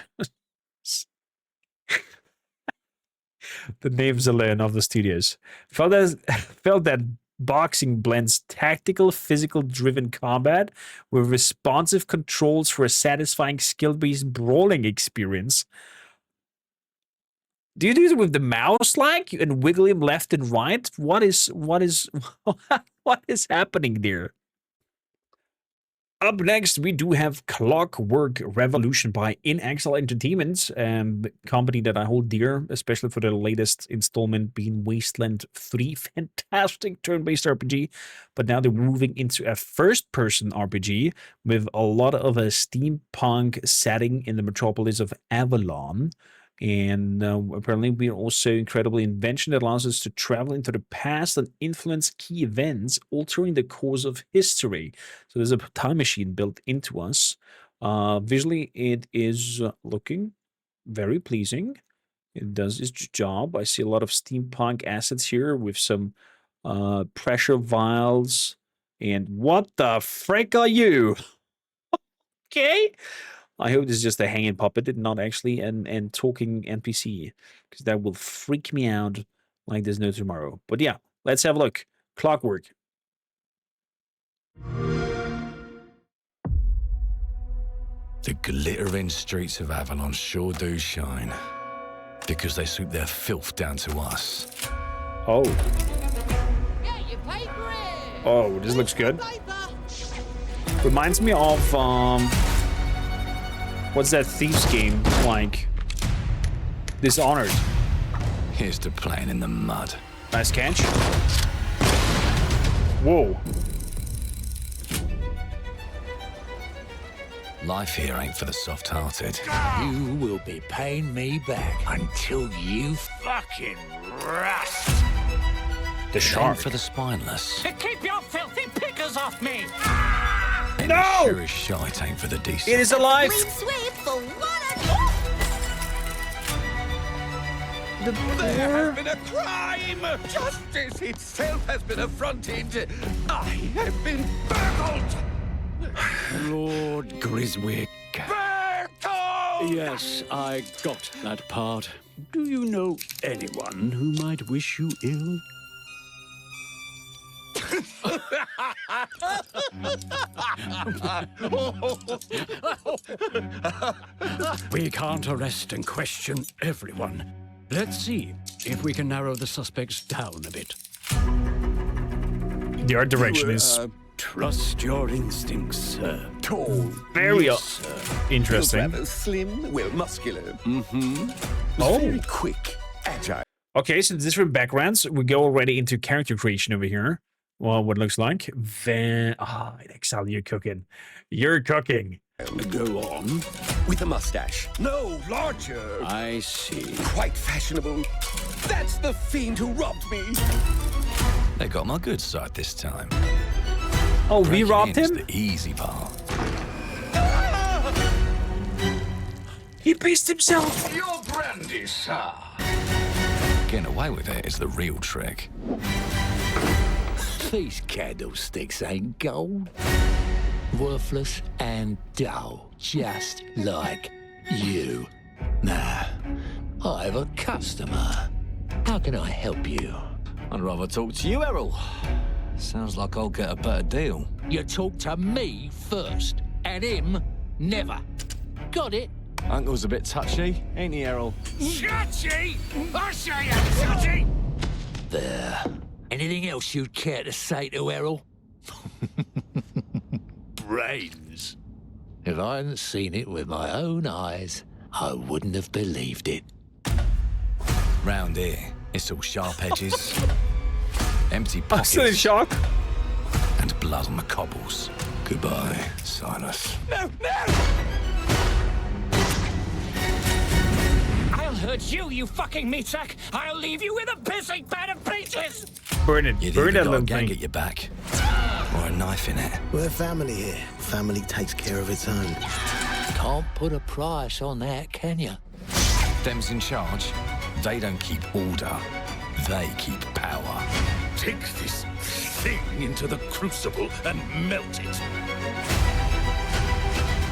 The names alone of the studios. Felt that boxing blends tactical, physical-driven combat with responsive controls for a satisfying skill-based brawling experience. Do you do it with the mouse like and wiggle him left and right? What is happening there? Up next, we do have Clockwork Revolution by In Exile Entertainment, company that I hold dear, especially for their latest installment being Wasteland 3. Fantastic turn-based RPG, but now they're moving into a first-person RPG with a lot of a steampunk setting in the metropolis of Avalon. And apparently we're also incredibly invention that allows us to travel into the past and influence key events, altering the course of history. So there's a time machine built into us. Visually, it is looking very pleasing. It does its job. I see a lot of steampunk assets here with some pressure vials. And what the frick are you? Okay. I hope this is just a hanging puppet and not actually an talking NPC, because that will freak me out like there's no tomorrow. But yeah, let's have a look. Clockwork. The glittering streets of Avalon sure do shine, because they swoop their filth down to us. Oh. Oh, this looks good. Reminds me of what's that Thieves game like? Dishonored. Here's to playing in the mud. Nice catch. Whoa. Life here ain't for the soft-hearted. You will be paying me back until you fucking rust. The shark. For the spineless. Keep your filthy pickers off me! And no! The sure as shite ain't for the decent. It is alive! Sweep for one There has been a crime! Justice itself has been affronted! I have been burgled! Lord Griswick. Burgled! Yes, I got that part. Do you know anyone who might wish you ill? We can't arrest and question everyone. Let's see if we can narrow the suspects down a bit. The art direction is trust your instincts, sir. Tall, very interesting. Rather slim, well, muscular. Mm-hmm. Oh, very quick, agile. Okay, so different backgrounds. We go already into character creation over here. Well, what it looks like. In Exile, you're cooking. You're cooking. Go on. With a mustache. No, larger. I see. Quite fashionable. That's the fiend who robbed me. They got my good side this time. Oh, we robbed him? The easy part. He pissed himself. Your brandy, sir. Getting away with it is the real trick. These candlesticks ain't gold. Worthless and dull, just like you. Nah, I have a customer. How can I help you? I'd rather talk to you, Errol. Sounds like I'll get a better deal. You talk to me first, and him never. Got it? Uncle's a bit touchy, ain't he, Errol? Touchy? I say I'm touchy! There. Anything else you'd care to say to Errol? Brains. If I hadn't seen it with my own eyes, I wouldn't have believed it. Round here, it's all sharp edges, empty pockets, still in shock. and blood on the cobbles. Goodbye, Silas. No, no! I'll hurt you, you fucking meatsack! I'll leave you with a pissing bed of pieces! Burn it. You'd Burn either that got a little gang thing. at your back, or a knife in it. We're family here. Family takes care of its own. Can't put a price on that, can you? Them's in charge. They don't keep order. They keep power. Take this thing into the crucible and melt it.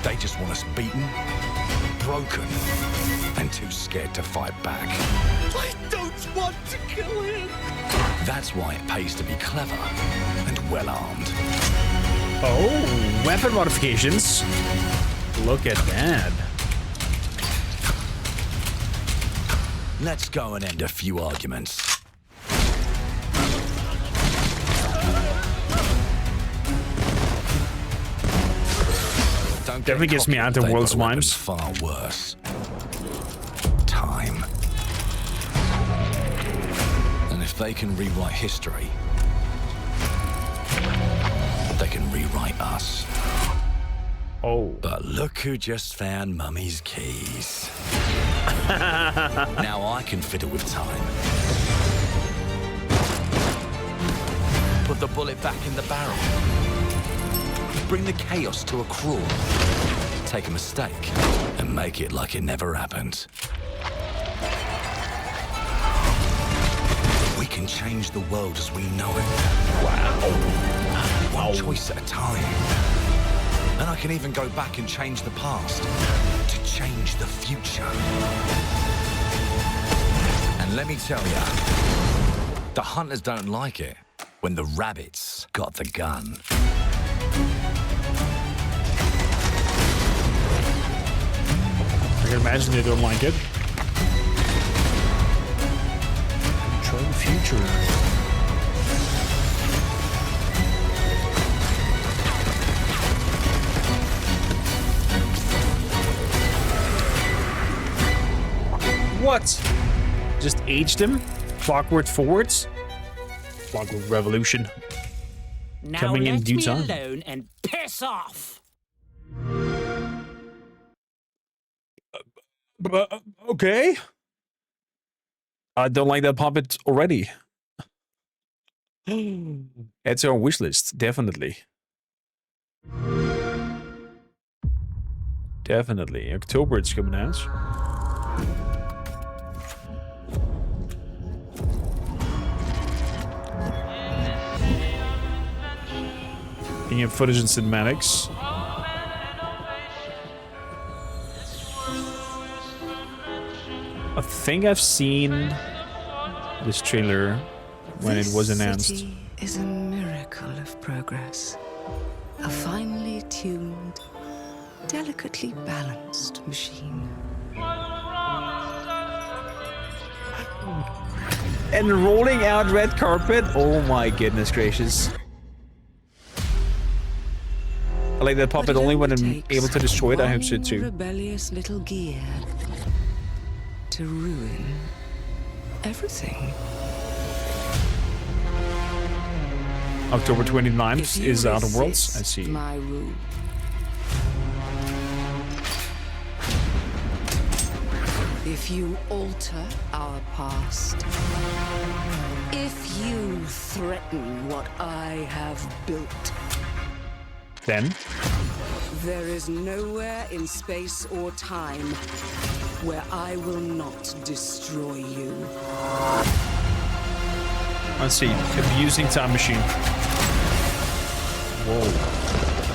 They just want us beaten, broken, and too scared to fight back. I don't want to kill him. That's why it pays to be clever and well-armed. Oh, weapon modifications. Look at that. Let's go and end a few arguments. Don't Definitely gives me Outer Worlds vibes. Far worse. Time. And if they can rewrite history, they can rewrite us. Oh. But look who just found Mummy's keys. Now I can fiddle with time. Put the bullet back in the barrel. Bring the chaos to a crawl. Take a mistake and make it like it never happened. We can change the world as we know it. Wow. One choice at a time. And I can even go back and change the past to change the future. And let me tell you, the hunters don't like it when the rabbits got the gun. I can imagine they don't like it. Control the future. What? Just aged him? Clockwork forwards? Clockwork Revolution. Now Coming in let due me time. alone and piss off. Okay. I don't like that puppet already. It's our wish list, definitely. Definitely. October it's coming out. Looking at footage and cinematics. I think I've seen this trailer when it was announced. This city is a miracle of progress. A finely tuned, delicately balanced machine. And rolling out red carpet? Oh my goodness gracious. I like that puppet only when I'm able to destroy it. I hope so too. Rebellious little gear to ruin everything. October 29th is Outer Worlds. I see. My rule. If you alter our past, if you threaten what I have built, then there is nowhere in space or time where I will not destroy you. Let's see. Abusing time machine. Whoa.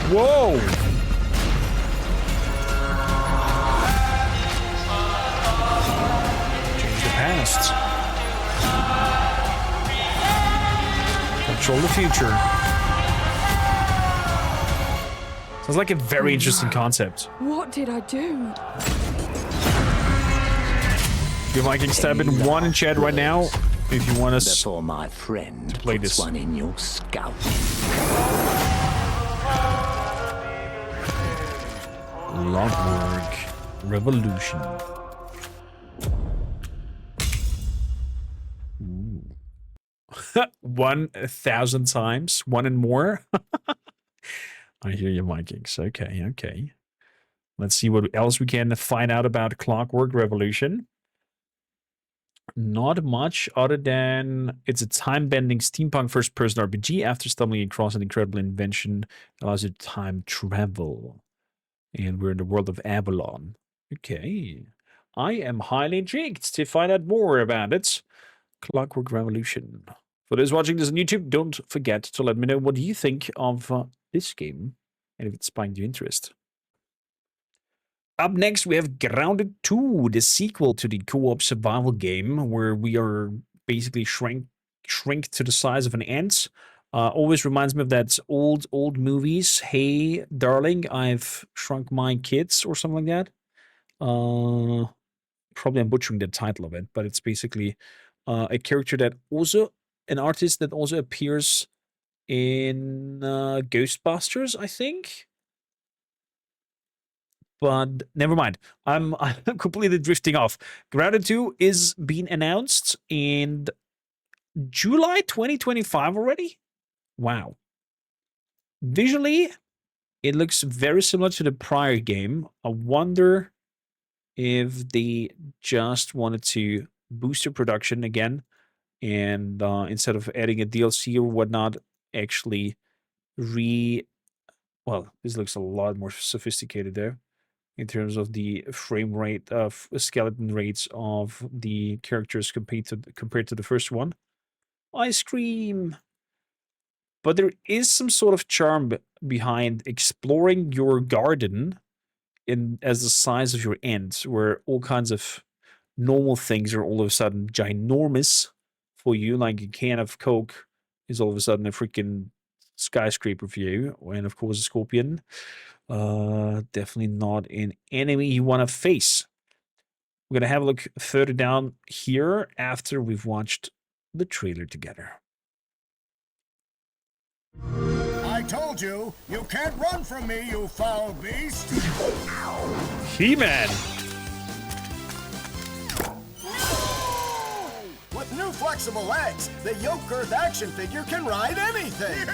Whoa! Change the past. Control the future. Sounds like a very interesting concept. What did I do? Your Vikings tab in 1 in chat right now if you want us before my friend to play this. One in your scalp. Clockwork Revolution. Ooh. 1,000 times, 1 and more. I hear you, Vikings. Okay, okay. Let's see what else we can find out about Clockwork Revolution. Not much other than it's a time-bending steampunk first-person RPG. After stumbling across an incredible invention, allows you to time travel. And we're in the world of Avalon. Okay. I am highly intrigued to find out more about it. Clockwork Revolution. For those watching this on YouTube, don't forget to let me know what you think of this game and if it spiked your interest. Up next, we have Grounded 2, the sequel to the co-op survival game where we are basically shrink to the size of an ant. Always reminds me of that old movies. Hey, darling, I've shrunk my kids or something like that. Probably I'm butchering the title of it, but it's basically a character that also, an artist that also appears in Ghostbusters, I think. But never mind. I'm completely drifting off. Grounded 2 is being announced in July 2025 already? Wow. Visually, it looks very similar to the prior game. I wonder if they just wanted to boost their production again and instead of adding a DLC or whatnot, actually well, this looks a lot more sophisticated there in terms of the frame rate of skeleton rates of the characters compared to the first one. Ice cream. But there is some sort of charm behind exploring your garden as the size of your ant, where all kinds of normal things are all of a sudden ginormous for you, like a can of Coke is all of a sudden a freaking skyscraper for you, and of course a scorpion. Definitely not an enemy you want to face. We're gonna have a look further down here after we've watched the trailer together. I told you, you can't run from me, you foul beast! He-Man! With new flexible legs, the yoke-girth action figure can ride anything!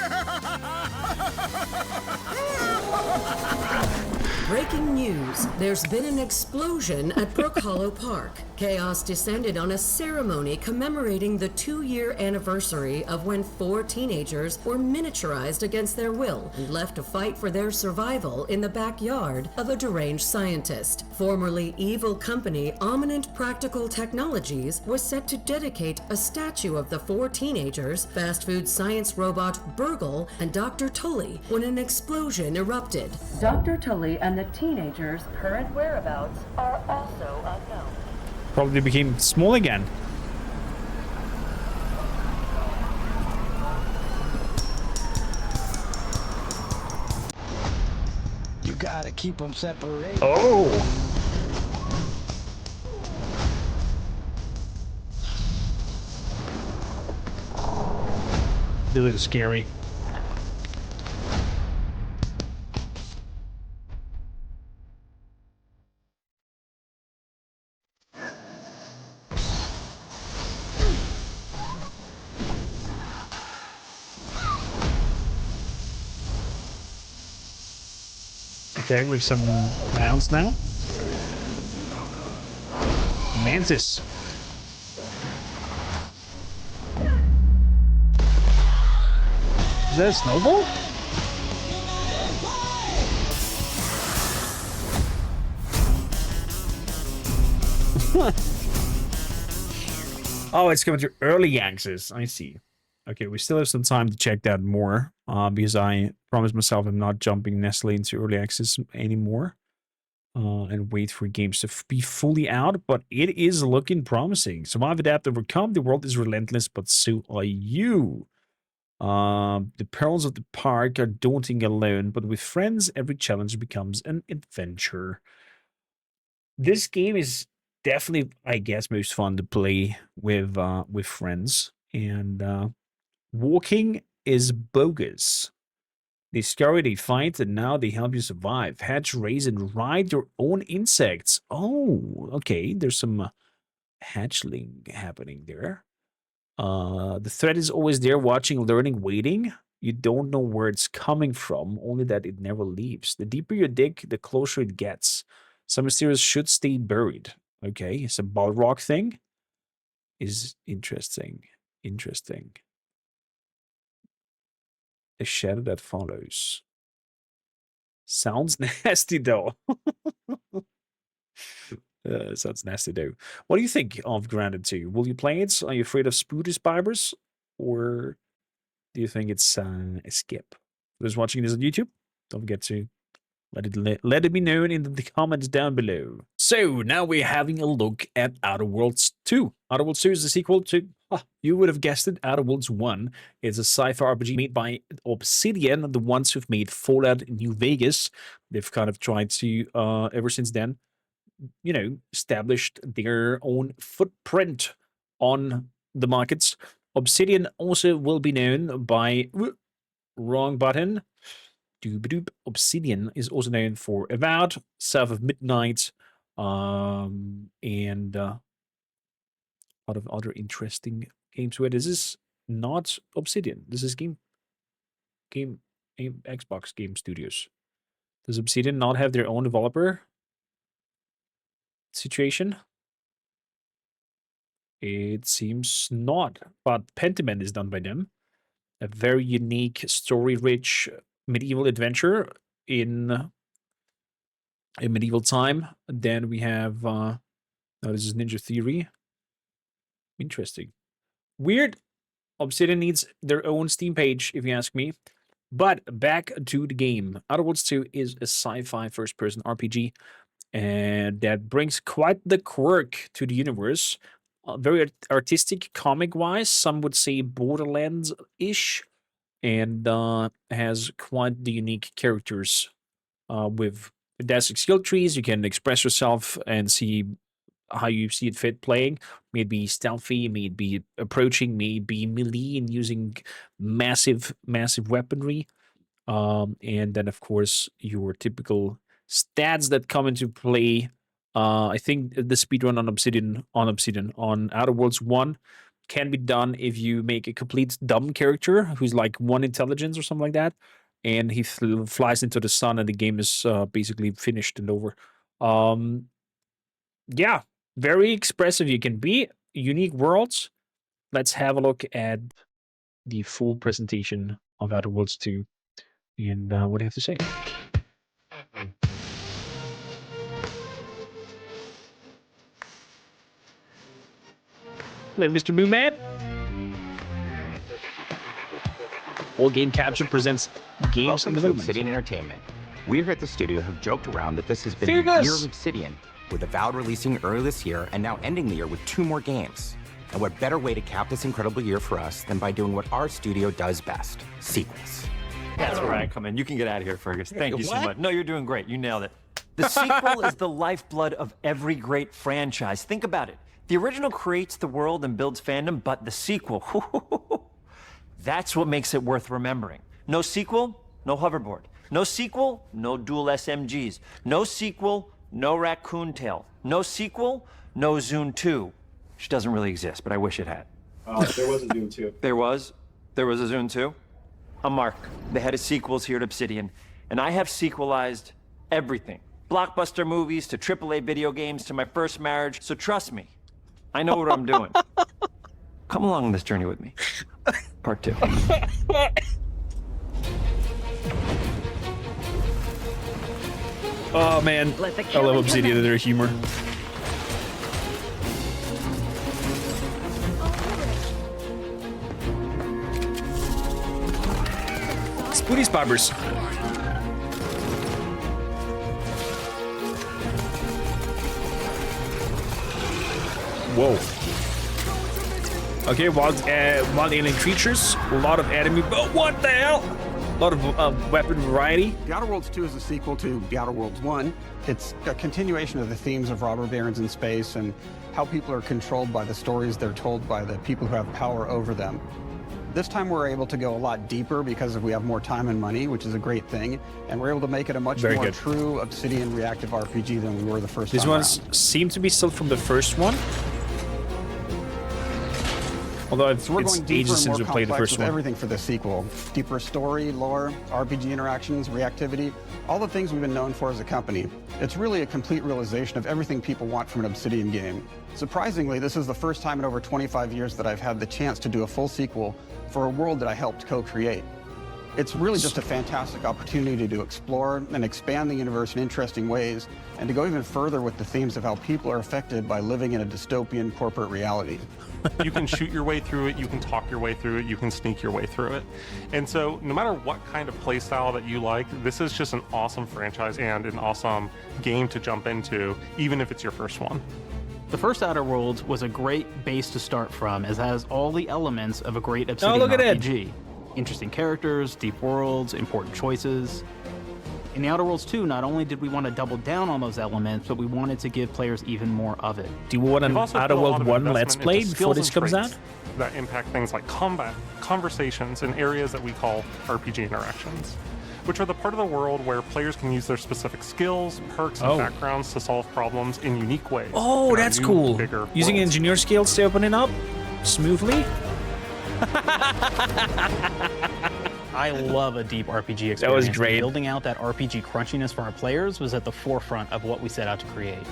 Breaking news. There's been an explosion at Brook Hollow Park. Chaos descended on a ceremony commemorating the 2-year anniversary of when 4 teenagers were miniaturized against their will and left to fight for their survival in the backyard of a deranged scientist. Formerly evil company Ominent Practical Technologies was set to dedicate a statue of the 4 teenagers, fast food science robot Burgle, and Dr. Tully when an explosion erupted. Dr. Tully and the teenagers' current whereabouts are also unknown. Probably became small again. You gotta keep them separated. Oh! This is scary. Okay, with some mounts now. Mantis. Is that a snowball? Oh, it's coming to early access. I see. Okay, we still have some time to check that more, because I promised myself I'm not jumping necessarily into early access anymore, and wait for games to be fully out, but it is looking promising. Survive, adapt, overcome. The world is relentless, but so are you. The perils of the park are daunting alone, but with friends, every challenge becomes an adventure. This game is definitely, I guess, most fun to play with friends, and walking is bogus. They scurry, they fight, and now they help you survive. Hatch, raise, and ride your own insects. Oh, okay. There's some hatchling happening there. The threat is always there, watching, learning, waiting. You don't know where it's coming from, only that it never leaves. The deeper you dig, the closer it gets. Some mysterious should stay buried. Okay, it's a Balrog thing. Is interesting. Interesting. A shadow that follows. Sounds nasty, though. Sounds nasty, though. What do you think of Grounded 2? Will you play it? Are you afraid of spooky spiders? Or do you think it's a skip? For those watching this on YouTube, don't forget to let it be known in the comments down below. So, now we're having a look at Outer Worlds 2. Outer Worlds 2 is the sequel to, you would have guessed it, Outer Worlds 1. It's a sci-fi RPG made by Obsidian, the ones who've made Fallout New Vegas. They've kind of tried to, ever since then, you know, established their own footprint on the markets. Obsidian also will be known by, wrong button, Obsidian is also known for Avowed, South of Midnight, and a lot of other interesting games where this is not Obsidian. This is Xbox Game Studios. Does Obsidian not have their own developer situation? It seems not, but Pentiment is done by them. A very unique, story-rich medieval adventure in a medieval time. Then we have no, this is Ninja Theory. Interesting. Weird. Obsidian needs their own Steam page, if you ask me. But back to the game. Outer Worlds 2 is a sci-fi first-person RPG, and that brings quite the quirk to the universe. Very artistic, comic-wise. Some would say Borderlands-ish, and has quite the unique characters with fantastic skill trees. You can express yourself and see how you see it fit playing. May it be stealthy, may it be approaching, may it be melee and using massive weaponry. And then, of course, your typical stats that come into play. I think the speedrun on Outer Worlds 1 can be done if you make a complete dumb character who's like 1 intelligence or something like that, and he flies into the sun and the game is basically finished and over. Yeah, very expressive you can be. Unique worlds. Let's have a look at the full presentation of Outer Worlds 2 and what do you have to say? Hello, Mr. Moonman. All Game Capture presents games in development. Obsidian Entertainment. We here at the studio have joked around that this has been the year of Obsidian, with Avowed releasing early this year and now ending the year with 2 more games. And what better way to cap this incredible year for us than by doing what our studio does best, sequels. That's where I come in. You can get out of here, Fergus. Thank you so much. No, you're doing great. You nailed it. The sequel is the lifeblood of every great franchise. Think about it. The original creates the world and builds fandom, but the sequel, that's what makes it worth remembering. No sequel, no hoverboard. No sequel, no dual SMGs. No sequel, no raccoon tail. No sequel, no Zune 2. Which doesn't really exist, but I wish it had. There was a Zune 2. There was? There was a Zune 2? I'm Mark, the head of sequels here at Obsidian, and I have sequelized everything. Blockbuster movies to AAA video games to my first marriage, so trust me, I know what I'm doing. Come along on this journey with me. Part 2. Oh man, I love Obsidian and their humor. Spooty Spobbers. Whoa. Okay, wild alien creatures. A lot of enemy. But what the hell? A lot of weapon variety. The Outer Worlds 2 is a sequel to The Outer Worlds 1. It's a continuation of the themes of robber barons in space and how people are controlled by the stories they're told by the people who have power over them. This time we're able to go a lot deeper because we have more time and money, which is a great thing, and we're able to make it a much more true Obsidian reactive RPG than we were the first time. These ones seem to be still from the first one. Although so we're going ages since we played the first one. Everything for the sequel. Deeper story, lore, RPG interactions, reactivity, all the things we've been known for as a company. It's really a complete realization of everything people want from an Obsidian game. Surprisingly, this is the first time in over 25 years that I've had the chance to do a full sequel for a world that I helped co-create. It's really just a fantastic opportunity to explore and expand the universe in interesting ways, and to go even further with the themes of how people are affected by living in a dystopian corporate reality. You can shoot your way through it, you can talk your way through it, you can sneak your way through it. And so no matter what kind of play style that you like, this is just an awesome franchise and an awesome game to jump into, even if it's your first one. The first Outer Worlds was a great base to start from, as it has all the elements of a great Obsidian RPG. Interesting characters, deep worlds, important choices. In the Outer Worlds 2, not only did we want to double down on those elements, but we wanted to give players even more of it. Do you want an Outer World 1 Let's Play before this comes out? That impact things like combat, conversations, and areas that we call RPG interactions, which are the part of the world where players can use their specific skills, perks, and backgrounds to solve problems in unique ways. Oh, that's cool. Using engineer skills to open it up smoothly. I love a deep RPG experience. That was great. Building out that RPG crunchiness for our players was at the forefront of what we set out to create.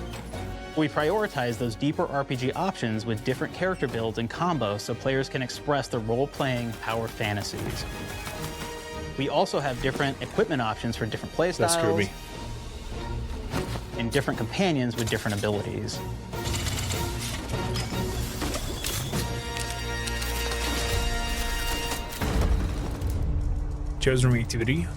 We prioritize those deeper RPG options with different character builds and combos so players can express their role-playing power fantasies. We also have different equipment options for different playstyles. That's groovy. And different companions with different abilities. Chosen reactivity.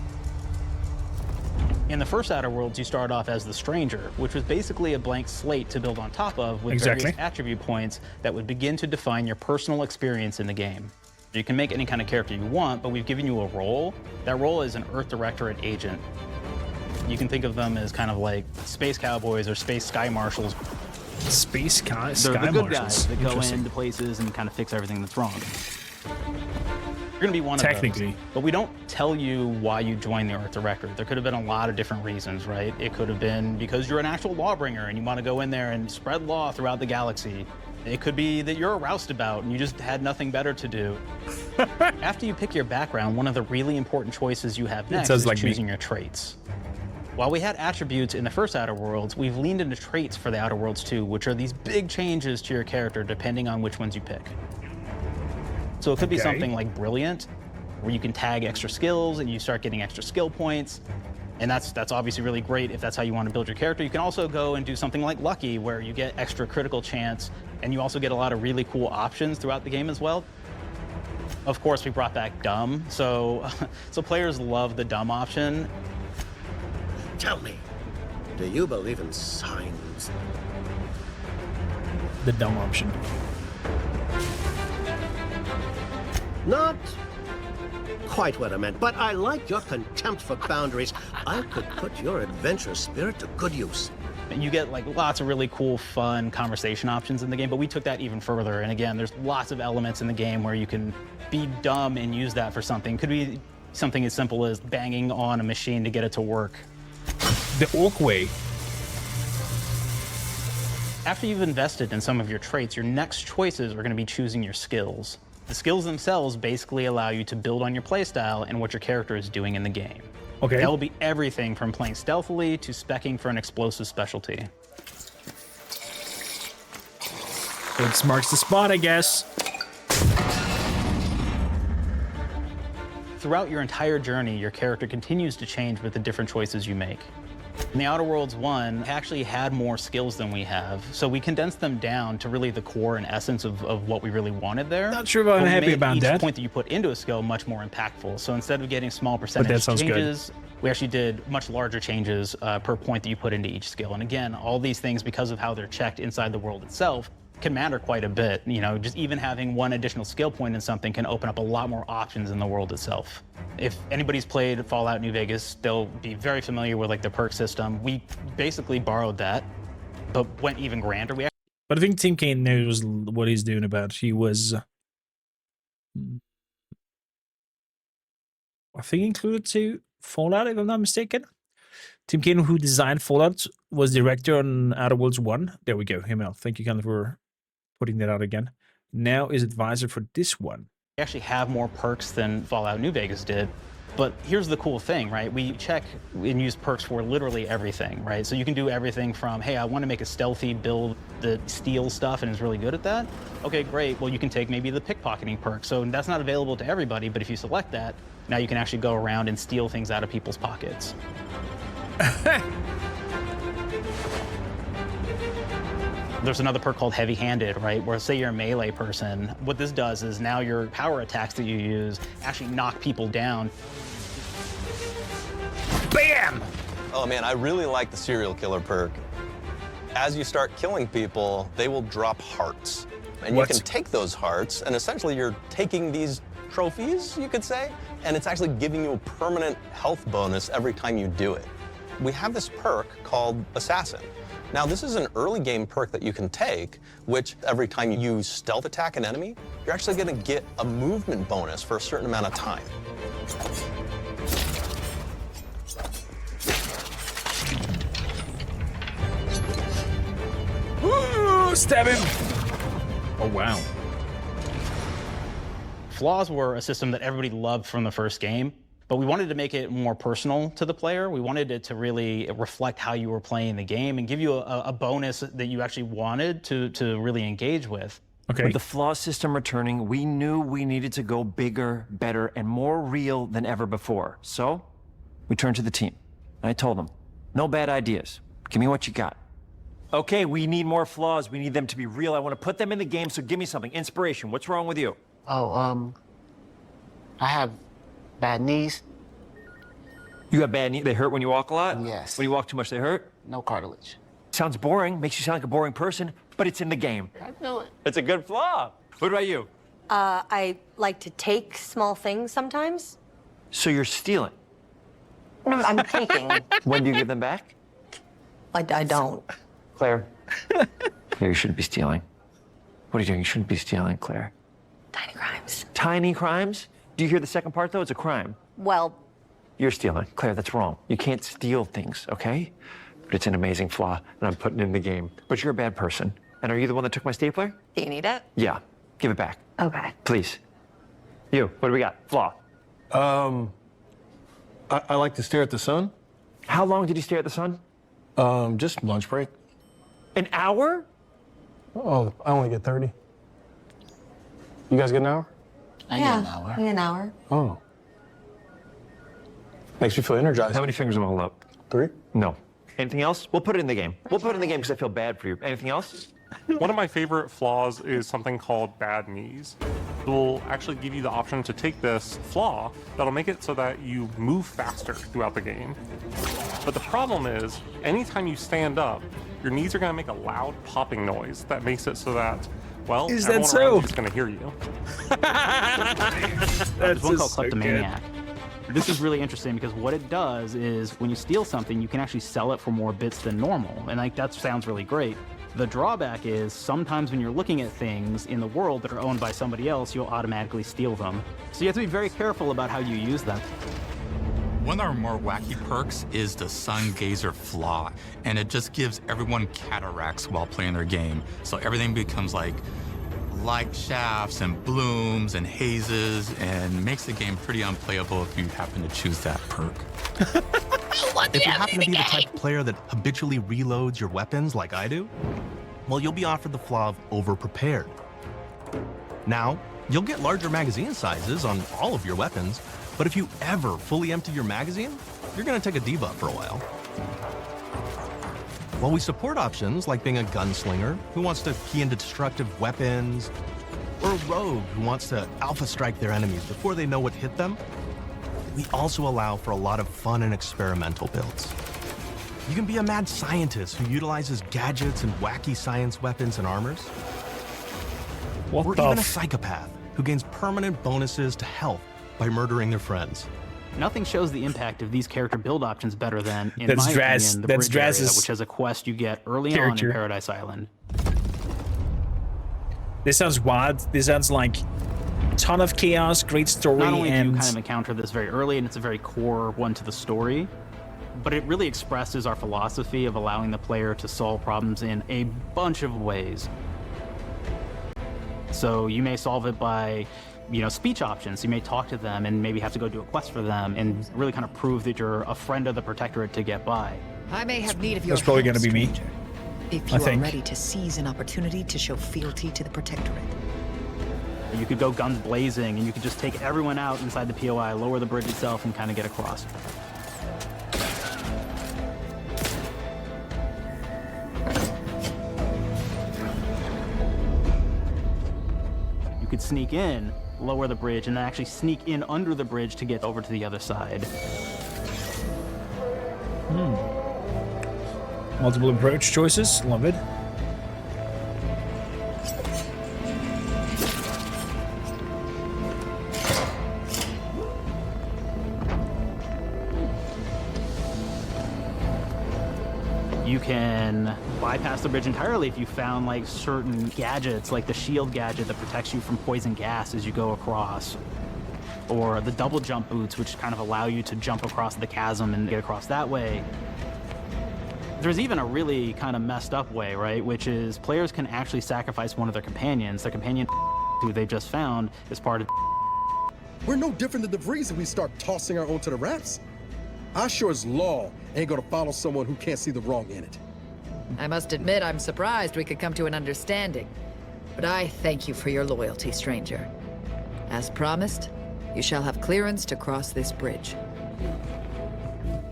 In the first Outer Worlds, you start off as the Stranger, which was basically a blank slate to build on top of with various attribute points that would begin to define your personal experience in the game. You can make any kind of character you want, but we've given you a role. That role is an Earth Directorate agent. You can think of them as kind of like space cowboys or space sky marshals. Space sky marshals? They're the good guys that go into places and kind of fix everything that's wrong. You're going to be one of those. But we don't tell you why you joined the Earth Directorate. There could have been a lot of different reasons, right? It could have been because you're an actual lawbringer and you want to go in there and spread law throughout the galaxy. It could be that you're a roustabout and you just had nothing better to do. After you pick your background, one of the really important choices you have next is choosing your traits. While we had attributes in the first Outer Worlds, we've leaned into traits for the Outer Worlds 2, which are these big changes to your character depending on which ones you pick. So it could be something like Brilliant, where you can tag extra skills and you start getting extra skill points. And that's obviously really great if that's how you want to build your character. You can also go and do something like Lucky, where you get extra critical chance, and you also get a lot of really cool options throughout the game as well. Of course, we brought back Dumb, so players love the Dumb option. Tell me, do you believe in signs? The Dumb option. Not quite what I meant, but I like your contempt for boundaries. I could put your adventurous spirit to good use. You get like lots of really cool, fun conversation options in the game, but we took that even further. And again, there's lots of elements in the game where you can be dumb and use that for something. Could be something as simple as banging on a machine to get it to work. The Orc way. After you've invested in some of your traits, your next choices are going to be choosing your skills. The skills themselves basically allow you to build on your playstyle and what your character is doing in the game. Okay. That will be everything from playing stealthily to speccing for an explosive specialty. So it marks the spot, I guess. Throughout your entire journey, your character continues to change with the different choices you make. In the Outer Worlds 1 actually had more skills than we have, so we condensed them down to really the core and essence of what we really wanted there. Not sure if I'm happy about that. Each point that you put into a skill much more impactful. So instead of getting small percentage changes, we actually did much larger changes per point that you put into each skill. And again, all these things, because of how they're checked inside the world itself, can matter quite a bit. You know, just even having one additional skill point in something can open up a lot more options in the world itself. If anybody's played Fallout New Vegas, they'll be very familiar with like the perk system. We basically borrowed that, but went even grander. But I think Tim Kaine knows what he's doing about. He was, I think, included to Fallout, if I'm not mistaken. Tim Kaine, who designed Fallout, was director on Outer Worlds 1. There we go, Himmel. Thank you, kind of, for putting that out again. Now is advisor for this one. We actually have more perks than Fallout New Vegas did. But here's the cool thing, right? We check and use perks for literally everything, right? So you can do everything from, hey, I want to make a stealthy build that steals stuff and is really good at that. Okay, great. Well, you can take maybe the pickpocketing perk. So that's not available to everybody, but if you select that, now you can actually go around and steal things out of people's pockets. There's another perk called heavy-handed, right? Where say you're a melee person, what this does is now your power attacks that you use actually knock people down. Bam! Oh man, I really like the serial killer perk. As you start killing people, they will drop hearts. And you can take those hearts, and essentially you're taking these trophies, you could say, and it's actually giving you a permanent health bonus every time you do it. We have this perk called Assassin. Now, this is an early game perk that you can take, which every time you stealth attack an enemy, you're actually going to get a movement bonus for a certain amount of time. Ooh, stab him! Oh, wow. Flaws were a system that everybody loved from the first game. But we wanted to make it more personal to the player. We wanted it to really reflect how you were playing the game and give you a bonus that you actually wanted to really engage with. Okay. With the flaw system returning, we knew we needed to go bigger, better, and more real than ever before. So we turned to the team. And I told them, no bad ideas. Give me what you got. Okay, we need more flaws. We need them to be real. I want to put them in the game, so give me something. Inspiration. What's wrong with you? Oh, I have bad knees. You got bad knees? They hurt when you walk a lot? Yes. When you walk too much, they hurt? No cartilage. Sounds boring. Makes you sound like a boring person, but it's in the game. I know it. It's a good flaw. What about you? I like to take small things sometimes. So you're stealing? No, I'm taking. When do you give them back? I don't. Claire. Claire, you shouldn't be stealing. What are you doing? You shouldn't be stealing, Claire. Tiny crimes. Tiny crimes? Do you hear the second part, though? It's a crime. Well, You're stealing. Claire, that's wrong. You can't steal things, okay? But it's an amazing flaw, and I'm putting it in the game. But you're a bad person. And are you the one that took my stapler? do you need it? Yeah. Give it back. Okay. Please. You, what do we got? Flaw. I like to stare at the sun. How long did you stare at the sun? Just lunch break. An hour? Oh, I only get 30. You guys get an hour? I get an hour. An hour. Oh. Makes me feel energized. How many fingers am I holding up? 3. No. Anything else? We'll put it in the game. We'll put it in the game because I feel bad for you. Anything else? One of my favorite flaws is something called bad knees. It will actually give you the option to take this flaw that'll make it so that you move faster throughout the game. But the problem is, anytime you stand up, your knees are going to make a loud popping noise that makes it so that, well, Is that everyone so? around you is going to hear you. There's one called Kleptomaniac. This is really interesting because what it does is when you steal something, you can actually sell it for more bits than normal. And like that sounds really great. The drawback is sometimes when you're looking at things in the world that are owned by somebody else, you'll automatically steal them. So you have to be very careful about how you use them. One of our more wacky perks is the Sun Gazer Flaw, and it just gives everyone cataracts while playing their game. So everything becomes like light shafts and blooms and hazes, and makes the game pretty unplayable if you happen to choose that perk. If you happen to be the type of player that habitually reloads your weapons like I do, well, you'll be offered the flaw of over-prepared. Now, you'll get larger magazine sizes on all of your weapons, but if you ever fully empty your magazine, you're gonna take a debuff for a while. While we support options like being a gunslinger who wants to key into destructive weapons, or a rogue who wants to alpha strike their enemies before they know what hit them, we also allow for a lot of fun and experimental builds. You can be a mad scientist who utilizes gadgets and wacky science weapons and armors. Or even a psychopath who gains permanent bonuses to health by murdering their friends. Nothing shows the impact of these character build options better than, in That's my Draz. opinion, the That's bridge area, Draz's which has a quest you get early on character. in Paradise Island. This sounds wild. This sounds like a ton of chaos, great story, Not only and do you kind of encounter this very early, and it's a very core one to the story, but it really expresses our philosophy of allowing the player to solve problems in a bunch of ways. So you may solve it by, speech options. You may talk to them and maybe have to go do a quest for them and really kind of prove that you're a friend of the Protectorate to get by. I may have need of your that's probably help, going to be me. stranger, if you are ready to seize an opportunity to show fealty to the Protectorate. You could go guns blazing and you could just take everyone out inside the POI, lower the bridge itself, and kind of get across. You could sneak in, lower the bridge, and then actually sneak in under the bridge to get over to the other side. Multiple approach choices. Love it. You can bypass the bridge entirely if you found like certain gadgets, like the shield gadget that protects you from poison gas as you go across, or the double jump boots, which kind of allow you to jump across the chasm and get across that way. There's even a really kind of messed up way, right? Which is players can actually sacrifice one of their companions. Their companion who they just found is part of. We're no different than the Breeze if we start tossing our own to the rats. I sure as law ain't gonna follow someone who can't see the wrong in it. I must admit, I'm surprised we could come to an understanding. But I thank you for your loyalty, stranger. As promised, you shall have clearance to cross this bridge.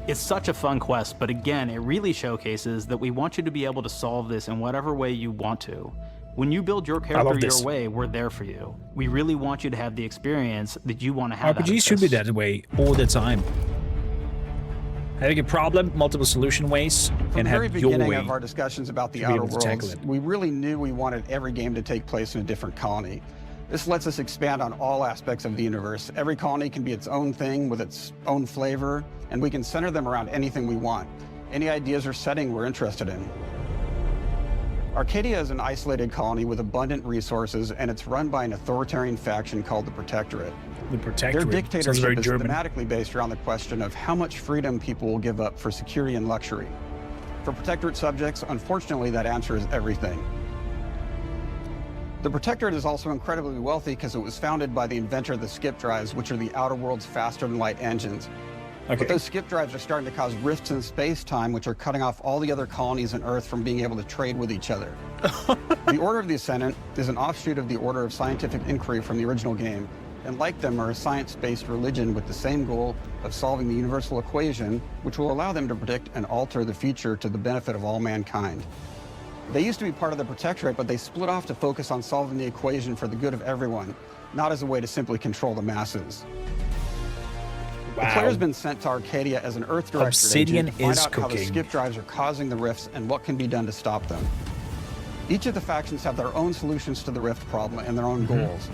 It's such a fun quest, but again, it really showcases that we want you to be able to solve this in whatever way you want to. When you build your character your way, we're there for you. We really want you to have the experience that you want to have. RPGs should be that way all the time. Having a problem, multiple solution ways, and have your way. From the very beginning of our discussions about the Outer Worlds, we really knew we wanted every game to take place in a different colony. This lets us expand on all aspects of the universe. Every colony can be its own thing with its own flavor, and we can center them around anything we want. Any ideas or setting we're interested in. Arcadia is an isolated colony with abundant resources, and it's run by an authoritarian faction called the Protectorate. The Protectorate. Their dictatorship is German. thematically based around the question of how much freedom people will give up for security and luxury. For Protectorate subjects, unfortunately, that answer is everything. The Protectorate is also incredibly wealthy because it was founded by the inventor of the skip drives, which are the Outer World's faster-than-light engines. Okay. But those skip drives are starting to cause rifts in space-time, which are cutting off all the other colonies on Earth from being able to trade with each other. The Order of the Ascendant is an offshoot of the Order of Scientific Inquiry from the original game, and like them are a science-based religion with the same goal of solving the universal equation, which will allow them to predict and alter the future to the benefit of all mankind. They used to be part of the Protectorate, but they split off to focus on solving the equation for the good of everyone, not as a way to simply control the masses. Wow. The player's been sent to Arcadia as an Earth Directorate Obsidian agent to find is out how the cooking. skip drives are causing the rifts and what can be done to stop them. Each of the factions have their own solutions to the rift problem and their own goals.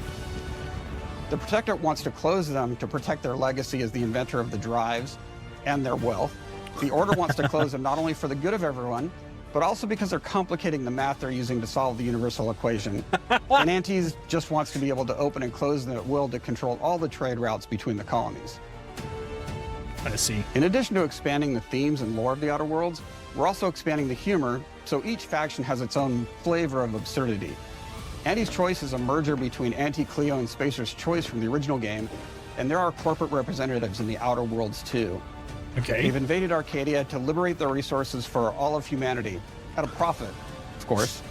The Protectorate wants to close them to protect their legacy as the inventor of the drives and their wealth. The Order wants to close them not only for the good of everyone, but also because they're complicating the math they're using to solve the universal equation. And Antes just wants to be able to open and close them at will to control all the trade routes between the colonies. I see. In addition to expanding the themes and lore of the Outer Worlds, we're also expanding the humor, so each faction has its own flavor of absurdity. Anti's Choice is a merger between Anti-Cleo and Spacer's Choice from the original game, and there are corporate representatives in the Outer Worlds too. Okay. They've invaded Arcadia to liberate their resources for all of humanity, at a profit, of course.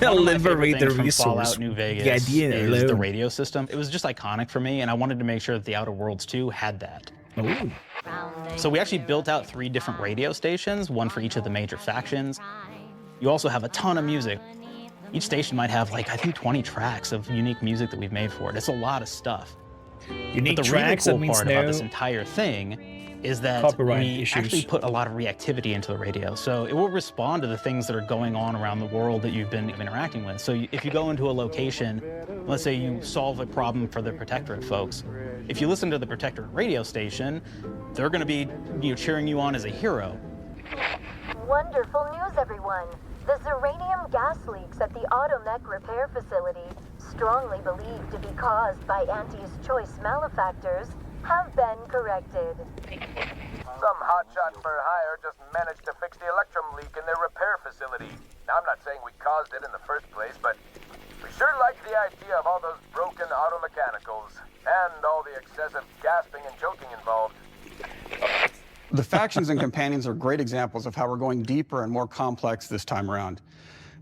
Liberate the From resource. Fallout New Vegas is the radio system. It was just iconic for me, and I wanted to make sure that the Outer Worlds 2 had that. Ooh. So we actually built out 3 different radio stations, one for each of the major factions. You also have a ton of music. Each station might have, like, I think 20 tracks of unique music that we've made for it. It's a lot of stuff. Unique but the tracks, really that cool means part no about this entire thing is that copyright we issues. actually put a lot of reactivity into the radio. So it will respond to the things that are going on around the world that you've been interacting with. So if you go into a location, let's say you solve a problem for the Protectorate folks, if you listen to the Protectorate radio station, they're going to be cheering you on as a hero. Wonderful news, everyone. The Zeranium gas leaks at the Automech repair facility, strongly believed to be caused by Anti's choice malefactors, have been corrected. Some hotshot for hire just managed to fix the electrum leak in their repair facility. Now, I'm not saying we caused it in the first place, but we sure like the idea of all those broken auto mechanicals and all the excessive gasping and choking involved. The factions and companions are great examples of how we're going deeper and more complex this time around.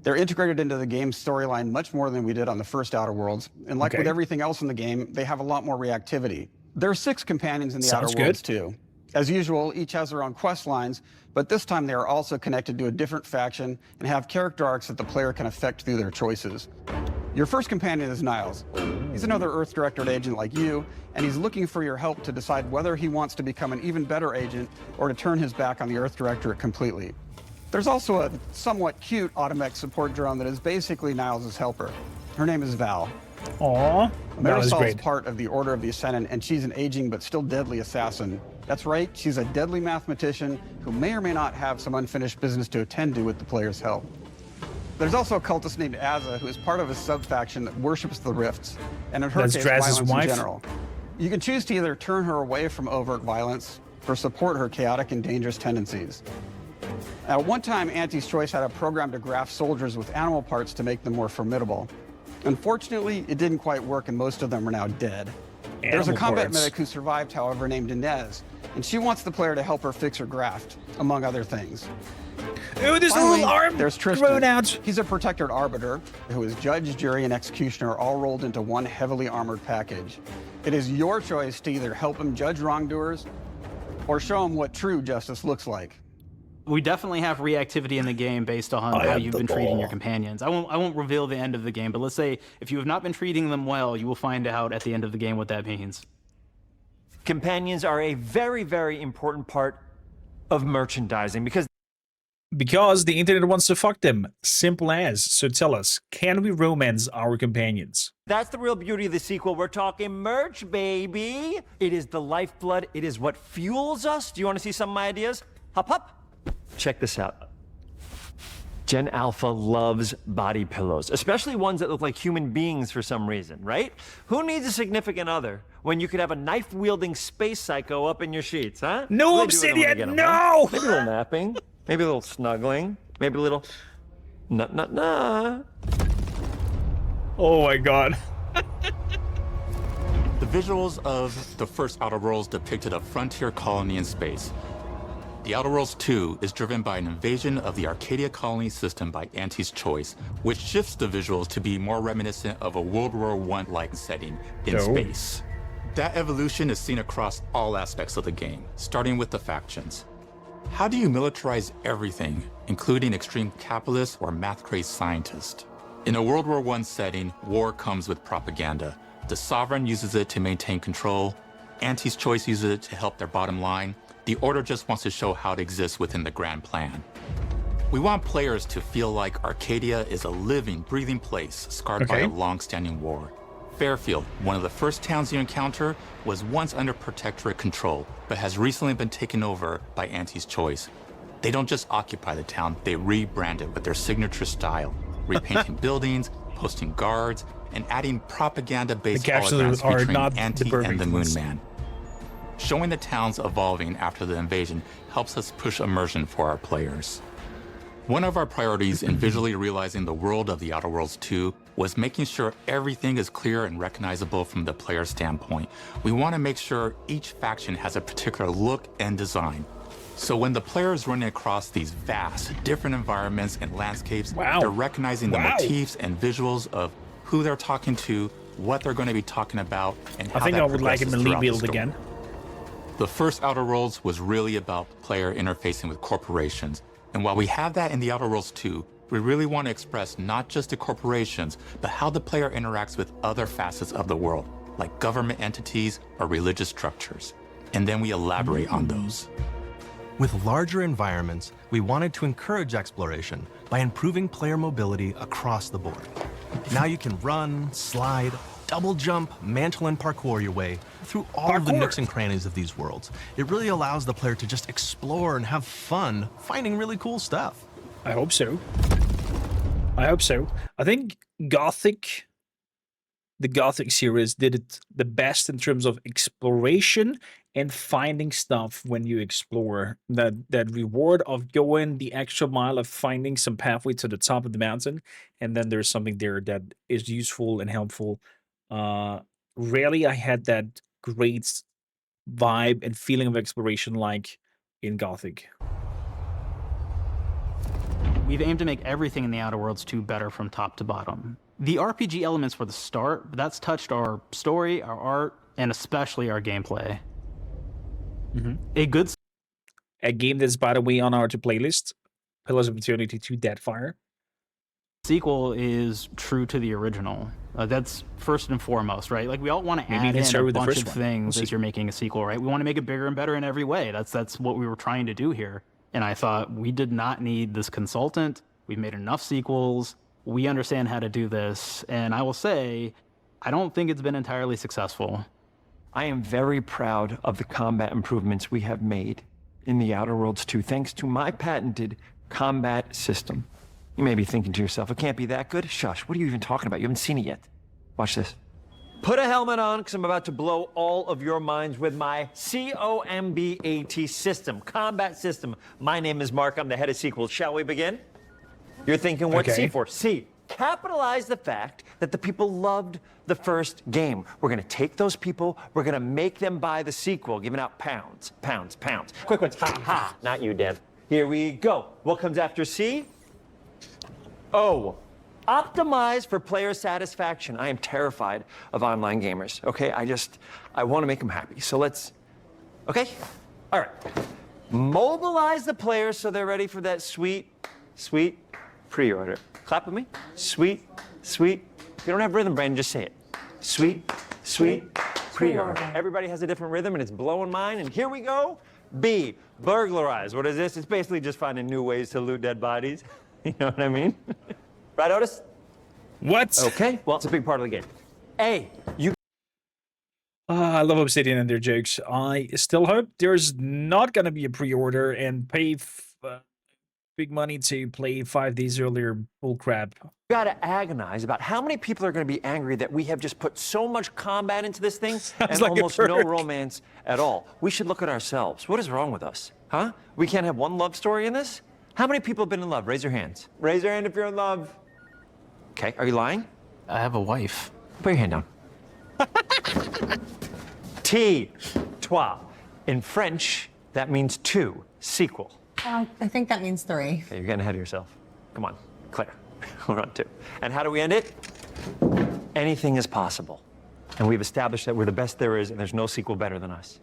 They're integrated into the game's storyline much more than we did on the first Outer Worlds, and like with everything else in the game, they have a lot more reactivity. There are 6 companions in the Outer Worlds too. As usual, each has their own quest lines, but this time they are also connected to a different faction and have character arcs that the player can affect through their choices. Your first companion is Niles. He's another Earth Directorate agent like you, and he's looking for your help to decide whether he wants to become an even better agent or to turn his back on the Earth Directorate completely. There's also a somewhat cute Automech support drone that is basically Niles' helper. Her name is Val. Aww, Val is Marisol is great. part of the Order of the Ascendant, and she's an aging but still deadly assassin. That's right, she's a deadly mathematician who may or may not have some unfinished business to attend to with the player's help. There's also a cultist named Azza, who is part of a sub-faction that worships the Rifts, and in her case, violence in general. You can choose to either turn her away from overt violence or support her chaotic and dangerous tendencies. At one time, Anti's Choice had a program to graft soldiers with animal parts to make them more formidable. Unfortunately, it didn't quite work, and most of them are now dead. There's a combat medic who survived, however, named Inez, and she wants the player to help her fix her graft, among other things. Oh, there's a little arm there's thrown Tristan. out. He's a protected arbiter who is judge, jury, and executioner all rolled into one heavily armored package. It is your choice to either help him judge wrongdoers or show him what true justice looks like. We definitely have reactivity in the game based on how you've been treating your companions. I won't reveal the end of the game, but let's say if you have not been treating them well, you will find out at the end of the game what that means. Companions are a very, very important part of merchandising because the internet wants to fuck them. Simple as. So tell us, can we romance our companions? that's the real beauty of the sequel. We're talking merch, baby. It is the lifeblood. It is what fuels us. Do you want to see some of my ideas? Hop, hop. Check this out. Gen Alpha loves body pillows, especially ones that look like human beings for some reason, right? Who needs a significant other when you could have a knife-wielding space psycho up in your sheets, huh? No, What do they do when they Obsidian, get 'em, huh? no! Maybe a little napping, maybe a little snuggling, maybe a little nut. Oh my god. The visuals of the first Outer Worlds depicted a frontier colony in space. The Outer Worlds 2 is driven by an invasion of the Arcadia colony system by Anti's Choice, which shifts the visuals to be more reminiscent of a World War I-like setting in space. That evolution is seen across all aspects of the game, starting with the factions. How do you militarize everything, including extreme capitalists or math-crazed scientists? In a World War I setting, war comes with propaganda. The Sovereign uses it to maintain control, Anti's Choice uses it to help their bottom line, the Order just wants to show how it exists within the grand plan. We want players to feel like Arcadia is a living, breathing place scarred by a long-standing war. Fairfield, one of the first towns you encounter, was once under Protectorate control, but has recently been taken over by Anti's Choice. They don't just occupy the town, they rebrand it with their signature style, repainting buildings, posting guards, and adding propaganda-based holograms featuring Anti and the Moon Man. Showing the towns evolving after the invasion helps us push immersion for our players. One of our priorities in visually realizing the world of the Outer Worlds 2 was making sure everything is clear and recognizable from the player standpoint. We want to make sure each faction has a particular look and design. So when the player is running across these vast, different environments and landscapes, they're recognizing the motifs and visuals of who they're talking to, what they're going to be talking about, and how I think that I would like it progresses to throughout the build story. again. The first Outer Worlds was really about player interfacing with corporations. And while we have that in the Outer Worlds 2, we really want to express not just the corporations, but how the player interacts with other facets of the world, like government entities or religious structures. And then we elaborate on those. With larger environments, we wanted to encourage exploration by improving player mobility across the board. Now you can run, slide, double jump, mantle, and parkour your way through all of the nooks and crannies of these worlds. It really allows the player to just explore and have fun finding really cool stuff. I hope so. I hope so. I think Gothic, the Gothic series, did it the best in terms of exploration and finding stuff when you explore. That reward of going the extra mile of finding some pathway to the top of the mountain, and then there's something there that is useful and helpful. Rarely I had that great vibe and feeling of exploration like in Gothic. We've aimed to make everything in the Outer Worlds 2 better from top to bottom. The RPG elements were the start, but that's touched our story, our art, and especially our gameplay. A game that's, by the way, on our playlist, Pillars of Eternity 2 Deadfire. Sequel is true to the original. That's first and foremost, right? Like, we all want to add in a bunch of things as you're making a sequel, right? We want to make it bigger and better in every way. That's what we were trying to do here. And I thought, we did not need this consultant. We've made enough sequels. We understand how to do this. And I will say, I don't think it's been entirely successful. I am very proud of the combat improvements we have made in the Outer Worlds 2, thanks to my patented combat system. You may be thinking to yourself, it can't be that good. Shush, what are you even talking about? You haven't seen it yet. Watch this. Put a helmet on, because I'm about to blow all of your minds with my COMBAT system, combat system. My name is Mark, I'm the head of sequels. Shall we begin? You're thinking, what's C for? C, capitalize the fact that the people loved the first game. We're gonna take those people, we're gonna make them buy the sequel, giving out pounds, pounds, pounds. Quick ones, ha, ha, not you, Dev. Here we go. What comes after C? O. Optimize for player satisfaction. I am terrified of online gamers, okay? I want to make them happy. So let's, okay? All right. Mobilize the players so they're ready for that sweet, sweet pre-order. Clap with me. Sweet, sweet. If you don't have rhythm, Brandon, just say it. Sweet, sweet pre-order. Everybody has a different rhythm, and it's blowing mine. And here we go. B, burglarize. What is this? It's basically just finding new ways to loot dead bodies. You know what I mean? Right, Otis? What? Okay, well, it's a big part of the game. A, you... I love Obsidian and their jokes. I still hope there's not going to be a pre-order and pay big money to play 5 days earlier bullcrap. You gotta agonize about how many people are gonna be angry that we have just put so much combat into this thing and like almost no romance at all. We should look at ourselves. What is wrong with us? Huh? We can't have one love story in this? How many people have been in love? Raise your hands. Raise your hand if you're in love. Okay, are you lying? I have a wife. Put your hand down. T, toi. In French, that means 2, sequel. I think that means 3. Okay, you're getting ahead of yourself. Come on, Claire. We're on 2. And how do we end it? Anything is possible. And we've established that we're the best there is, and there's no sequel better than us.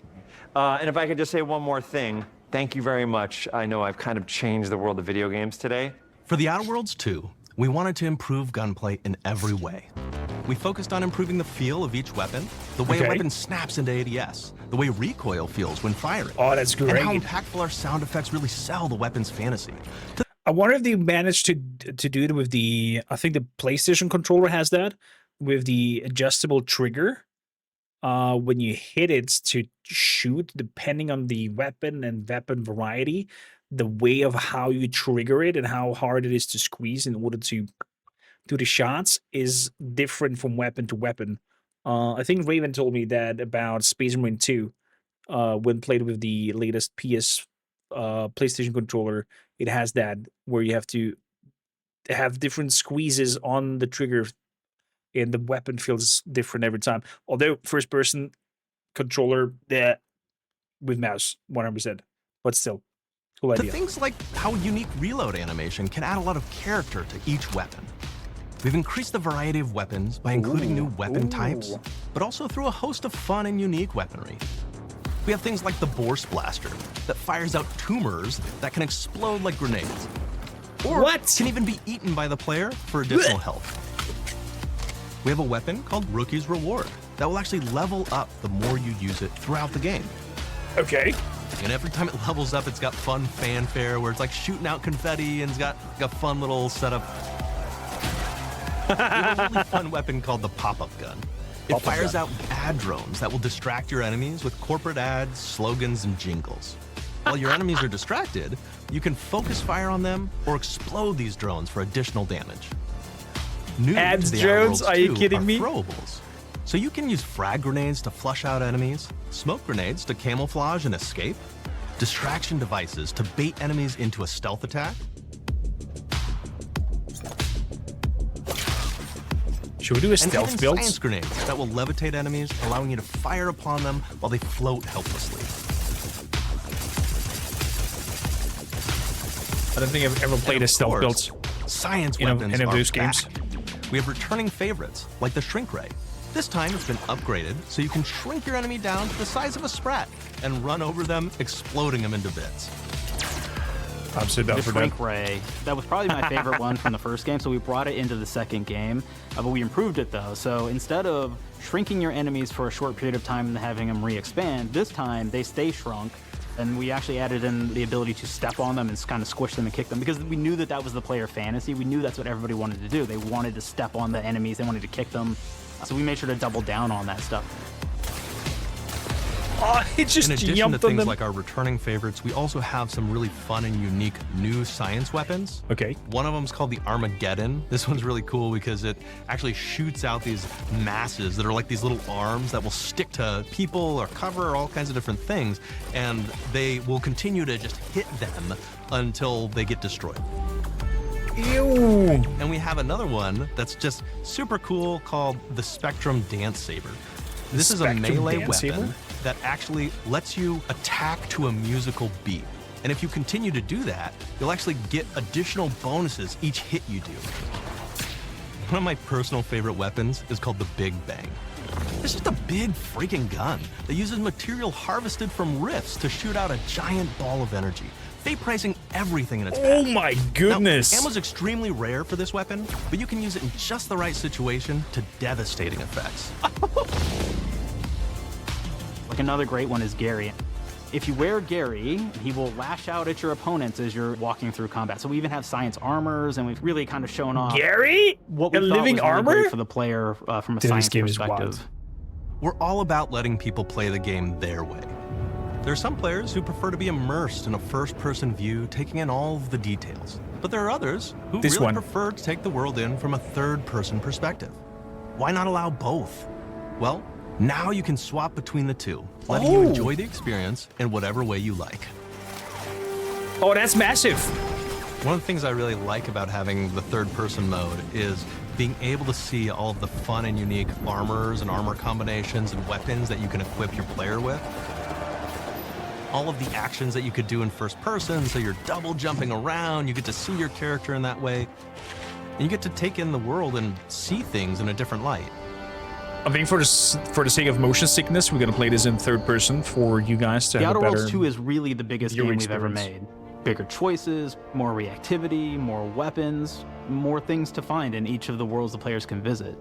And if I could just say one more thing, thank you very much. I know I've kind of changed the world of video games today. For the Outer Worlds 2, we wanted to improve gunplay in every way. We focused on improving the feel of each weapon, the way a weapon snaps into ADS, the way recoil feels when firing. Oh, that's great. And how impactful our sound effects really sell the weapon's fantasy. I wonder if they managed to do it with the, I think the PlayStation controller has that, with the adjustable trigger. When you hit it to shoot, depending on the weapon and weapon variety, the way of how you trigger it and how hard it is to squeeze in order to do the shots is different from weapon to weapon. I think Raven told me that about Space Marine 2, when played with the latest PlayStation controller, it has that where you have to have different squeezes on the trigger and the weapon feels different every time. Although first-person controller with mouse, 100%, but still, cool idea. Things like how unique reload animation can add a lot of character to each weapon. We've increased the variety of weapons by including new weapon types, but also through a host of fun and unique weaponry. We have things like the Bourse Blaster that fires out tumors that can explode like grenades. Or can even be eaten by the player for additional health. We have a weapon called Rookie's Reward that will actually level up the more you use it throughout the game. Okay. And every time it levels up, it's got fun fanfare where it's like shooting out confetti and it's got a fun little setup. We have a really fun weapon called the pop-up gun. It fires out ad drones that will distract your enemies with corporate ads, slogans, and jingles. While your enemies are distracted, you can focus fire on them or explode these drones for additional damage. New Ads to the drones? Outer Are you Worlds 2 kidding me? Throwables. So you can use frag grenades to flush out enemies, smoke grenades to camouflage and escape, distraction devices to bait enemies into a stealth attack. Should we do a stealth build? Science grenades that will levitate enemies, allowing you to fire upon them while they float helplessly. I don't think I've ever played a stealth build. Science in weapons any of are those games. back. We have returning favorites like the Shrink Ray. This time it's been upgraded so you can shrink your enemy down to the size of a sprat and run over them, exploding them into bits. I'm so down The for Shrink that. Ray. That was probably my favorite one from the first game, so we brought it into the second game, but we improved it though. So instead of shrinking your enemies for a short period of time and having them re-expand, this time they stay shrunk, and we actually added in the ability to step on them and kind of squish them and kick them, because we knew that that was the player fantasy. We knew that's what everybody wanted to do. They wanted to step on the enemies, they wanted to kick them, so we made sure to double down on that stuff. Oh, it just In addition to jumped on things them. like our returning favorites, we also have some really fun and unique new science weapons. Okay. One of them is called the Armageddon. This one's really cool because it actually shoots out these masses that are like these little arms that will stick to people or cover or all kinds of different things, and they will continue to just hit them until they get destroyed. Ew. And we have another one that's just super cool called the Spectrum Dance Saber. This is a Spectrum melee Dance weapon Saber? that actually lets you attack to a musical beat. And if you continue to do that, you'll actually get additional bonuses each hit you do. One of my personal favorite weapons is called the Big Bang. It's just a big freaking gun that uses material harvested from rifts to shoot out a giant ball of energy, vaporizing everything in its path. Oh my goodness. Now, ammo's extremely rare for this weapon, but you can use it in just the right situation to devastating effects. Like another great one is Gary. If you wear Gary, he will lash out at your opponents as you're walking through combat. So we even have science armors, and we've really kind of shown off Gary? what we A thought living was really armor? great for the player from a Dude, science this game is perspective. wild. We're all about letting people play the game their way. There are some players who prefer to be immersed in a first-person view, taking in all of the details. But there are others who This really one. prefer to take the world in from a third-person perspective. Why not allow both? Well, now you can swap between the two, letting you enjoy the experience in whatever way you like. Oh, that's massive. One of the things I really like about having the third-person mode is being able to see all of the fun and unique armors and armor combinations and weapons that you can equip your player with. All of the actions that you could do in first person, so you're double jumping around, you get to see your character in that way, and you get to take in the world and see things in a different light. I think for the sake of motion sickness, we're gonna play this in third person for you guys to The have Outer a better Worlds 2 is really the biggest game viewing we've ever experience. made. Bigger choices, more reactivity, more weapons, more things to find in each of the worlds the players can visit.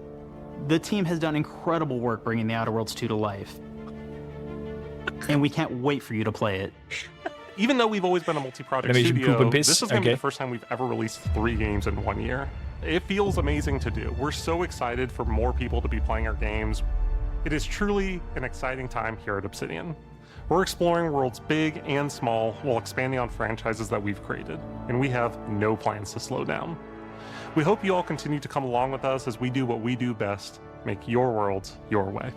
The team has done incredible work bringing the Outer Worlds 2 to life. And we can't wait for you to play it. Even though we've always been a multi-project Animation poop studio, and piss? this is going to be Okay. the first time we've ever released 3 games in 1 year. It feels amazing to do. We're so excited for more people to be playing our games. It is truly an exciting time here at Obsidian. We're exploring worlds big and small while expanding on franchises that we've created, and we have no plans to slow down. We hope you all continue to come along with us as we do what we do best, make your worlds your way.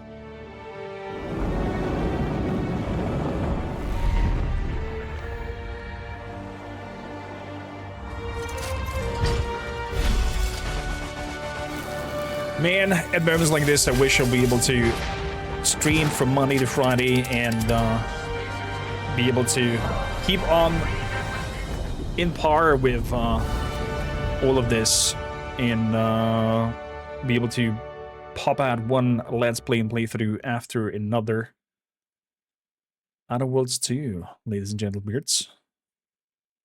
Man, at moments like this, I wish I'd be able to stream from Monday to Friday and be able to keep on in par with all of this and be able to pop out one Let's Play and playthrough after another. Outer Worlds 2, ladies and gentlemen.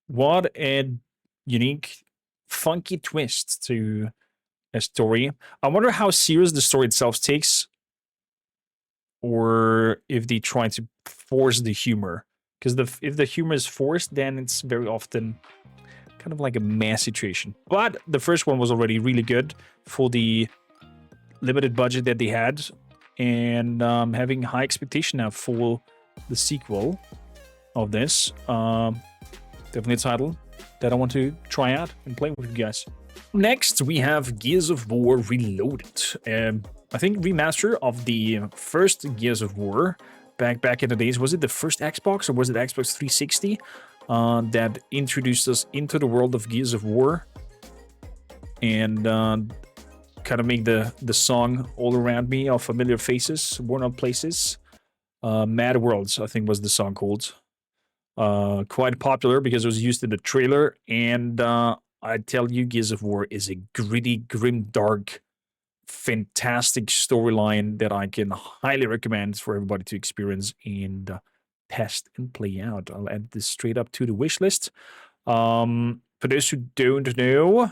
What a unique, funky twist to a story. I wonder how serious the story itself takes, or if they try to force the humor. Because if the humor is forced, then it's very often kind of like a mass situation. But the first one was already really good for the limited budget that they had, and having high expectation now for the sequel of this. Definitely a title that I want to try out and play with you guys. Next, we have Gears of War Reloaded. I think remaster of the first Gears of War back in the days. Was it the first Xbox or was it Xbox 360 that introduced us into the world of Gears of War and kind of make the song All Around Me of Familiar Faces, Worn Out Places. Mad Worlds, I think was the song called. Quite popular because it was used in the trailer, and I tell you, Gears of War is a gritty, grim, dark, fantastic storyline that I can highly recommend for everybody to experience and test and play out. I'll add this straight up to the wish list. For those who don't know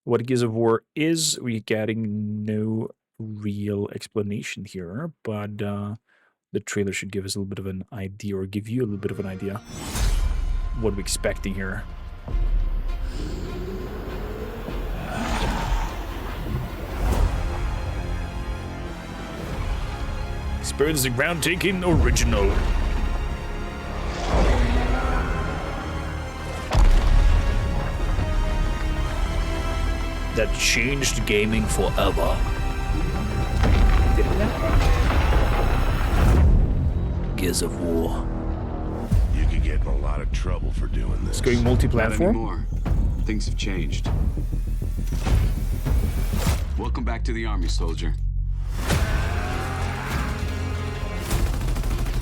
what Gears of War is, we're getting no real explanation here, but the trailer should give us a little bit of an idea, or give you a little bit of an idea what we're expecting here. Experience the groundtaking original. That changed gaming forever. Gears of War. You could get in a lot of trouble for doing this. It's going multi-platform. Not anymore. Things have changed. Welcome back to the army, soldier.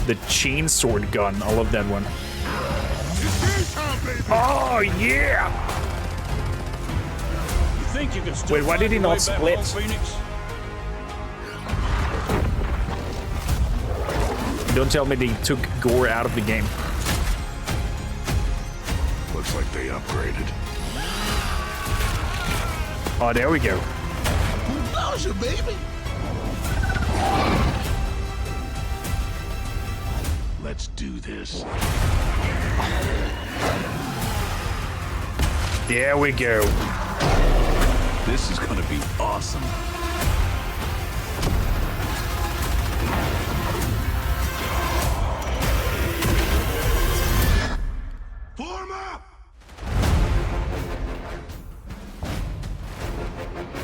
The chainsword gun. I love that one. Oh yeah! You think you can still wait, why did he not split? Don't tell me they took gore out of the game. Looks like they upgraded. Oh, there we go. Nausea, baby. Let's do this. There we go. This is gonna be awesome. Form up!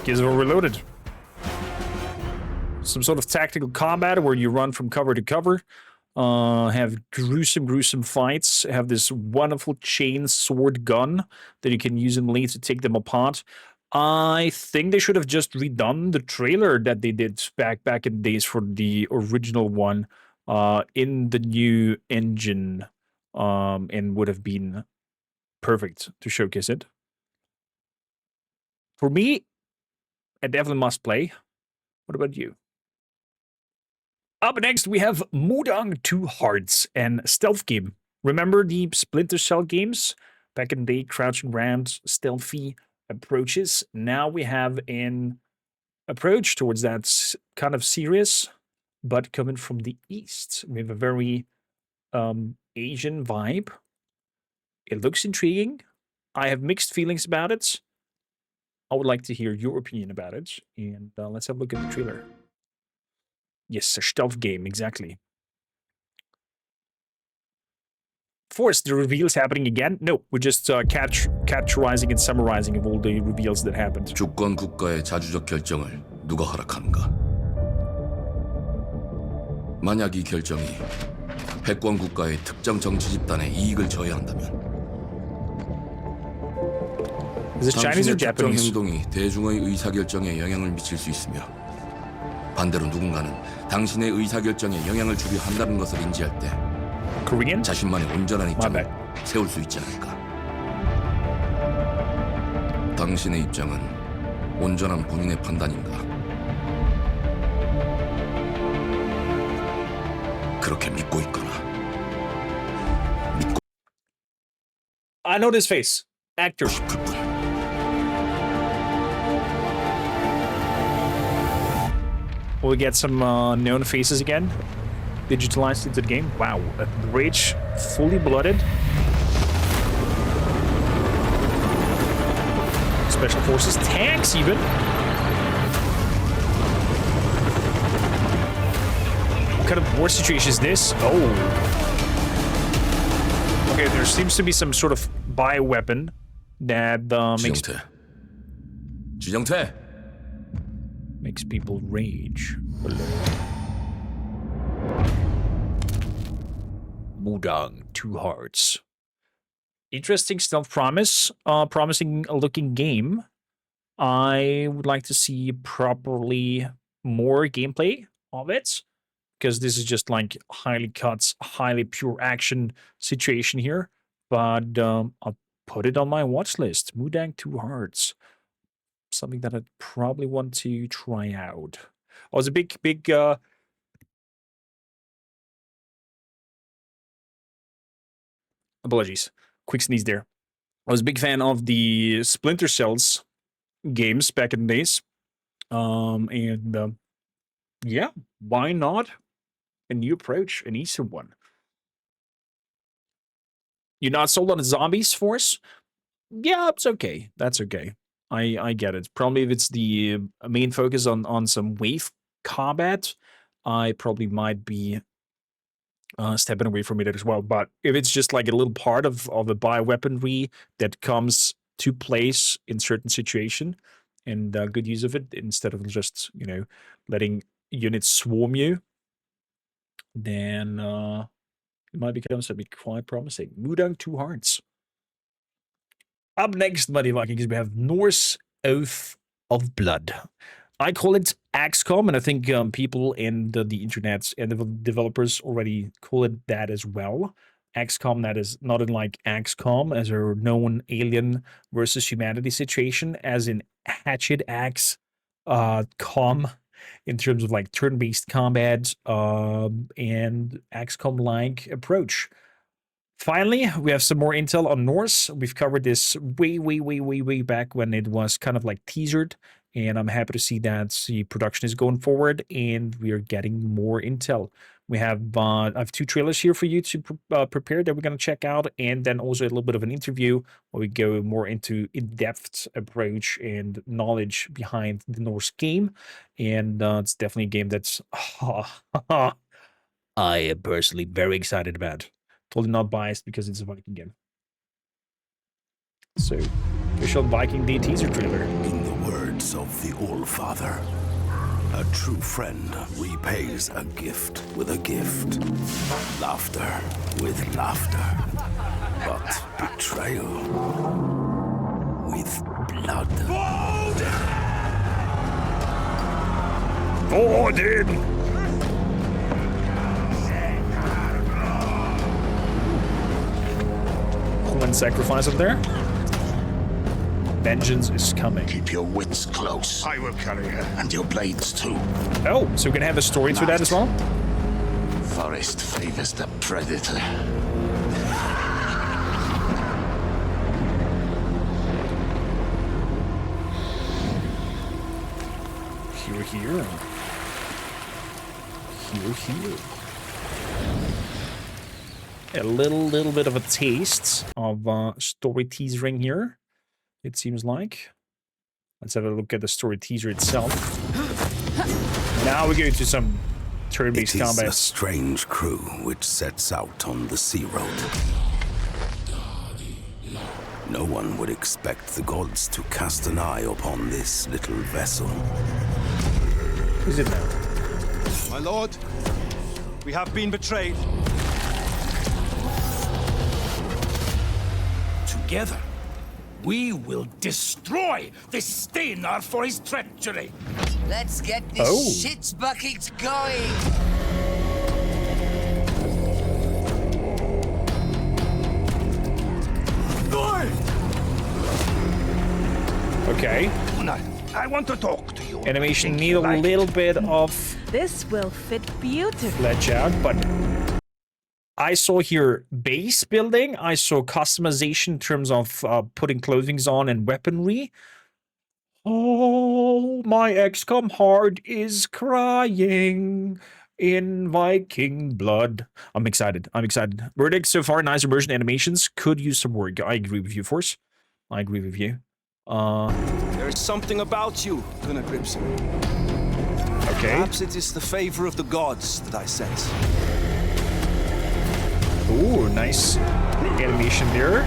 Gears of War Reloaded. Some sort of tactical combat where you run from cover to cover. Have gruesome fights. Have this wonderful chain sword gun that you can use in melee to take them apart. I think they should have just redone the trailer that they did back in the days for the original one in the new engine, and would have been perfect to showcase it. For me, I definitely must play. What about you? Up next, we have Mudang 2 Hearts and stealth game. Remember the Splinter Cell games? Back in the day, crouching around, stealthy approaches. Now we have an approach towards that kind of serious, but coming from the east. We have a very Asian vibe. It looks intriguing. I have mixed feelings about it. I would like to hear your opinion about it. And let's have a look at the trailer. Yes, a stealth game, exactly. Force, the reveals happening again? No, we're just capturizing and summarizing of all the reveals that happened. 주권 국가의 자주적 결정을 누가 허락하는가? 만약 이 결정이 패권 국가의 특정 정치 집단의 이익을 저해한다면 Is it Chinese or 당신의 특정 Japanese? 행동이 대중의 의사결정에 영향을 미칠 수 있으며 반대로 누군가는 당신의 의사결정에 영향을 주려 한다는 것을 인지할 때 Korean? 자신만의 온전한 입장을 세울 수 있지 않을까? 당신의 입장은 온전한 본인의 판단인가? 그렇게 믿고 있거나 I know this face. Actors. We get some known faces again. Digitalized into the game. Wow. Rage fully blooded. Special forces. Tanks even. What kind of war situation is this? Oh. Okay, there seems to be some sort of bioweapon that makes people rage. Mudang, 2 hearts. Interesting stealth promise. Promising looking game. I would like to see properly more gameplay of it, because this is just like highly cut, highly pure action situation here. But I'll put it on my watch list. Mudang, 2 hearts. Something that I'd probably want to try out. I was a big apologies. Quick sneeze there. I was a big fan of the Splinter Cells games back in the days. Yeah, why not? A new approach, an easier one. You're not sold on the zombies force? Yeah, it's okay. That's okay. I get it. Probably if it's the main focus on some wave combat, I probably might be stepping away from it as well. But if it's just like a little part of the bioweaponry that comes to place in certain situation and good use of it instead of just, you know, letting units swarm you, then it might become something quite promising. Mudang, 2 hearts. Up next, Mighty Vikings, we have Norse Oath of Blood. I call it XCOM, and I think people in the internet and the developers already call it that as well. XCOM, that is not unlike XCOM, as a known alien versus humanity situation, as in Hatchet Axe com, in terms of like turn-based combat and XCOM-like approach. Finally, we have some more intel on Norse. We've covered this way back when it was kind of like teasered, and I'm happy to see that the production is going forward and we are getting more intel. We have I have 2 trailers here for you to prepare that we're going to check out, and then also a little bit of an interview where we go more into in-depth approach and knowledge behind the Norse game. And it's definitely a game that's I am personally very excited about. Totally not biased because it's a Viking game. So, official Viking D teaser trailer. In the words of the Allfather, a true friend repays a gift with a gift. Laughter with laughter. But betrayal with blood. Odin! Human sacrifice up there. Vengeance is coming. Keep your wits close. I will carry her, and your blades too. Oh, so we're gonna have a story to that as well? Forest favors the predator. Here. A little bit of a taste of story teasering here, it seems like. Let's have a look at the story teaser itself. Now we go to some turn-based combat. It is a strange crew which sets out on the sea road. No one would expect the gods to cast an eye upon this little vessel. Is it now? My lord, we have been betrayed. Together, we will destroy this Steinar for his treachery. Let's get this shit bucket going. Okay. I want to talk to you. Animation need a little bit of this will fit beautifully. fletch out, but I saw here base building. I saw customization in terms of putting clothing on and weaponry. Oh, my XCOM heart is crying in Viking blood. I'm excited. I'm excited. Verdict so far, nice immersion animations. Could use some work. I agree with you, Force. I agree with you. There's something about you, Gunnar Grimson. Okay. Perhaps it is the favor of the gods that I sense. Ooh, nice animation there.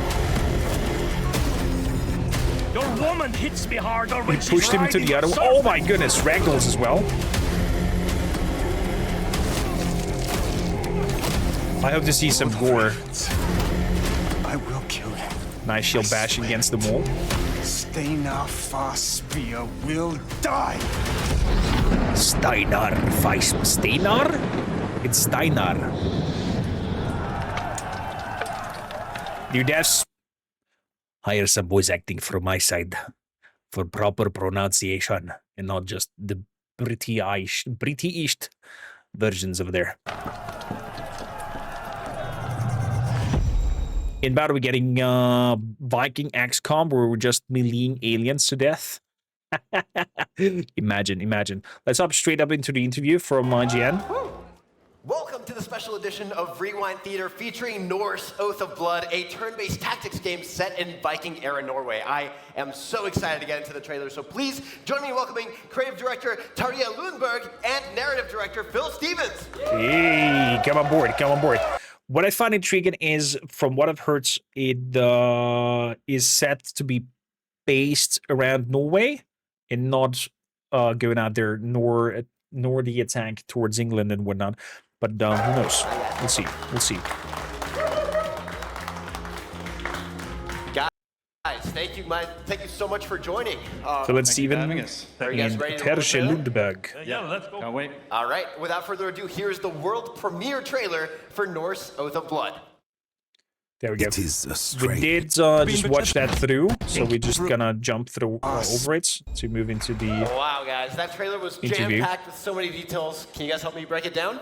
Your woman hits me harder when He pushed him into the other one. Oh my goodness, Ragdolls as well. I hope to see some gore. I will kill him. Nice shield bashing against the wall. Steinar Farspear will die. Steinar Steinar? It's Steinar. New devs, hire some voice acting from my side for proper pronunciation and not just the British versions over there. In battle, we're getting Viking XCOM where we're just meleeing aliens to death. Imagine. Let's hop straight up into the interview from IGN. Welcome to the special edition of Rewind Theater featuring Norse Oath of Blood, a turn-based tactics game set in Viking-era Norway. I am so excited to get into the trailer, so please join me in welcoming creative director Tarja Lundberg and narrative director Phil Stevens. Hey, come on board, come on board. What I find intriguing is, from what I've heard, it is set to be based around Norway and not going out there nor the attack towards England and whatnot. But who knows? We'll see. We'll see. Guys, thank you so much for joining. Philip Steven and Terje Lundberg. Yeah, let's go. Can't wait. All right, without further ado, here's the world premiere trailer for Norse Oath of Blood. There we go. We did just watch that through, so we're just gonna jump through over it to move into the Wow, guys, that trailer was jam-packed with so many details. Can you guys help me break it down?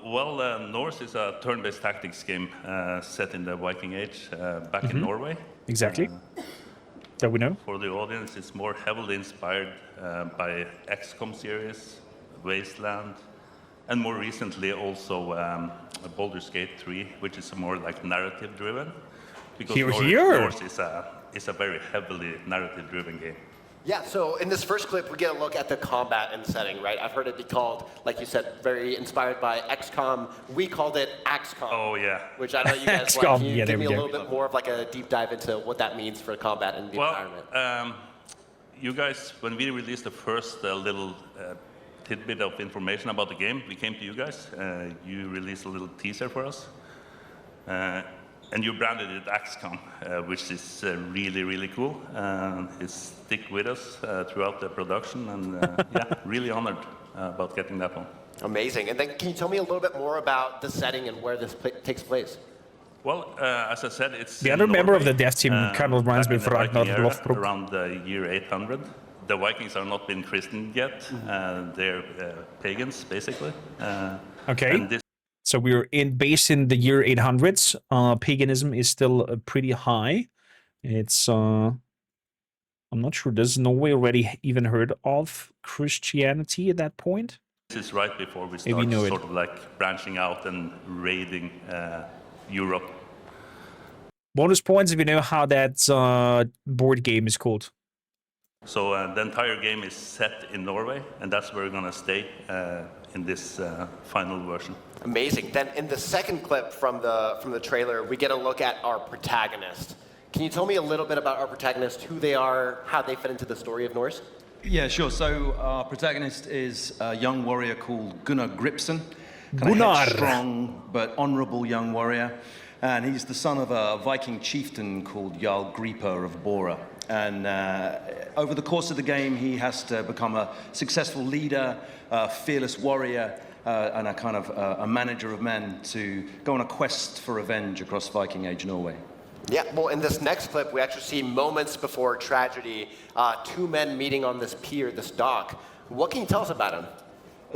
Norse is a turn-based tactics game set in the Viking Age back in Norway. Exactly. That we know. For the audience, it's more heavily inspired by XCOM series, Wasteland, and more recently also Baldur's Gate 3, which is more like narrative-driven. Because Norse is a very heavily narrative-driven game. Yeah, so in this first clip, we get a look at the combat and setting, right? I've heard it be called, like you said, very inspired by XCOM. We called it AXCOM. Oh, yeah. Which I know you guys like. Can you give me a little bit more of like a deep dive into what that means for combat and the environment? You guys, when we released the first little tidbit of information about the game, we came to you guys. You released a little teaser for us. And you branded it XCOM, which is really, really cool. It's stick with us throughout the production, and yeah, really honored about getting that one. Amazing. And then can you tell me a little bit more about the setting and where this takes place? Well, as I said, it's the other member of the dev team kind of reminds me of Ragnar Lothbrok. Around the year 800. The Vikings are not been christened yet. They're pagans, basically. Okay. So we're based in the year 800s. Paganism is still pretty high. It's I'm not sure. Does Norway already even heard of Christianity at that point? This is right before we start sort of like branching out and raiding Europe. Bonus points if you know how that board game is called. So the entire game is set in Norway, and that's where we're gonna stay in this final version. Amazing. Then in the second clip from the trailer, we get a look at our protagonist. Can you tell me a little bit about our protagonist, who they are, how they fit into the story of Norse? Yeah, sure. So our protagonist is a young warrior called Gunnar Gripsson. Gunnar! Strong but honorable young warrior. And he's the son of a Viking chieftain called Jarl Gripa of Bora. And over the course of the game, he has to become a successful leader, a fearless warrior, and a kind of a manager of men to go on a quest for revenge across Viking Age Norway. Yeah, well, in this next clip, we actually see moments before tragedy, two men meeting on this pier, this dock. What can you tell us about him?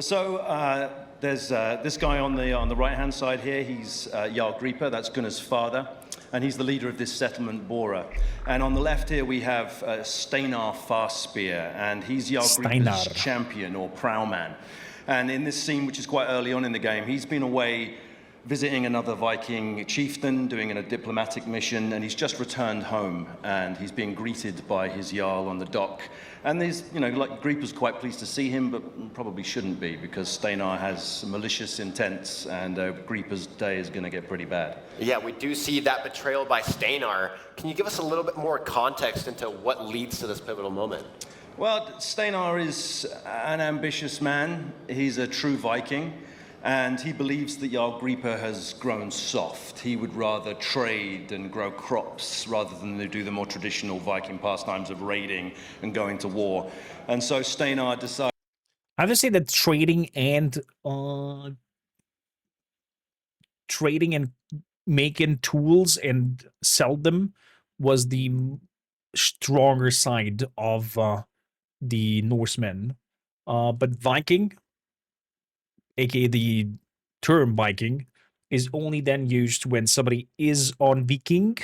So there's this guy on the right-hand side here. He's Jarl Gripa, that's Gunnar's father, and he's the leader of this settlement, Bora. And on the left here we have Steinar Farspear, and he's Jarl Gripa's champion or prowman. And in this scene, which is quite early on in the game, he's been away visiting another Viking chieftain, doing a diplomatic mission, and he's just returned home, and he's being greeted by his Jarl on the dock. And there's, you know, like Gripa's quite pleased to see him, but probably shouldn't be, because Steinar has malicious intents, and Gripa's day is going to get pretty bad. Yeah, we do see that betrayal by Steinar. Can you give us a little bit more context into what leads to this pivotal moment? Well, Steinar is an ambitious man. He's a true Viking, and he believes that Jarl Gripa has grown soft. He would rather trade and grow crops rather than do the more traditional Viking pastimes of raiding and going to war. And so Steinar decides... I have to say that trading and making tools and sell them was the stronger side of the Norsemen. But Viking, aka the term Viking, is only then used when somebody is on Viking,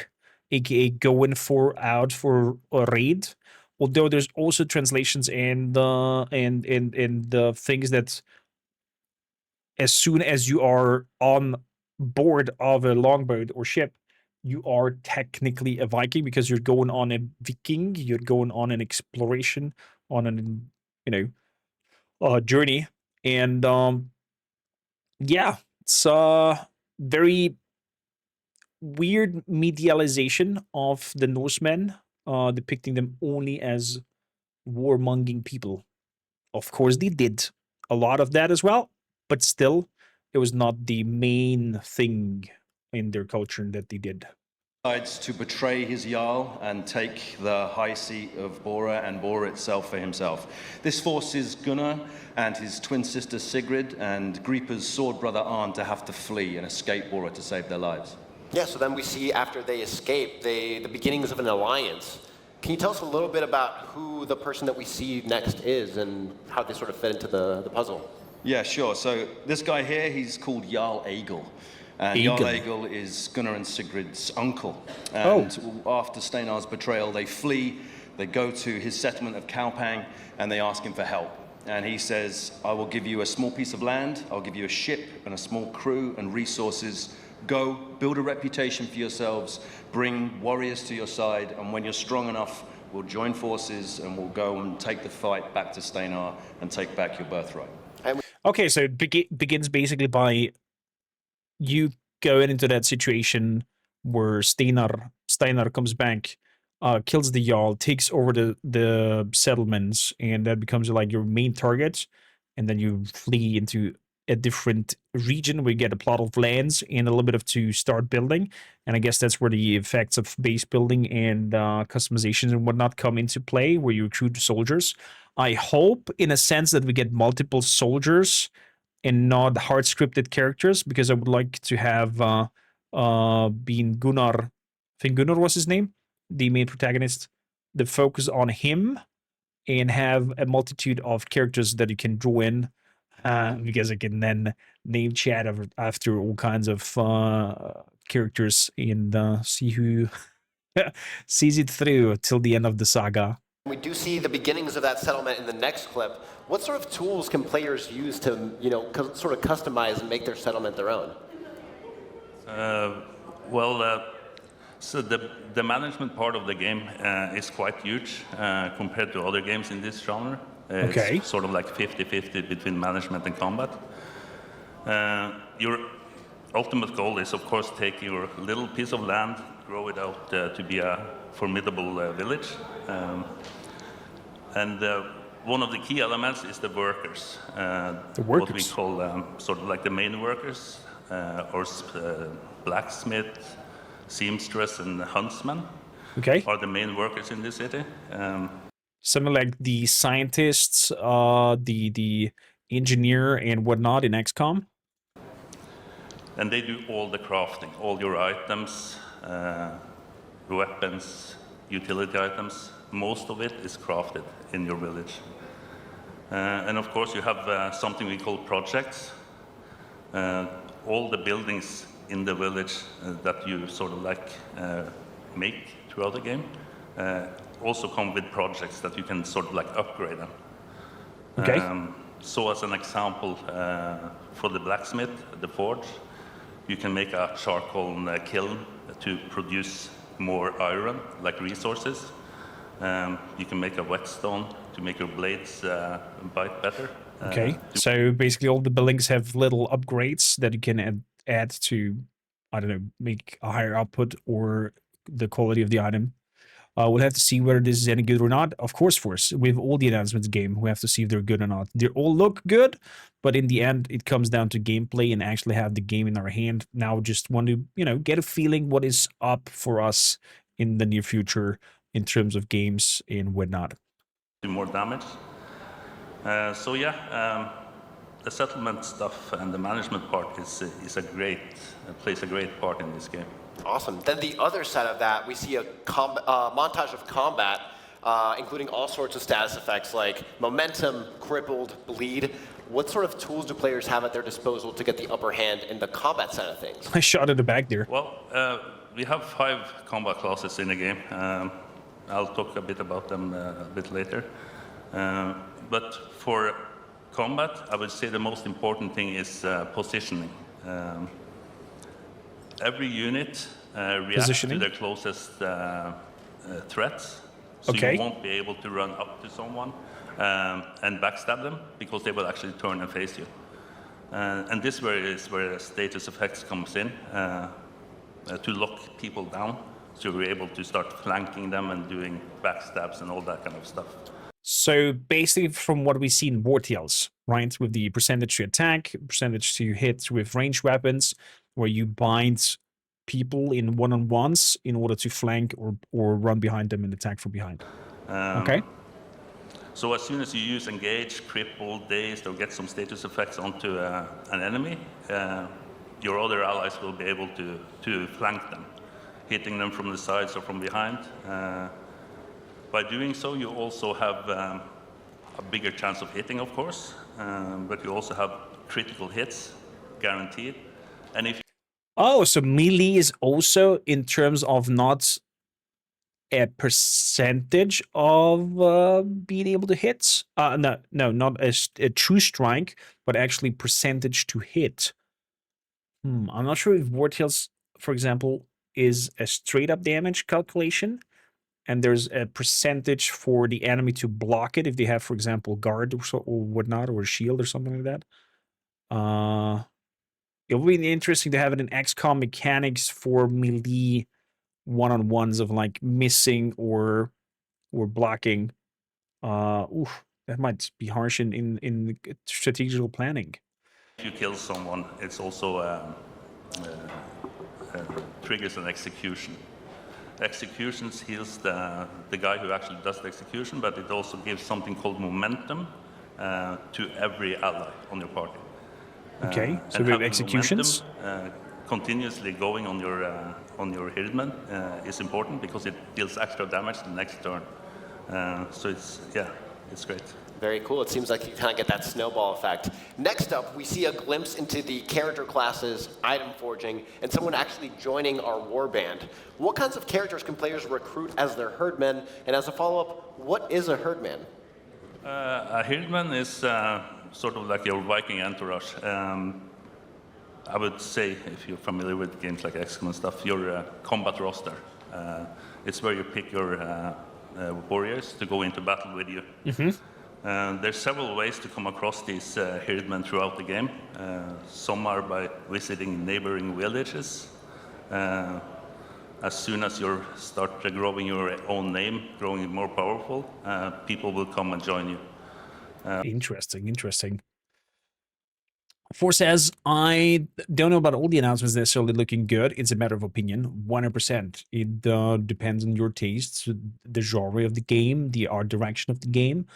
aka going out for a raid. Although there's also translations and the things that as soon as you are on board of a longboat or ship, you are technically a Viking because you're going on a Viking, you're going on an exploration, on an journey, and yeah, it's a very weird medialization of the Norsemen, depicting them only as warmongering people. Of course, they did a lot of that as well, but still, it was not the main thing in their culture that they did. Decides to betray his Jarl and take the high seat of Bora and Bora itself for himself. This forces Gunnar and his twin sister Sigrid and Gripa's sword brother Arn to have to flee and escape Bora to save their lives. Yeah, so then we see after they escape, the beginnings of an alliance. Can you tell us a little bit about who the person that we see next is and how they sort of fit into the puzzle? Yeah, sure. So this guy here, he's called Jarl Egil. And Jarl Egil is Gunnar and Sigrid's uncle. And after Steinar's betrayal, they flee, they go to his settlement of Kaupang, and they ask him for help. And he says, I will give you a small piece of land, I'll give you a ship and a small crew and resources. Go, build a reputation for yourselves, bring warriors to your side, and when you're strong enough, we'll join forces and we'll go and take the fight back to Steinar and take back your birthright. Okay, so it begins basically by you going into that situation where Steinar comes back, kills the Jarl, takes over the settlements, and that becomes like your main target. And then you flee into a different region where you get a plot of lands and a little bit of to start building. And I guess that's where the effects of base building and customizations and whatnot come into play, where you recruit soldiers. I hope, in a sense, that we get multiple soldiers and not hard scripted characters, because I would like to have been Gunnar, I think Gunnar was his name, the main protagonist, the focus on him and have a multitude of characters that you can draw in, because I can then name chat after all kinds of characters and see who sees it through till the end of the saga. We do see the beginnings of that settlement in the next clip. What sort of tools can players use to, sort of customize and make their settlement their own? So the management part of the game is quite huge compared to other games in this genre. It's sort of like 50-50 between management and combat. Your ultimate goal is, of course, take your little piece of land, grow it out to be a formidable village. And one of the key elements is the workers. What we call sort of like the main workers, or blacksmith, seamstress, and huntsman are the main workers in this city. Something like the scientists, the engineer, and whatnot in XCOM. And they do all the crafting, all your items, weapons, utility items. Most of it is crafted in your village. And of course, you have something we call projects, All the buildings in the village that you sort of like make throughout the game also come with projects that you can sort of like upgrade them. Okay. So as an example, for the blacksmith, the forge, you can make a charcoal kiln to produce more iron, like resources. You can make a whetstone to make your blades bite better. Okay, so basically all the buildings have little upgrades that you can add to, I don't know, make a higher output or the quality of the item. We'll have to see whether this is any good or not. Of course, with all the announcements game, we have to see if they're good or not. They all look good, but in the end, it comes down to gameplay and actually have the game in our hand. Now just want to, get a feeling what is up for us in the near future in terms of games and whatnot. Do more damage. So yeah, the settlement stuff and the management part is plays a great part in this game. Awesome. Then the other side of that, we see a montage of combat, including all sorts of status effects like momentum, crippled, bleed. What sort of tools do players have at their disposal to get the upper hand in the combat side of things? I shot at the back there. Well, we have 5 combat classes in the game. I'll talk a bit about them a bit later. But for combat, I would say the most important thing is positioning. Every unit reacts to their closest threats, so you won't be able to run up to someone and backstab them because they will actually turn and face you. And this is where status effects comes in to lock people down, so you're able to start flanking them and doing backstabs and all that kind of stuff. So basically from what we see in War Tales, right, with the percentage to attack, percentage to hit with ranged weapons, where you bind people in one-on-ones in order to flank or run behind them and attack from behind. Okay. So as soon as you use engage, cripple, dazed, or get some status effects onto an enemy, your other allies will be able to flank them, hitting them from the sides or from behind. By doing so, you also have a bigger chance of hitting, of course, but you also have critical hits guaranteed. And if so melee is also in terms of not a percentage of being able to hit. No, not a true strike, but actually percentage to hit. I'm not sure if War Tales, for example, is a straight up damage calculation, and there's a percentage for the enemy to block it if they have, for example, guard or whatnot, or a shield or something like that. It would be interesting to have it in XCOM mechanics for melee one-on-ones of like missing or blocking. That might be harsh in strategical planning. If you kill someone, it's also triggers an execution. Executions heals the guy who actually does the execution, but it also gives something called momentum to every ally on your party. Okay, so we have executions. Continuously going on your Herdman is important because it deals extra damage the next turn. So it's great. Very cool. It seems like you kind of get that snowball effect. Next up, we see a glimpse into the character classes, item forging, and someone actually joining our warband. What kinds of characters can players recruit as their herdmen? And as a follow-up, what is a herdman? A herdman is sort of like your Viking entourage. I would say, if you're familiar with games like XCOM and stuff, your combat roster. It's where you pick your warriors to go into battle with you. There's several ways to come across these herdmen throughout the game. Some are by visiting neighboring villages. As soon as you start growing your own name, growing more powerful, people will come and join you. Interesting. Force says, I don't know about all the announcements necessarily looking good. It's a matter of opinion, 100%. It depends on your tastes, the genre of the game, the art direction of the game.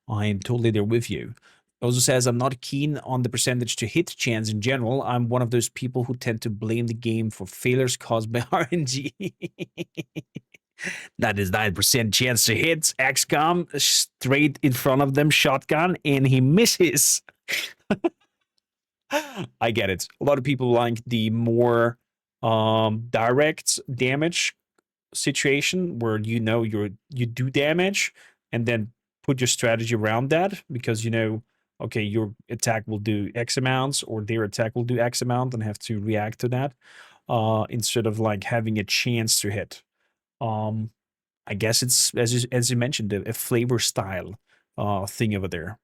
I'm totally there with you. Also says, I'm not keen on the percentage to hit chance in general. I'm one of those people who tend to blame the game for failures caused by RNG. That is 9% chance to hit. XCOM, straight in front of them, shotgun, and he misses. I get it. A lot of people like the more direct damage situation where you do damage and then put your strategy around that because okay, your attack will do X amounts or their attack will do X amount and have to react to that instead of like having a chance to hit. I guess it's as you mentioned a flavor style thing over there.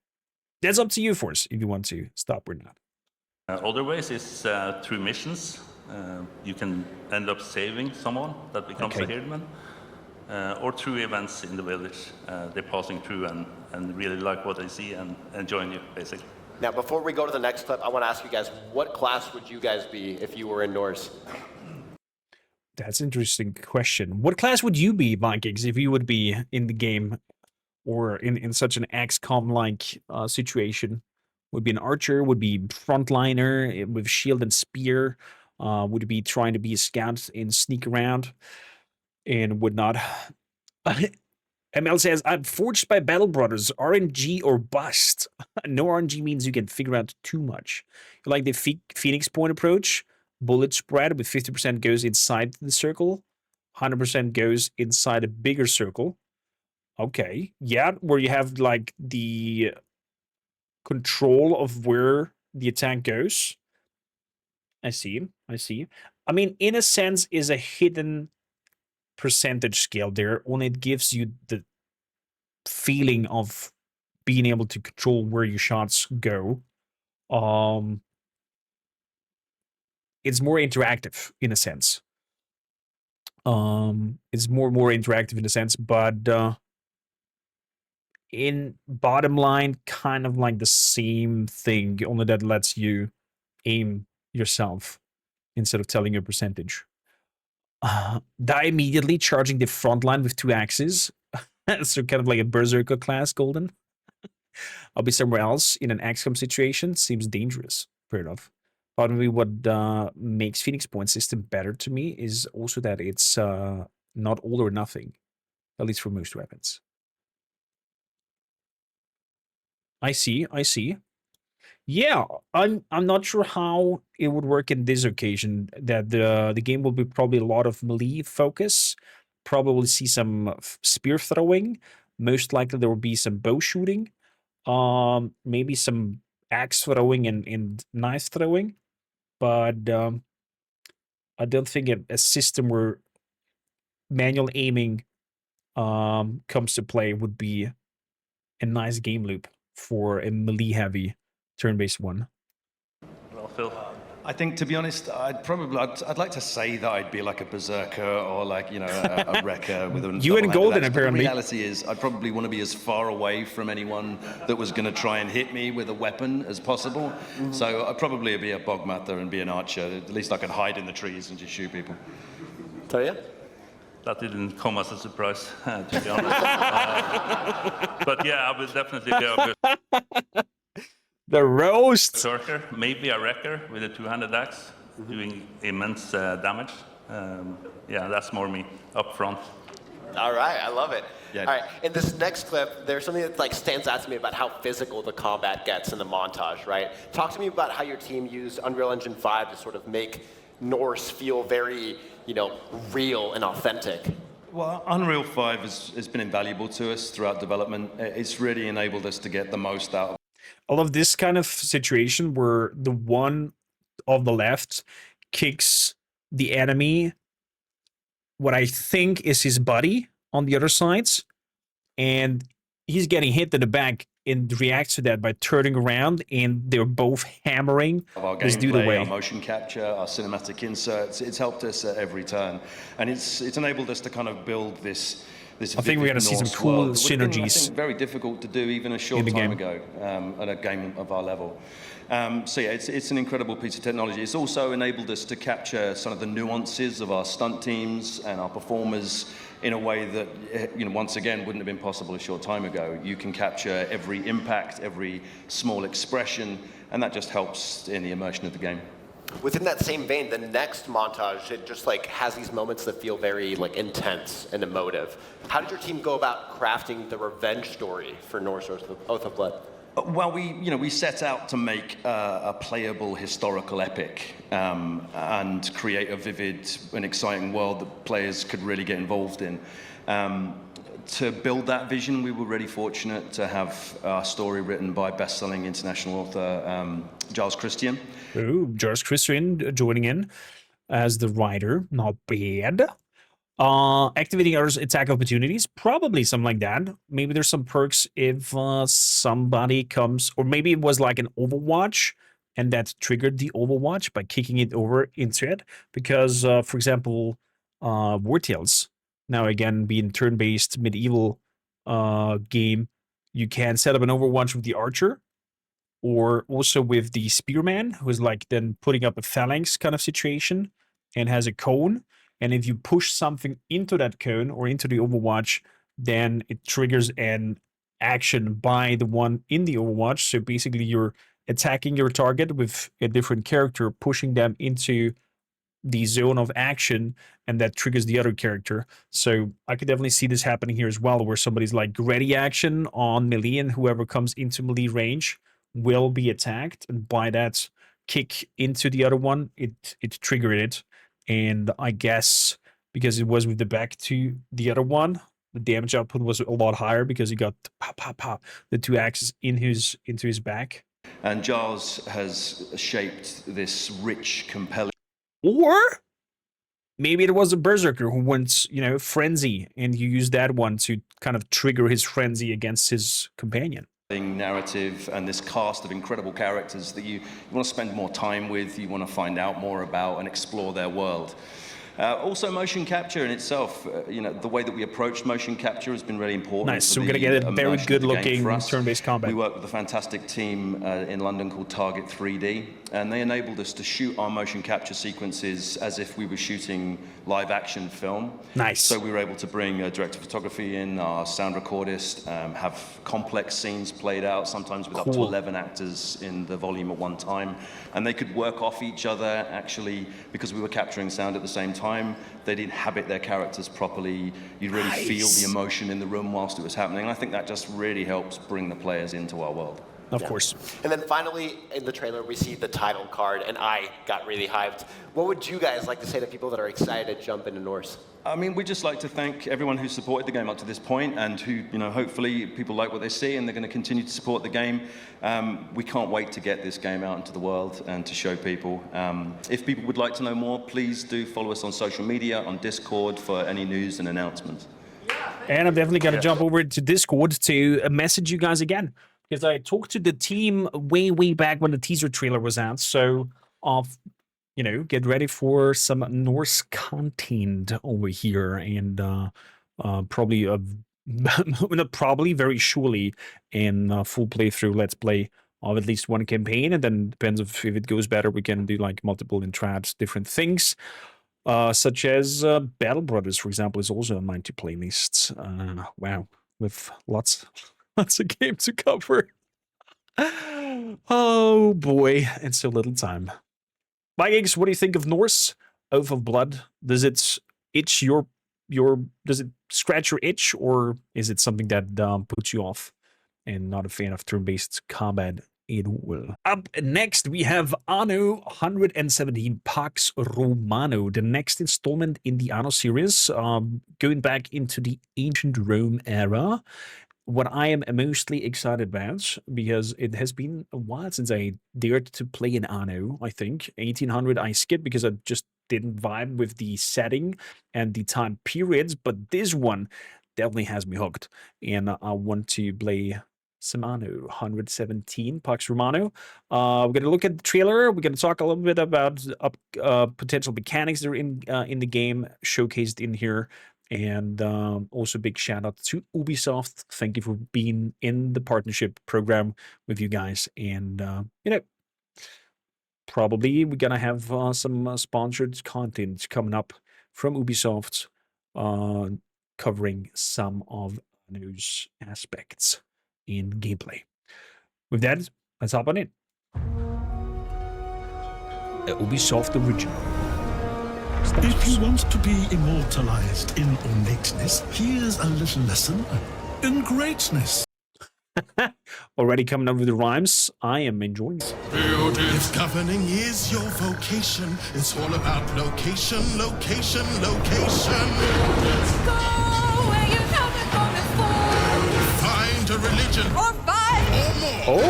That's up to you, Force, if you want to stop or not. Other ways is through missions. You can end up saving someone that becomes a herdman, or through events in the village. They're passing through and really like what they see and join you, basically. Now, before we go to the next clip, I want to ask you guys, what class would you guys be if you were in Norse? That's an interesting question. What class would you be, Vikings, if you would be in the game or in such an XCOM-like situation? Would be an archer, would be frontliner with shield and spear, would be trying to be a scout and sneak around, and would not. ML says, I'm forged by Battle Brothers, RNG or bust. No RNG means you can figure out too much. You like the Phoenix Point approach? Bullet spread with 50% goes inside the circle, 100% goes inside a bigger circle. Okay, yeah, where you have like the control of where the attack goes. I see. I mean, in a sense, is a hidden percentage scale there. Only it gives you the feeling of being able to control where your shots go. It's more interactive in a sense. It's more interactive in a sense, but in bottom line, kind of like the same thing, only that lets you aim yourself instead of telling your percentage. Die immediately, charging the front line with 2 axes. So kind of like a berserker class, Golden. I'll be somewhere else in an XCOM situation. Seems dangerous. Fair enough. Probably what makes Phoenix Point system better to me is also that it's not all or nothing, at least for most weapons. I see. Yeah, I'm not sure how it would work in this occasion. That the game will be probably a lot of melee focus. Probably see some spear throwing. Most likely there will be some bow shooting. Maybe some axe throwing and knife throwing. But I don't think a system where manual aiming comes to play would be a nice game loop for a melee-heavy turn-based one. Well, Phil? I think, to be honest, I'd like to say that I'd be like a berserker or like, a wrecker with a You and Golden, apparently. The reality is I'd probably want to be as far away from anyone that was going to try and hit me with a weapon as possible. Mm-hmm. So I'd probably be a bogmather and be an archer. At least I could hide in the trees and just shoot people. Talia? That didn't come as a surprise, to be honest. But yeah, I would definitely be a The roast! Berserker, maybe a wrecker with a two-handed axe, doing immense damage. Yeah, that's more me, up front. All right, I love it. Yeah. All right, in this next clip, there's something that stands out to me about how physical the combat gets in the montage, right? Talk to me about how your team used Unreal Engine 5 to sort of make Norse feel very, real and authentic. Well, Unreal 5 has been invaluable to us throughout development. It's really enabled us to get the most out of. I love this kind of situation where the one on the left kicks the enemy, what I think is his buddy on the other sides, and he's getting hit in the back and reacts to that by turning around, and they're both hammering this dude away. Our motion capture, our cinematic inserts, it's helped us at every turn, and it's enabled us to kind of build this I think we're going to see some cool synergies. I think very difficult to do even a short time ago at a game of our level. So yeah, it's an incredible piece of technology. It's also enabled us to capture some of the nuances of our stunt teams and our performers in a way that, once again, wouldn't have been possible a short time ago. You can capture every impact, every small expression, and that just helps in the immersion of the game. Within that same vein, the next montage, it just has these moments that feel very intense and emotive. How did your team go about crafting the revenge story for Norse Oath of Blood? Well, we set out to make a playable historical epic and create a vivid and exciting world that players could really get involved in. To build that vision, we were really fortunate to have our story written by best-selling international author Giles Christian. Ooh, Giles Christian joining in as the writer. Not bad. Activating others' attack opportunities, probably something like that. Maybe there's some perks if somebody comes, or maybe it was like an Overwatch, and that triggered the Overwatch by kicking it over into it. Because, for example, War Tales, now again being turn-based medieval game, you can set up an Overwatch with the Archer, or also with the Spearman, who is like then putting up a phalanx kind of situation, and has a cone. And if you push something into that cone or into the Overwatch, then it triggers an action by the one in the Overwatch. So basically you're attacking your target with a different character, pushing them into the zone of action, and that triggers the other character. So I could definitely see this happening here as well, where somebody's like ready action on melee, and whoever comes into melee range will be attacked. And by that kick into the other one, it triggered it. And I guess because it was with the back to the other one, the damage output was a lot higher because he got pop, pop, pop, the two axes into his back. And Giles has shaped this rich, compelling... Or maybe it was a berserker who wants, frenzy, and you use that one to kind of trigger his frenzy against his companion. Narrative and this cast of incredible characters that you want to spend more time with, you want to find out more about and explore their world. Also, motion capture in itself, the way that we approach motion capture has been really important. Nice. So we're going to get a very good-looking turn-based combat. We work with a fantastic team in London called Target 3D, and they enabled us to shoot our motion capture sequences as if we were shooting live-action film. Nice. So we were able to bring a director of photography in, our sound recordist, have complex scenes played out, sometimes with up to 11 actors in the volume at one time, and they could work off each other, actually, because we were capturing sound at the same time. They'd inhabit their characters properly. You'd really feel the emotion in the room whilst it was happening. I think that just really helps bring the players into our world. Of course. And then finally, in the trailer, we see the title card, and I got really hyped. What would you guys like to say to people that are excited to jump into Norse? I mean, we'd just like to thank everyone who supported the game up to this point, and who, hopefully people like what they see and they're going to continue to support the game. We can't wait to get this game out into the world and to show people. If people would like to know more, please do follow us on social media, on Discord, for any news and announcements. And I'm definitely going to jump over to Discord to message you guys again, because I talked to the team way back when the teaser trailer was out. So, get ready for some Norse content over here, and probably, not probably, very surely, in full playthrough, let's play of at least one campaign, and then depends if it goes better, we can do like multiple entraps, different things, such as Battle Brothers, for example, is also on my playlist. Wow, with lots of games to cover. Oh boy, and so little time. Vikings, what do you think of Norse? Oath of Blood? Does it itch does it scratch your itch, or is it something that puts you off and not a fan of turn-based combat at all? Up next, we have Anno 117 PAX Romano, the next installment in the Anno series, going back into the ancient Rome era. What I am mostly excited about, because it has been a while since I dared to play an Anno, I think. 1800 I skipped because I just didn't vibe with the setting and the time periods, but this one definitely has me hooked. And I want to play some Anno 117 PAX Romano. We're going to look at the trailer. We're going to talk a little bit about potential mechanics that are in the game, showcased in here. And also big shout out to Ubisoft. Thank you for being in the partnership program with you guys. And, probably we're going to have some sponsored content coming up from Ubisoft, covering some of those aspects in gameplay. With that, let's hop on in. Ubisoft original. If you want to be immortalized in ornateness, here's a little lesson in greatness. Already coming up with the rhymes. I am enjoying it. If governing is your vocation, it's all about location, location, location. Go where you haven't gone before. Find a religion. Or fight. Oh!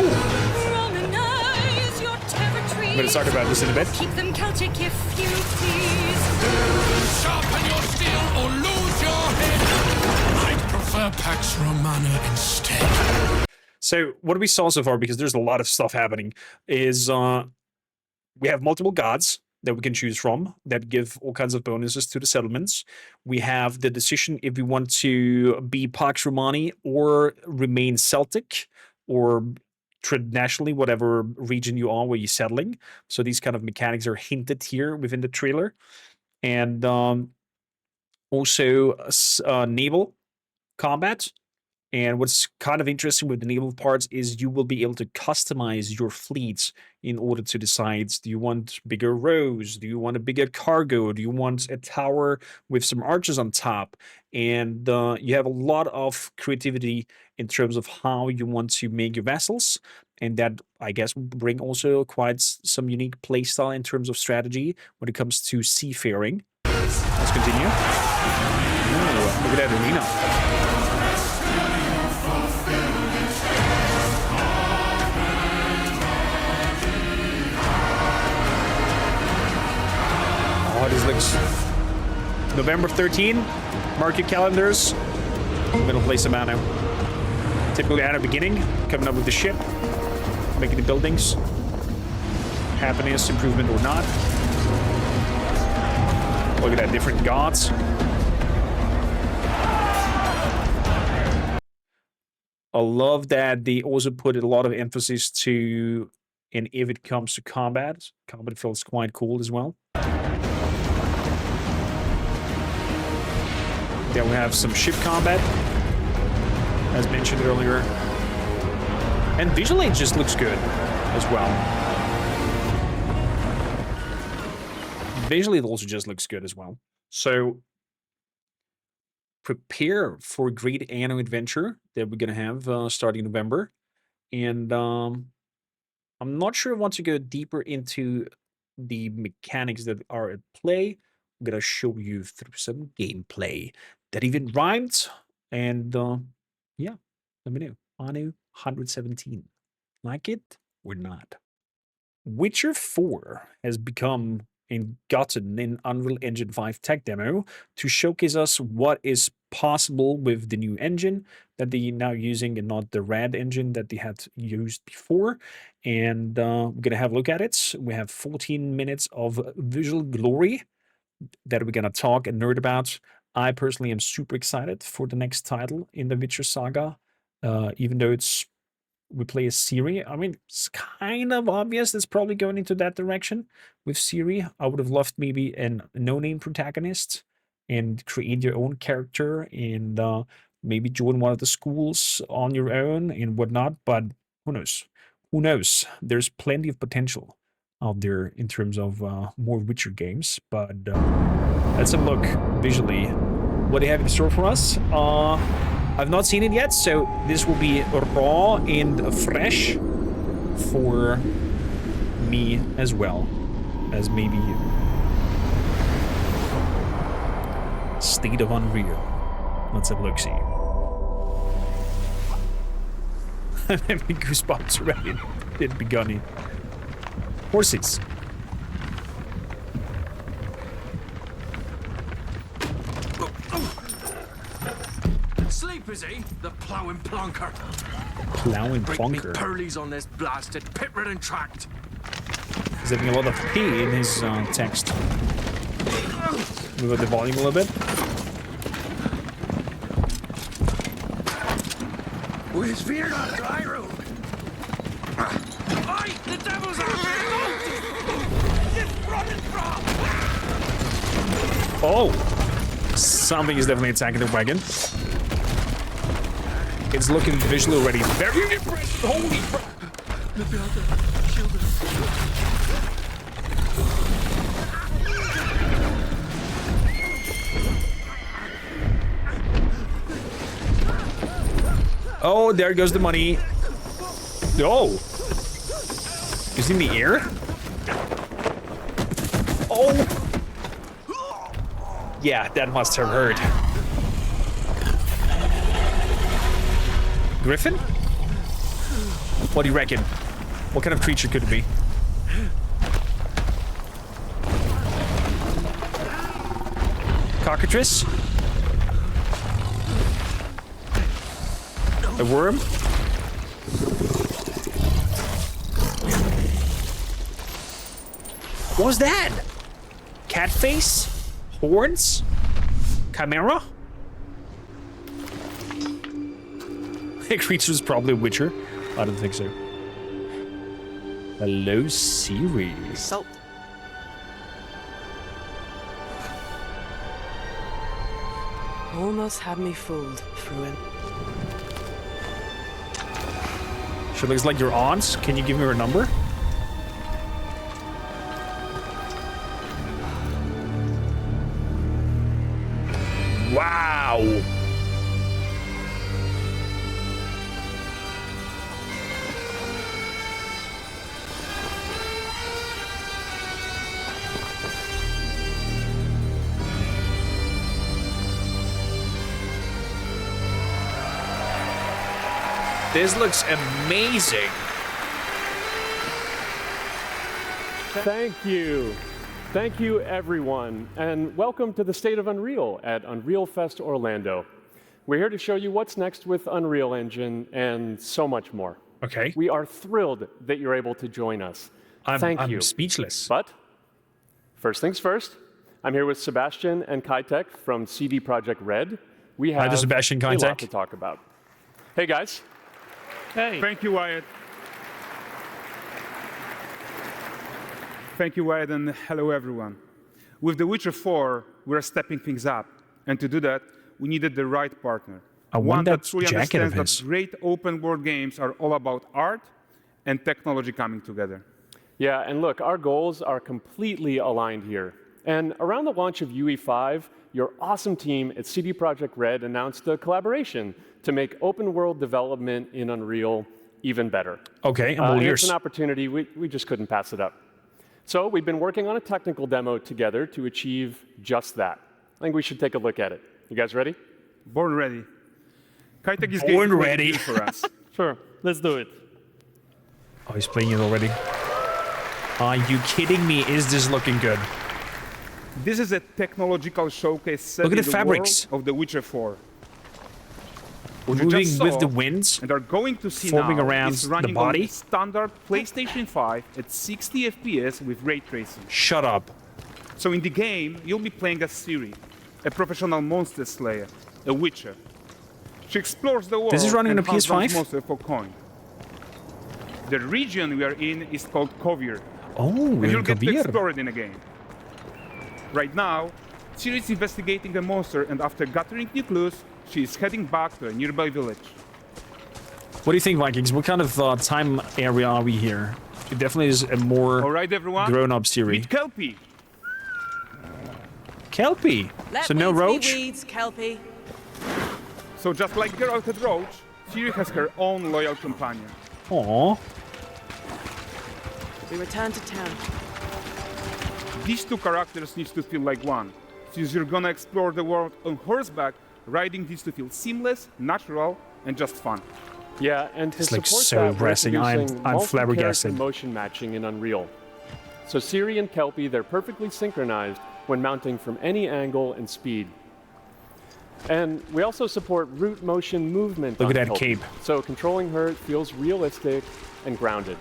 Romanize your territory. I'm going to talk about this in a bit. Keep them Celtic if you please. Sharpen your steel or lose your head. I'd prefer PAX Romano instead. So what we saw so far, because there's a lot of stuff happening, is we have multiple gods that we can choose from that give all kinds of bonuses to the settlements. We have the decision if we want to be Pax Romani or remain Celtic or nationally, whatever region you are where you're settling. So these kind of mechanics are hinted here within the trailer. And also naval combat. And what's kind of interesting with the naval parts is you will be able to customize your fleets in order to decide, do you want bigger rows? Do you want a bigger cargo? Do you want a tower with some archers on top? And you have a lot of creativity in terms of how you want to make your vessels. And that, I guess, will bring also quite some unique playstyle in terms of strategy when it comes to seafaring. Let's continue. Ooh, look at that arena. Oh, this looks November 13. Mark your calendars. I'm gonna play some Anno. Typical Anno beginning, coming up with the ship, making the buildings. Happiness, improvement or not. Look at that, different gods. I love that they also put a lot of emphasis to, and if it comes to combat feels quite cool as well. Then we have some ship combat, as mentioned earlier. And visually it just looks good as well. Visually it also just looks good as well. So prepare for a great Anno adventure that we're going to have starting in November. And I'm not sure I want to go deeper into the mechanics that are at play. I'm going to show you through some gameplay that even rhymed. And yeah, let me know. Anno 117. Like it or not? Witcher 4 has become and gotten an Unreal Engine 5 tech demo to showcase us what is possible with the new engine that they're now using and not the red engine that they had used before. And we're going to have a look at it. We have 14 minutes of visual glory that we're going to talk and nerd about. I personally am super excited for the next title in the Witcher saga, even though we play a Ciri. I mean, it's kind of obvious it's probably going into that direction with Ciri. I would have loved maybe a no-name protagonist and create your own character and maybe join one of the schools on your own and whatnot. But who knows? Who knows? There's plenty of potential out there in terms of more Witcher games. But let's have a look visually what they have in store for us. I've not seen it yet, so this will be raw and fresh for me as well as maybe you. State of Unreal. Let's have a look-see. I'm having goosebumps already. Didn't begun it. Horses. Sleep, is he? The ploughing plonker. Plowing Bring me plonker. pearlies on this blasted pit-ridden tract. He's having a lot of P in his text. Move up the volume a little bit. With fear not dry room. Oi, the devil's after you! Running from! Oh! Something is definitely attacking the wagon. It's looking visually already very impressive. Holy crap! Oh, there goes the money. Oh. Is he in the air? Oh. Yeah, that must have hurt. Griffin? What do you reckon? What kind of creature could it be? Cockatrice? A worm? What was that? Cat face? Horns? Chimera? A creature is probably a witcher. I don't think so. Hello, Siri. Salt. Almost had me fooled, Fruin. She looks like your aunt. Can you give me her number? Wow. This looks amazing. Thank you. Thank you, everyone, and welcome to the State of Unreal at Unreal Fest Orlando. We're here to show you what's next with Unreal Engine and so much more. Okay. We are thrilled that you're able to join us. Thank you. I'm speechless. But first things first, I'm here with Sebastian and Kitek from CD Projekt Red. We have Sebastian, a lot Kitek. to talk about. Hey, guys. Hey. Thank you, Wyatt. Thank you, Wyatt, and hello, everyone. With The Witcher 4, we're stepping things up. And to do that, we needed the right partner. I want One that that truly jacket of understands his. that great open-world games are all about art and technology coming together. Yeah, and look, our goals are completely aligned here. And around the launch of UE5, your awesome team at CD Projekt Red announced a collaboration to make open-world development in Unreal even better. Okay, I'm all and ears. it's an opportunity, we just couldn't pass it up. So we've been working on a technical demo together to achieve just that. I think we should take a look at it. You guys ready? Born ready. Kitek is Born getting ready. for us. Sure, let's do it. Oh, he's playing it already. Are you kidding me? Is this looking good? This is a technological showcase set Look at in the the fabrics. world of The Witcher 4. What you Moving just with saw the winds, and are going to see forming now around is the running body. on standard PlayStation 5 at 60 FPS with ray tracing. Shut up. So in the game, you'll be playing as Ciri, a professional monster slayer, a witcher. She explores the world This is running and on a hunts down PS5? monsters for coin. The region we are in is called Kovir, Oh, and we're you'll in get to Kovir. explore it in a game. Right now, Ciri is investigating a monster, and after gathering new clues, she is heading back to a nearby village. What do you think, Vikings? What kind of time area are we here? It definitely is a more All right, everyone. grown-up series. Meet Kelpie. Kelpie. So no roach? Weeds, Kelpie. So just like Geralt had Roach, Ciri has her own loyal companion. Aww. We return to town. These two characters need to feel like one. Since you're gonna explore the world on horseback, riding needs to feel seamless, natural, and just fun. Yeah, and to This looks support so that, we're depressing. I'm introducing flabbergasted. multi-character motion matching in Unreal. So Ciri and Kelpie, they're perfectly synchronized when mounting from any angle and speed. And we also support root motion movement. Look on at that Kelpie. cape. So controlling her feels realistic and grounded.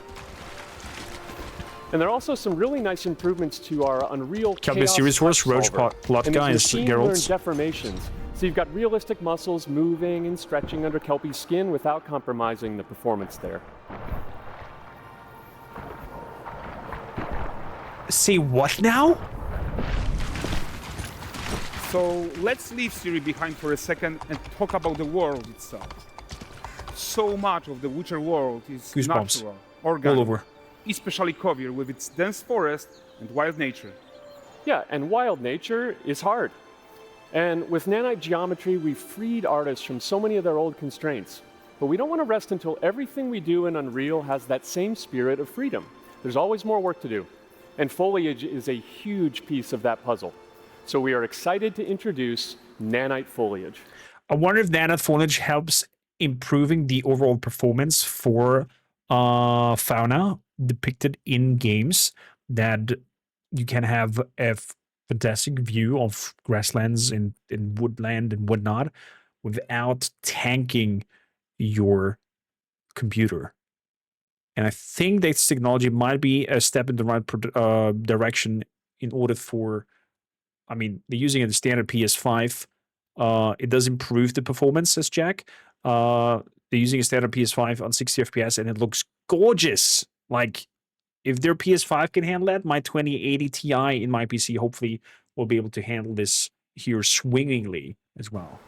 And there are also some really nice improvements to our Unreal Kelpie Chaos series horse, Touch roach Solver. plot And guy these is machine-learned Geralt. deformations. So you've got realistic muscles moving and stretching under Kelpie's skin without compromising the performance there. Say what now? So let's leave Ciri behind for a second and talk about the world itself. So much of the Witcher world is Goosebumps. natural, organic, All over. especially Kovir with its dense forest and wild nature. Yeah, and wild nature is hard. And with nanite geometry, we've freed artists from so many of their old constraints. But we don't want to rest until everything we do in Unreal has that same spirit of freedom. There's always more work to do, and foliage is a huge piece of that puzzle. So we are excited to introduce nanite foliage. I wonder if nanite foliage helps improving the overall performance for fauna depicted in games, that you can have a fantastic view of grasslands and woodland and whatnot without tanking your computer. And I think this technology might be a step in the right direction in order for, I mean, they're using it in the standard PS5. It does improve the performance, says Jack. They're using a standard PS5 on 60 FPS and it looks gorgeous. Like, if their PS5 can handle that, my 2080 Ti in my PC hopefully will be able to handle this here swingingly as well.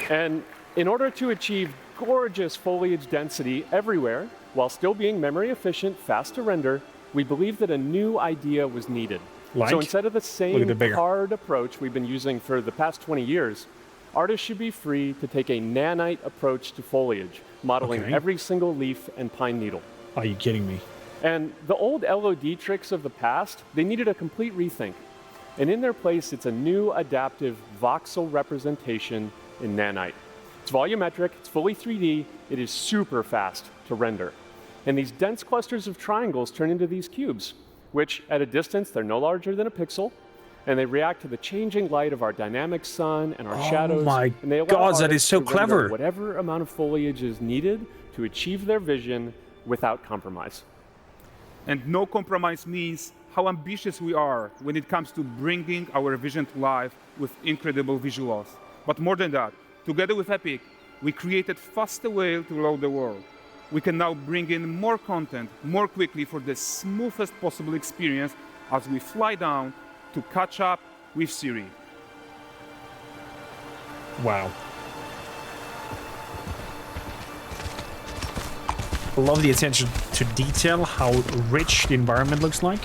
And in order to achieve gorgeous foliage density everywhere, while still being memory efficient, fast to render, we believe that a new idea was needed. Like? So instead of the same hard approach we've been using for the past 20 years, artists should be free to take a nanite approach to foliage, modeling every single leaf and pine needle. Are you kidding me? And the old LOD tricks of the past, they needed a complete rethink. And in their place, it's a new adaptive voxel representation in nanite. It's volumetric, it's fully 3D, it is super fast to render. And these dense clusters of triangles turn into these cubes, which at a distance, they're no larger than a pixel, and they react to the changing light of our dynamic sun and our shadows. Oh my and they allow God, that is artists so to render clever. whatever amount of foliage is needed to achieve their vision without compromise. And no compromise means how ambitious we are when it comes to bringing our vision to life with incredible visuals. But more than that, together with Epic, we created faster way to load the world. We can now bring in more content more quickly for the smoothest possible experience as we fly down to catch up with Siri. Wow. I love the attention to detail, how rich the environment looks like.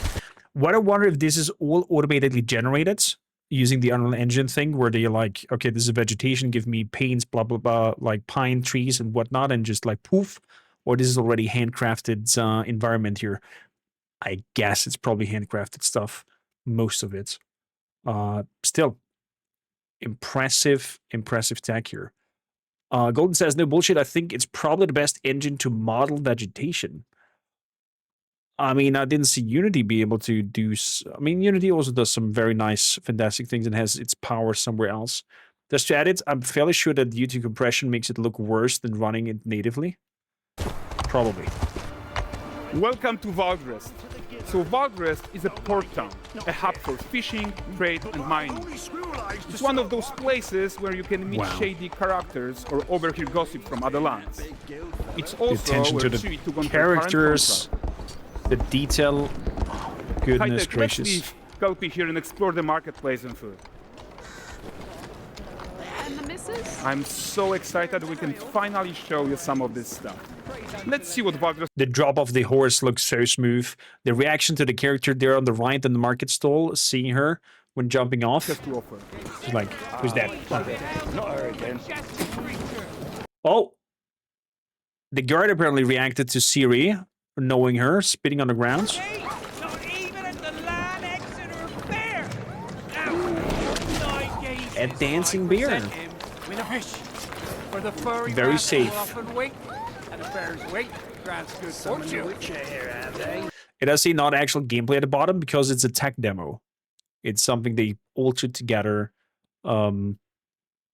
What I wonder if this is all automatically generated using the Unreal Engine thing, where they're like, okay, this is vegetation, give me paints, blah, blah, blah, like pine trees and whatnot, and just like poof, or this is already handcrafted environment here. I guess it's probably handcrafted stuff, most of it. Still, impressive tech here. Golden says, no bullshit, I think it's probably the best engine to model vegetation. I mean, I didn't see Unity be able to do... I mean, Unity also does some very nice, fantastic things and has its power somewhere else. Just to add it, I'm fairly sure that YouTube compression makes it look worse than running it natively. Probably. Welcome to Valdrest. So Valdrest is a port town, a hub for fishing, trade, and mining. It's one of those places where you can meet shady characters or overhear gossip from other lands. It's also attention where to Siri took the on characters, the detail. Goodness Let's gracious. leave Kelpie here and explore the marketplace and food. And the missus? I'm so excited we can finally show you some of this stuff. Let's see what Valdrest... The drop of the horse looks so smooth. The reaction to the character there on the right in the market stall, seeing her when jumping off. She's like, who's that? Not her again. Oh! The guard apparently reacted to Siri, knowing her, spitting on the ground. A dancing bear. Very safe. It does say not actual gameplay at the bottom because it's a tech demo. It's something they altered together. I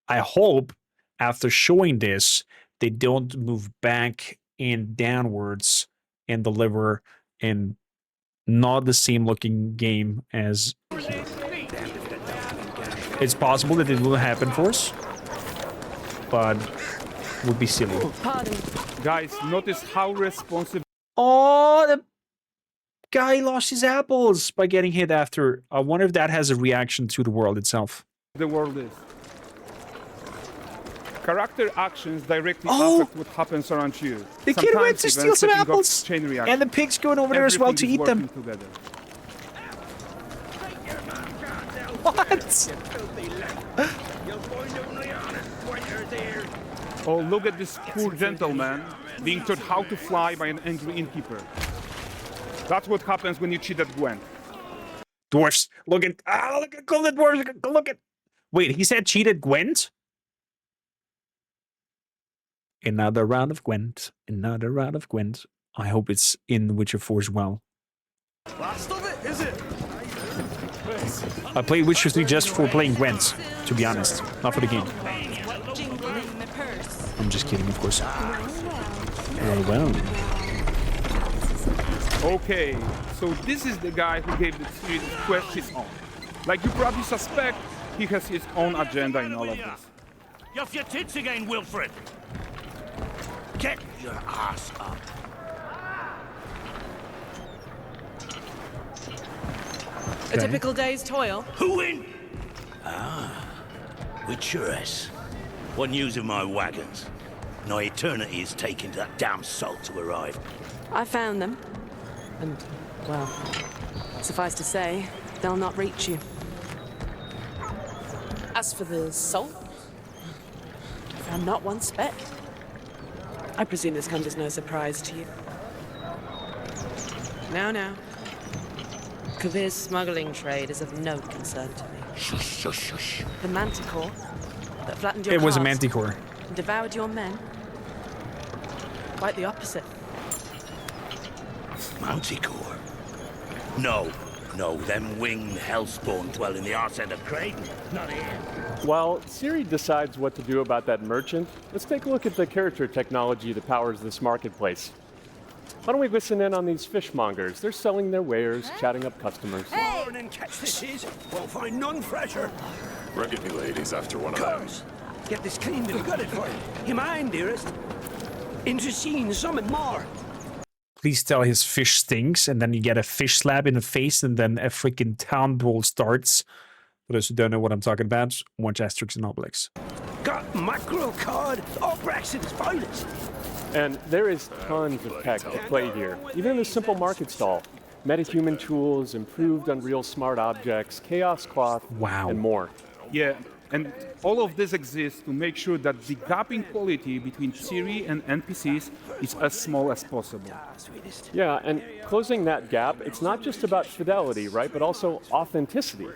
hope after showing this, they don't move back and downwards and deliver in not the same looking game as... It's possible that it will happen for us, but would be silly. Guys, notice how responsive... Oh, the guy lost his apples by getting hit after. I wonder if that has a reaction to the world itself. The world is. Character actions directly affect what happens around you. The kid went to steal some apples, chain and the pig's going over there as well to eat them. Together. What? Oh, look at this poor gentleman being taught how to fly by an angry innkeeper. That's what happens when you cheat at Gwent. Dwarfs, look at call the dwarves. Look at. Wait, he said cheated Gwent. Another round of Gwent. Another round of Gwent. I hope it's in Witcher 4 as well. Last of it, is it? I played Witcher 3 just for playing Gwent, to be honest, not for the game. I'm just kidding, of course. Well. Okay, so this is the guy who gave the series quest his own. Like you probably suspect, he has his own agenda in all of this. You're off your tits again, Wilfred. Get your ass up. A typical day's toil. Who in? Witcheress. What news of my wagons? No eternity is taking that damn salt to arrive. I found them. And, well, suffice to say, they'll not reach you. As for the salt, I found not one speck. I presume this comes as no surprise to you. Now. Kavir's smuggling trade is of no concern to me. Shush, shush, shush. The manticore that flattened your It was a castle manticore. and devoured your men. Quite the opposite. Manticore? No, them winged hellspawn dwell in the arse end of Creighton, not here. While Siri decides what to do about that merchant, let's take a look at the character technology that powers this marketplace. Why don't we listen in on these fishmongers? They're selling their wares, chatting up customers. Morning, catch this is. Won't find none fresher. Reckon the lady's after one of them. Get this cleaned and gutted for you. You mind, dearest? Into seeing something more. Please tell his fish stinks, and then you get a fish slap in the face, and then a freaking town brawl starts. For those who don't know what I'm talking about, watch Asterix and Obelix. Got mackerel cod, all Brexit's finest. And there is tons of tech at play here, even in a simple market stall. Metahuman tools, improved Unreal Smart Objects, Chaos Cloth, and more. Yeah, and all of this exists to make sure that the gap in quality between Siri and NPCs is as small as possible. Yeah, and closing that gap, it's not just about fidelity, right, but also authenticity.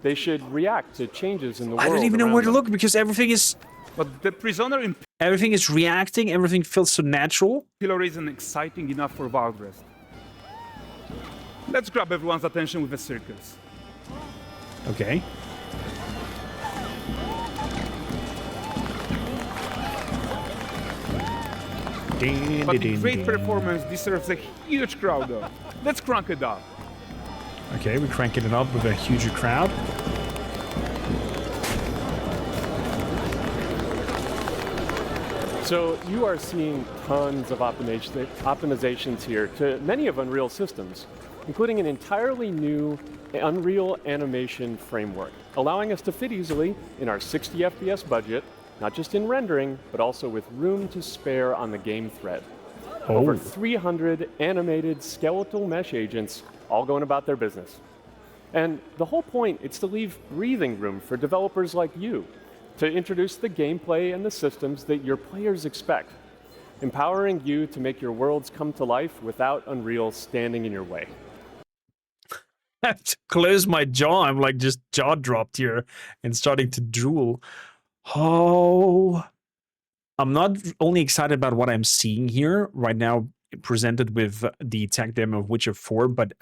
They should react to changes in the world. I don't even know where to them. look because everything is... But the prisoner in Everything is reacting, everything feels so natural. Pillar isn't exciting enough for Valdrest. Let's grab everyone's attention with a circus. Okay. But the great performance deserves a huge crowd though. Let's crank it up. Okay, we're cranking it up with a huger crowd. So you are seeing tons of optimizations here to many of Unreal systems, including an entirely new Unreal animation framework, allowing us to fit easily in our 60 FPS budget, not just in rendering, but also with room to spare on the game thread. Over 300 animated skeletal mesh agents all going about their business. And the whole point is to leave breathing room for developers like you to introduce the gameplay and the systems that your players expect, empowering you to make your worlds come to life without Unreal standing in your way. I have to close my jaw. I'm like just jaw dropped here and starting to drool. Oh, I'm not only excited about what I'm seeing here right now, presented with the tech demo of Witcher 4, but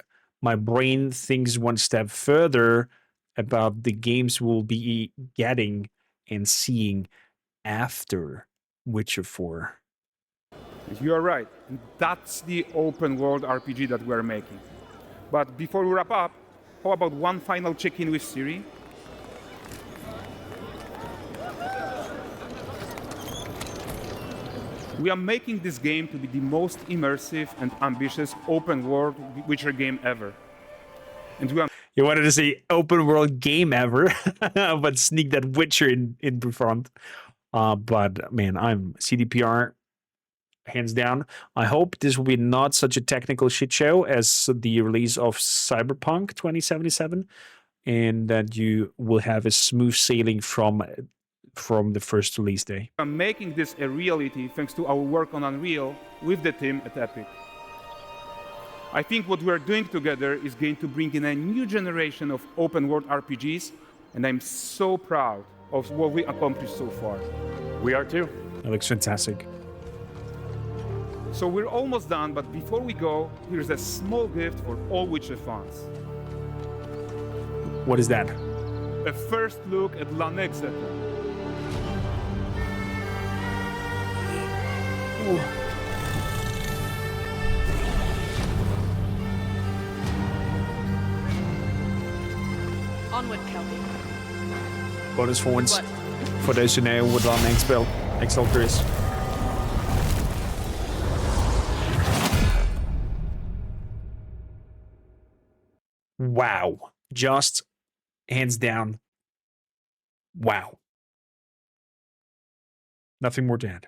my brain thinks one step further about the games we'll be getting and seeing after Witcher 4. You are right. That's the open world RPG that we're making. But before we wrap up, how about one final check-in with Siri? We are making this game to be the most immersive and ambitious open world Witcher game ever. And we are... You wanted to say open world game ever, but sneak that Witcher in front. But man, I'm CDPR hands down. I hope this will be not such a technical shit show as the release of Cyberpunk 2077, and that you will have a smooth sailing from from the first release day. I'm making this a reality thanks to our work on Unreal with the team at Epic. I think what we're doing together is going to bring in a new generation of open-world RPGs, and I'm so proud of what we accomplished so far. We are too. That looks fantastic. So we're almost done, but before we go, here's a small gift for all Witcher fans. What is that? A first look at La Nexeta. Onward, Kelby. Bonus points What? for those who know what our next spell Exalter is. Wow. Just hands down. Wow. Nothing more to add.